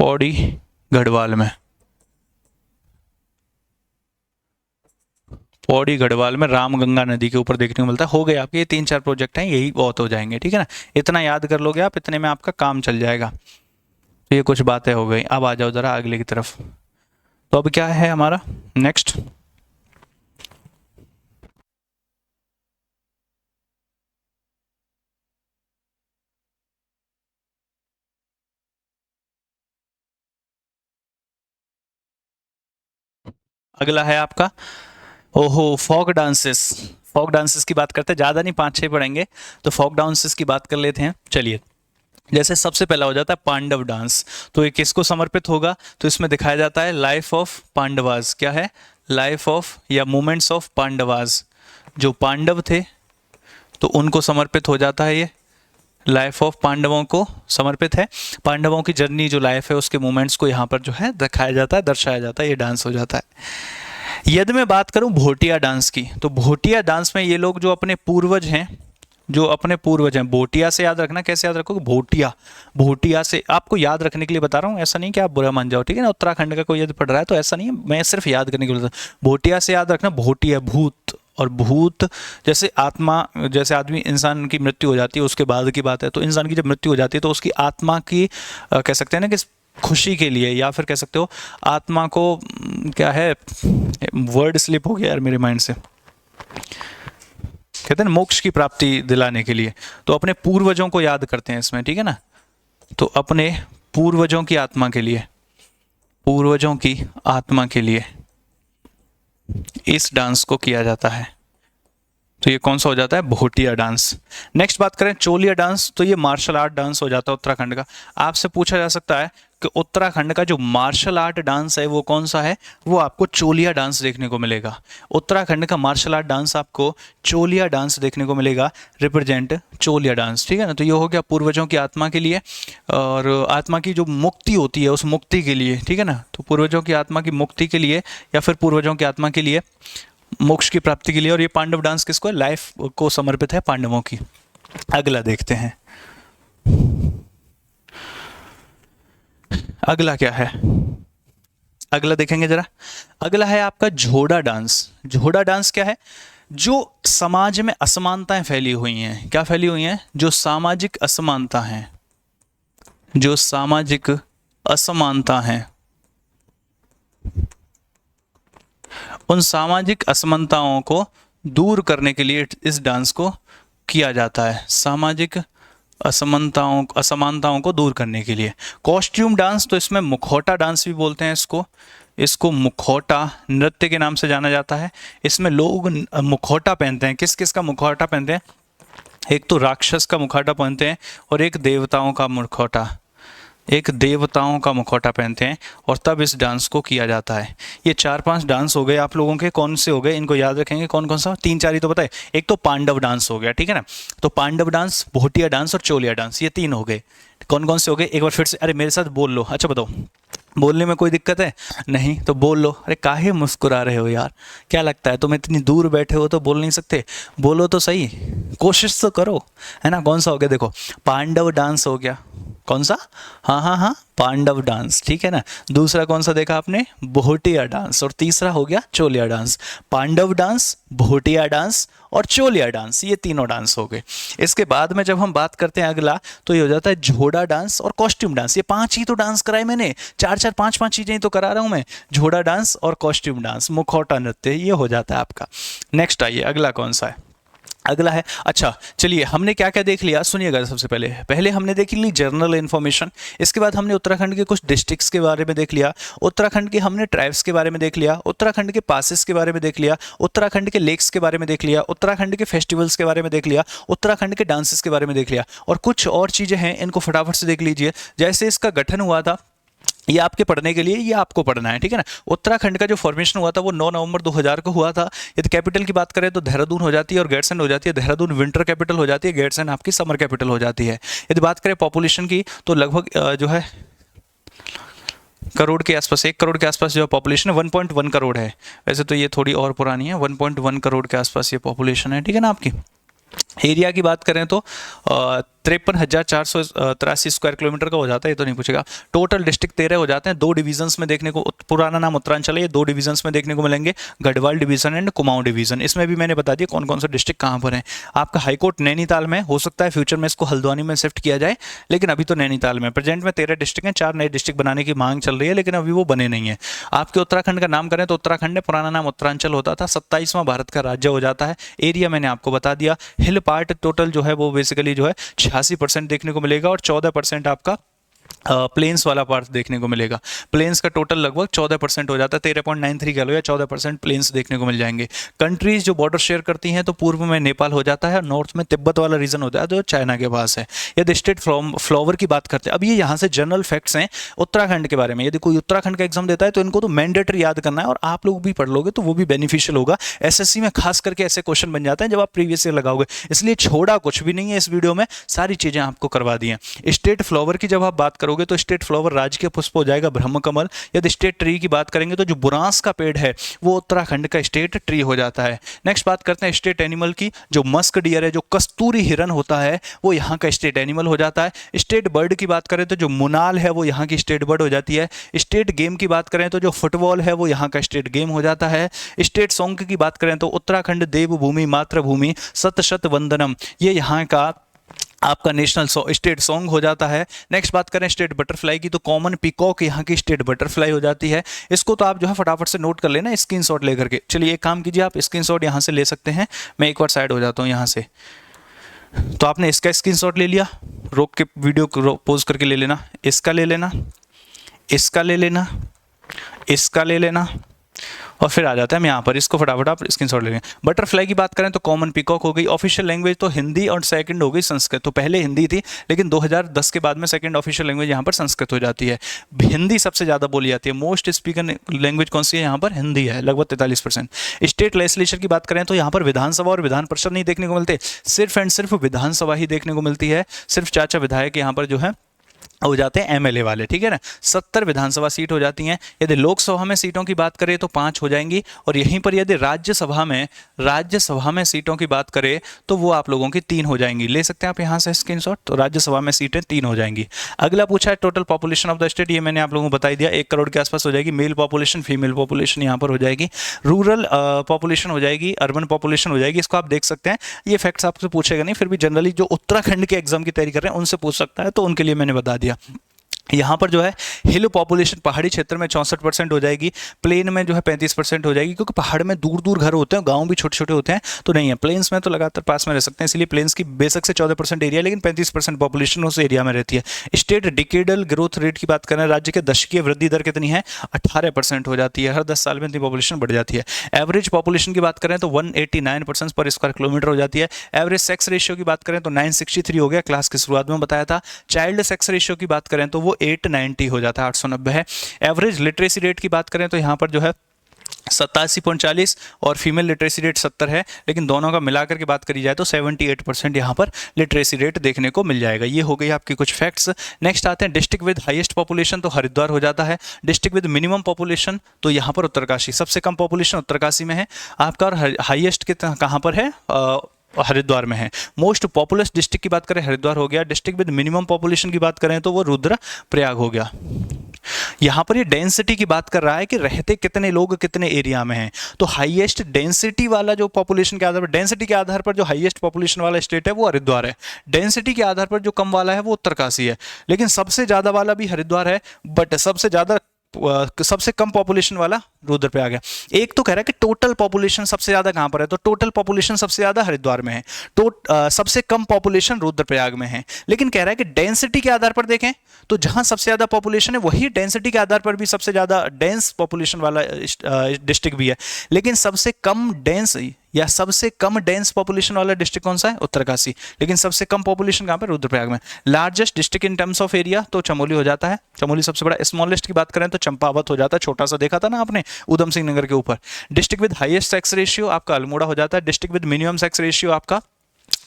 पौड़ी गढ़वाल में, पौड़ी गढ़वाल में रामगंगा नदी के ऊपर देखने को मिलता है। हो गए आपके ये 3-4 प्रोजेक्ट हैं, यही बहुत हो जाएंगे, ठीक है ना। इतना याद कर लोगे आप, इतने में आपका काम चल जाएगा। तो ये कुछ बातें हो गई। अब आ जाओ जरा अगले की तरफ। तो अब क्या है हमारा नेक्स्ट? अगला है आपका, ओहो, फोक डांसेस। फोक डांसेस की बात करते हैं, ज़्यादा नहीं 5-6 पढ़ेंगे, तो फोक डांसेस की बात कर लेते हैं। चलिए, जैसे सबसे पहला हो जाता है पांडव डांस। तो ये किसको समर्पित होगा? तो इसमें दिखाया जाता है लाइफ ऑफ पांडवास। क्या है? लाइफ ऑफ या मोमेंट्स ऑफ पांडवास। जो पांडव थे तो उनको समर्पित हो जाता है ये, लाइफ ऑफ पांडवों को समर्पित है। पांडवों की जर्नी जो लाइफ है उसके मोमेंट्स को यहाँ पर जो है दिखाया जाता है, दर्शाया जाता है, ये डांस हो जाता है। यदि मैं बात करूं भोटिया डांस की, तो भोटिया डांस में ये लोग जो अपने पूर्वज हैं, जो अपने पूर्वज हैं, भोटिया से याद रखना। कैसे याद रखोगे? भोटिया, भोटिया से आपको याद रखने के लिए बता रहा हूँ, ऐसा नहीं कि आप बुरा मान जाओ, ठीक है ना। उत्तराखंड का कोई यदि पढ़ रहा है तो ऐसा नहीं है, मैं सिर्फ याद करने के लिए बता। भोटिया से याद रखना, भोटिया भूत, और भूत जैसे आत्मा, जैसे आदमी, इंसान की मृत्यु हो जाती है उसके बाद की बात है, तो इंसान की जब मृत्यु हो जाती है तो उसकी आत्मा की कह सकते हैं ना कि खुशी के लिए, या फिर कह सकते हो आत्मा को क्या है, वर्ड स्लिप हो गया यार मेरे माइंड से, कहते हैं ना मोक्ष की प्राप्ति दिलाने के लिए, तो अपने पूर्वजों को याद करते हैं इसमें, ठीक है ना। तो अपने पूर्वजों की आत्मा के लिए, पूर्वजों की आत्मा के लिए इस डांस को किया जाता है। तो ये कौन सा हो जाता है? भोटिया डांस। नेक्स्ट बात करें चोलिया डांस, तो ये मार्शल आर्ट डांस हो जाता है उत्तराखंड का। आपसे पूछा जा सकता है कि उत्तराखंड का जो मार्शल आर्ट डांस है वो कौन सा है? वो आपको चोलिया डांस देखने को मिलेगा। उत्तराखंड का मार्शल आर्ट डांस आपको चोलिया डांस देखने को मिलेगा, रिप्रेजेंट चोलिया डांस, ठीक है ना। तो ये हो गया पूर्वजों की आत्मा के लिए, और आत्मा की जो मुक्ति होती है उस मुक्ति के लिए, ठीक है ना। तो पूर्वजों की आत्मा की मुक्ति के लिए, या फिर पूर्वजों की आत्मा के लिए, मोक्ष की प्राप्ति के लिए। और ये पांडव डांस किसको है? लाइफ को समर्पित है, पांडवों की। अगला देखते हैं, अगला क्या है? अगला देखेंगे जरा। अगला है आपका झोड़ा डांस। झोड़ा डांस क्या है? जो समाज में असमानताएं फैली हुई हैं, क्या फैली हुई हैं? जो सामाजिक असमानता हैं, जो सामाजिक असमानता हैं, उन सामाजिक असमानताओं को दूर करने के लिए इस डांस को किया जाता है। सामाजिक असमानताओं को दूर करने के लिए कॉस्ट्यूम डांस, तो इसमें मुखौटा डांस भी बोलते हैं इसको मुखौटा नृत्य के नाम से जाना जाता है। इसमें लोग मुखौटा पहनते हैं। किस किस का मुखौटा पहनते हैं? एक तो राक्षस का मुखौटा पहनते हैं और एक देवताओं का मुखौटा पहनते हैं, और तब इस डांस को किया जाता है। ये 4-5 डांस हो गए आप लोगों के। कौन से हो गए इनको याद रखेंगे? कौन कौन सा? 3-4 ही तो पता है। एक तो पांडव डांस हो गया, ठीक है ना। तो पांडव डांस, भोटिया डांस और चोलिया डांस, ये 3 हो गए। कौन कौन से हो गए एक बार फिर से? अरे मेरे साथ बोल लो। अच्छा बताओ, बोलने में कोई दिक्कत है? नहीं तो बोल लो। अरे काहे मुस्कुरा रहे हो यार? क्या लगता है तुम इतनी दूर बैठे हो तो बोल नहीं सकते? बोलो तो सही, कोशिश तो करो, है ना। कौन सा हो गया? देखो, पांडव डांस हो गया। कौन सा? हाँ, पांडव डांस, ठीक है ना। दूसरा कौन सा देखा आपने? भोटिया डांस। और तीसरा हो गया Choliya dance. Pandav dance, Bhotiya dance और चोलिया डांस, ये तीनों डांस हो गए। इसके बाद में जब हम बात करते हैं अगला, तो ये हो जाता है झोड़ा डांस और कॉस्ट्यूम डांस। ये 5 ही तो डांस कराए मैंने, 4-4 5-5 चीजें ही तो करा रहा हूं मैं। झोड़ा डांस और कॉस्ट्यूम डांस, मुखौटा नृत्य, ये हो जाता है आपका। नेक्स्ट आइए, अगला कौन सा है? अगला है, अच्छा चलिए, हमने क्या क्या देख लिया, सुनिएगा। सबसे पहले हमने देख ली जनरल इन्फॉर्मेशन। इसके बाद हमने उत्तराखंड के कुछ डिस्ट्रिक्ट्स के बारे में देख लिया। उत्तराखंड के हमने ट्राइब्स के बारे में देख लिया। उत्तराखंड के पासेस के बारे में देख लिया। उत्तराखंड के लेक्स के बारे में देख लिया। उत्तराखंड के फेस्टिवल्स के बारे में देख लिया। उत्तराखंड के डांसेस के बारे में देख लिया। और कुछ और चीज़ें हैं, इनको फटाफट से देख लीजिए। जैसे इसका गठन हुआ था, ये आपके पढ़ने के लिए, ये आपको पढ़ना है, ठीक है ना। उत्तराखंड का जो फॉर्मेशन हुआ था वो 9 नवंबर 2000 को हुआ था। यदि कैपिटल की बात करें तो देहरादून हो जाती है और गैरसैंण हो जाती है। देहरादून विंटर कैपिटल हो जाती है, गैरसैंण आपकी समर कैपिटल हो जाती है। यदि बात करें पॉपुलेशन की, तो लगभग जो है करोड़ के आसपास, 1 करोड़ के आसपास जो पॉपुलेशन है, 1.1 करोड़ है। वैसे तो ये थोड़ी और पुरानी है, 1.1 करोड़ के आसपास ये पॉपुलेशन है, ठीक है ना आपकी। एरिया की बात करें तो 53,483 स्क्वायर किलोमीटर का हो जाता है, ये तो नहीं पूछेगा। टोटल डिस्ट्रिक्ट 13 हो जाते हैं। 2 डिवीजन्स में देखने को, पुराना नाम उत्तरांचल है, ये 2 डिवीजन्स में देखने को मिलेंगे, Garhwal division and Kumaon division. इसमें भी मैंने बता दिया कौन कौन सा डिस्ट्रिक्ट कहाँ पर है। आपका हाईकोर्ट नैनीताल में, हो सकता है फ्यूचर में इसको हल्द्वानी में शिफ्ट किया जाए, लेकिन अभी तो नैनीताल में। प्रेजेंट में 13 डिस्ट्रिक्ट हैं, 4 नए डिस्ट्रिक्ट बनाने की मांग चल रही है, लेकिन अभी वो बने नहीं है। आपके उत्तराखंड का नाम करें तो उत्तराखंड ने पुराना नाम उत्तरांचल होता था, 27वां भारत का राज्य हो जाता है। एरिया मैंने आपको बता दिया। हिल पार्ट टोटल जो है वो बेसिकली जो है 86% देखने को मिलेगा, और 14% आपका प्लेन्स वाला पार्ट देखने को मिलेगा। प्लेन्स का टोटल लगभग 14% हो जाता है, 13.93 कह लो, या 14% प्लेन्स देखने को मिल जाएंगे। कंट्रीज जो बॉर्डर शेयर करती हैं, तो पूर्व में नेपाल हो जाता है, और नॉर्थ में तिब्बत वाला रीजन होता है जो चाइना के पास है। यदि स्टेट फ्लावर की बात करते हैं, अब ये यहाँ से जनरल फैक्ट्स हैं उत्तराखंड के बारे में। यदि कोई उत्तराखंड का एग्जाम देता है तो इनको तो मैंडेटरी याद करना है, और आप लोग भी पढ़ लोगे तो वो भी बेनिफिशियल होगा। एसएससी में खास करके ऐसे क्वेश्चन बन जाते हैं जब आप प्रीवियस ईयर लगाओगे, इसलिए छोड़ा कुछ भी नहीं है इस वीडियो में, सारी चीजें आपको करवा दी हैं। स्टेट फ्लावर की जब आप बात करोगे तो स्टेट फ्लावर राजकीय पुष्प हो जाएगा ब्रह्मकमल। यदि स्टेट ट्री की बात करेंगे तो जो बुरांस का पेड़ है वो उत्तराखंड का स्टेट ट्री हो जाता है। नेक्स्ट बात करते हैं स्टेट एनिमल की। जो मस्क डियर है, जो कस्तूरी हिरन होता है, वो यहाँ का स्टेट एनिमल हो जाता है। स्टेट बर्ड की बात करें तो जो मुनाल है वो यहाँ की स्टेट बर्ड हो जाती है। स्टेट गेम की बात करें तो जो फुटबॉल है वो यहाँ का स्टेट गेम हो जाता है। स्टेट सॉन्ग की बात करें तो उत्तराखंड देवभूमि मातृभूमि सत शत वंदनम, ये यहाँ का आपका नेशनल स्टेट सॉन्ग हो जाता है। नेक्स्ट बात करें स्टेट बटरफ्लाई की, तो कॉमन पीकॉक यहाँ की स्टेट बटरफ्लाई हो जाती है। इसको तो आप जो है फटाफट से नोट कर लेना स्क्रीनशॉट लेकर के। चलिए एक काम कीजिए, आप स्क्रीनशॉट यहाँ से ले सकते हैं। मैं एक बार साइड हो जाता हूँ यहाँ से। तो आपने इसका स्क्रीनशॉट ले लिया, रोक के वीडियो को पॉज करके ले लेना, इसका ले लेना, इसका ले लेना, इसका ले लेना, और फिर आ जाता है हम यहाँ पर। इसको फटाफट आप स्क्रीनशॉट ले लें। बटरफ्लाई की बात करें तो कॉमन पीकॉक हो गई। ऑफिशियल लैंग्वेज तो हिंदी और सेकंड हो गई संस्कृत। तो पहले हिंदी थी, लेकिन 2010 के बाद में सेकंड ऑफिशियल लैंग्वेज यहाँ पर संस्कृत हो जाती है। हिंदी सबसे ज़्यादा बोली जाती है। मोस्ट स्पीकर लैंग्वेज कौन सी है? यहाँ पर हिंदी है, लगभग 43%। स्टेट लेजिस्लेचर की बात करें तो यहाँ पर विधानसभा और विधान परिषद नहीं देखने को मिलते, सिर्फ एंड सिर्फ विधानसभा ही देखने को मिलती है। सिर्फ चाचा विधायक यहाँ पर जो है हो जाते हैं एमएलए वाले, ठीक है ना। 70 विधानसभा सीट हो जाती हैं। यदि लोकसभा में सीटों की बात करें तो 5 हो जाएंगी, और यहीं पर यदि राज्यसभा में सीटों की बात करें तो वो आप लोगों की 3 हो जाएंगी। ले सकते हैं आप यहाँ से स्क्रीनशॉट। तो राज्यसभा में सीटें 3 हो जाएंगी। अगला पूछा है total population of the state, ये मैंने आप लोगों को बता दिया, 1 करोड़ के आसपास हो जाएगी। मेल पॉपुलेशन, फीमेल पॉपुलेशन यहाँ पर हो जाएगी। रूरल पॉपुलेशन हो जाएगी, अर्बन पॉपुलेशन हो जाएगी। इसको आप देख सकते हैं, ये फैक्ट्स आपसे पूछेगा नहीं, फिर भी जनरली जो उत्तराखंड के एग्जाम की तैयारी कर रहे हैं उनसे पूछ सकता है, तो उनके लिए मैंने बता दिया। यहाँ पर जो है हिल पॉपुलेशन पहाड़ी क्षेत्र में 64% हो जाएगी, प्लेन में जो है 35% हो जाएगी, क्योंकि पहाड़ में दूर दूर घर होते हैं, गांव भी छोटे छोटे होते हैं, तो नहीं है। प्लेन्स में तो लगातार पास में रह सकते हैं, इसलिए प्लेन्स की बेशक से 14% एरिया, लेकिन 35% पॉपुलेशन उस एरिया में रहती है। स्टेट डिकेडल ग्रोथ रेट की बात करें, राज्य के दशकीय वृद्धि दर कितनी है, 18% हो जाती है। हर 10 साल में इतनी पॉपुलेशन बढ़ जाती है। एवरेज पॉपुलेशन की बात करें तो 189 पर्सन पर स्क्वायर किलोमीटर हो जाती है। एवरेज सेक्स रेशियो की बात करें तो 963 हो गया, क्लास की शुरुआत में बताया था। चाइल्ड सेक्स रेशियो की बात करें तो वो 890 हो जाता है, 890 है। एवरेज लिटरेसी रेट की बात करें तो यहाँ पर जो है 87.40 और फीमेल लिटरेसी रेट 70 है, लेकिन दोनों का मिलाकर के बात करी जाए तो 78% यहाँ पर लिटरेसी रेट देखने को मिल जाएगा। ये हो गई आपकी कुछ फैक्ट्स। नेक्स्ट आते हैं डिस्ट्रिक्ट विद हाईएस्ट पॉपुलेशन, तो हरिद्वार हो जाता है। डिस्ट्रिक्ट विद मिनिमम पॉपुलेशन तो यहाँ पर उत्तरकाशी, सबसे कम पॉपुलेशन उत्तरकाशी में है आपका, और हाईएस्ट कितना कहाँ पर है, हरिद्वार में है। मोस्ट पॉपुलस डिस्ट्रिक्ट की बात करें हरिद्वार हो गया। डिस्ट्रिक्ट विद मिनिमम पॉपुलेशन की बात करें तो वो रुद्रप्रयाग हो गया। यहाँ पर ये डेंसिटी की बात कर रहा है कि रहते कितने लोग कितने एरिया में हैं, तो हाईएस्ट डेंसिटी वाला जो पॉपुलेशन के आधार पर, डेंसिटी के आधार पर जो हाईएस्ट पॉपुलेशन वाला स्टेट है वो हरिद्वार है। डेंसिटी के आधार पर जो कम वाला है वो उत्तरकाशी है, लेकिन सबसे ज़्यादा वाला भी हरिद्वार है, बट सबसे कम पॉपुलेशन वाला रुद्रप्रयाग है। एक तो कह रहा है कि टोटल पॉपुलेशन सबसे ज्यादा कहां पर है, तो टोटल पॉपुलेशन सबसे ज्यादा हरिद्वार में है, सबसे कम पॉपुलेशन रुद्रप्रयाग में है। लेकिन कह रहा है कि डेंसिटी के आधार पर देखें तो जहां सबसे ज्यादा पॉपुलेशन है वही डेंसिटी के आधार पर भी सबसे ज्यादा डेंस पॉपुलेशन वाला डिस्ट्रिक्ट भी है, लेकिन सबसे कम डेंस पॉपुलेशन वाला डिस्ट्रिक्ट कौन सा है, उत्तरकाशी। लेकिन सबसे कम पॉपुलेशन कहां पर, रुद्रप्रयाग में। Largest district in terms of area तो चमोली हो जाता है, चमोली सबसे बड़ा। स्मॉलेस्ट की बात करें तो चंपावत हो जाता है, छोटा सा देखा था ना आपने उधम सिंह नगर के ऊपर। District with highest sex ratio आपका अल्मोड़ा हो जाता है। District with minimum sex ratio आपका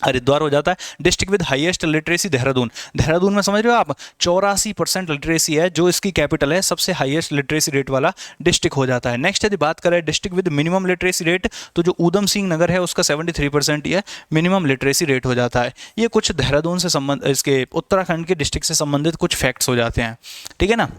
हरिद्वार हो जाता है। District with highest literacy Dehradun में समझ रहे हो आप, 84% लिटरेसी है, जो इसकी कैपिटल है, सबसे हाईएस्ट लिटरेसी रेट वाला डिस्ट्रिक्ट हो जाता है। नेक्स्ट यदि बात करें district with minimum literacy rate, तो जो उधम सिंह नगर है उसका 73% ही है, मिनिमम लिटरेसी रेट हो जाता है। ये कुछ देहरादून से संबंध, इसके उत्तराखंड के डिस्ट्रिक्ट से संबंधित कुछ फैक्ट्स हो जाते हैं, ठीक है ना।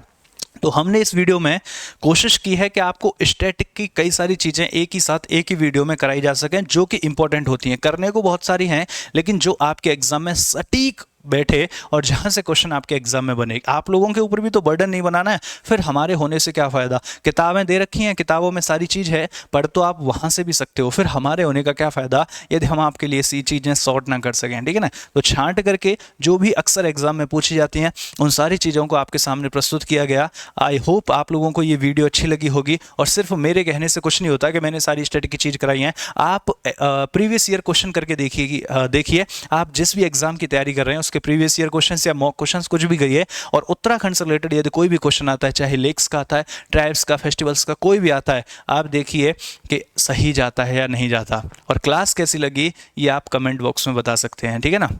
तो हमने इस वीडियो में कोशिश की है कि आपको स्टैटिक की कई सारी चीज़ें एक ही साथ एक ही वीडियो में कराई जा सकें, जो कि इंपॉर्टेंट होती हैं। करने को बहुत सारी हैं, लेकिन जो आपके एग्जाम में सटीक बैठे और जहां से क्वेश्चन आपके एग्जाम में बने। आप लोगों के ऊपर भी तो बर्डन नहीं बनाना है, फिर हमारे होने से क्या फ़ायदा। किताबें दे रखी हैं, किताबों में सारी चीज़ है, पढ़ तो आप वहां से भी सकते हो, फिर हमारे होने का क्या फ़ायदा यदि हम आपके लिए सी चीज़ें सॉर्ट ना कर सकें, ठीक है ना। तो छांट करके जो भी अक्सर एग्जाम में पूछी जाती हैं उन सारी चीज़ों को आपके सामने प्रस्तुत किया गया। आई होप आप लोगों को ये वीडियो अच्छी लगी होगी, और सिर्फ मेरे कहने से कुछ नहीं होता कि मैंने सारी स्टडी की चीज़ कराई है। आप प्रीवियस ईयर क्वेश्चन करके देखिए, आप जिस भी एग्जाम की तैयारी कर रहे हैं उसके प्रीवियस ईयर क्वेश्चन या मॉक क्वेश्चंस कुछ भी करिए, और उत्तराखंड से रिलेटेड यदि कोई भी क्वेश्चन आता है, चाहे लेक्स का आता है, ट्राइब्स का, फेस्टिवल्स का, कोई भी आता है, आप देखिए कि सही जाता है या नहीं जाता। और क्लास कैसी लगी ये आप कमेंट बॉक्स में बता सकते हैं, ठीक है ना।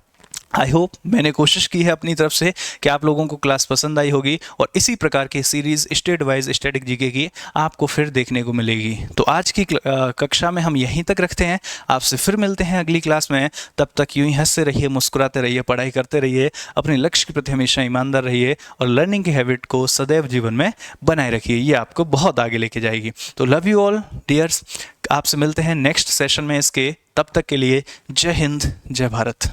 आई होप मैंने कोशिश की है अपनी तरफ से कि आप लोगों को क्लास पसंद आई होगी, और इसी प्रकार की series state wise static GK की आपको फिर देखने को मिलेगी। तो आज की कक्षा में हम यहीं तक रखते हैं, आपसे फिर मिलते हैं अगली क्लास में। तब तक यूं ही हंसते रहिए, मुस्कुराते रहिए, पढ़ाई करते रहिए, अपने लक्ष्य के प्रति हमेशा ईमानदार रहिए, और लर्निंग की हैबिट को सदैव जीवन में बनाए रखिए। ये आपको बहुत आगे लेके जाएगी। तो लव यू ऑल डियर्स, आपसे मिलते हैं नेक्स्ट सेशन में इसके। तब तक के लिए जय हिंद, जय भारत।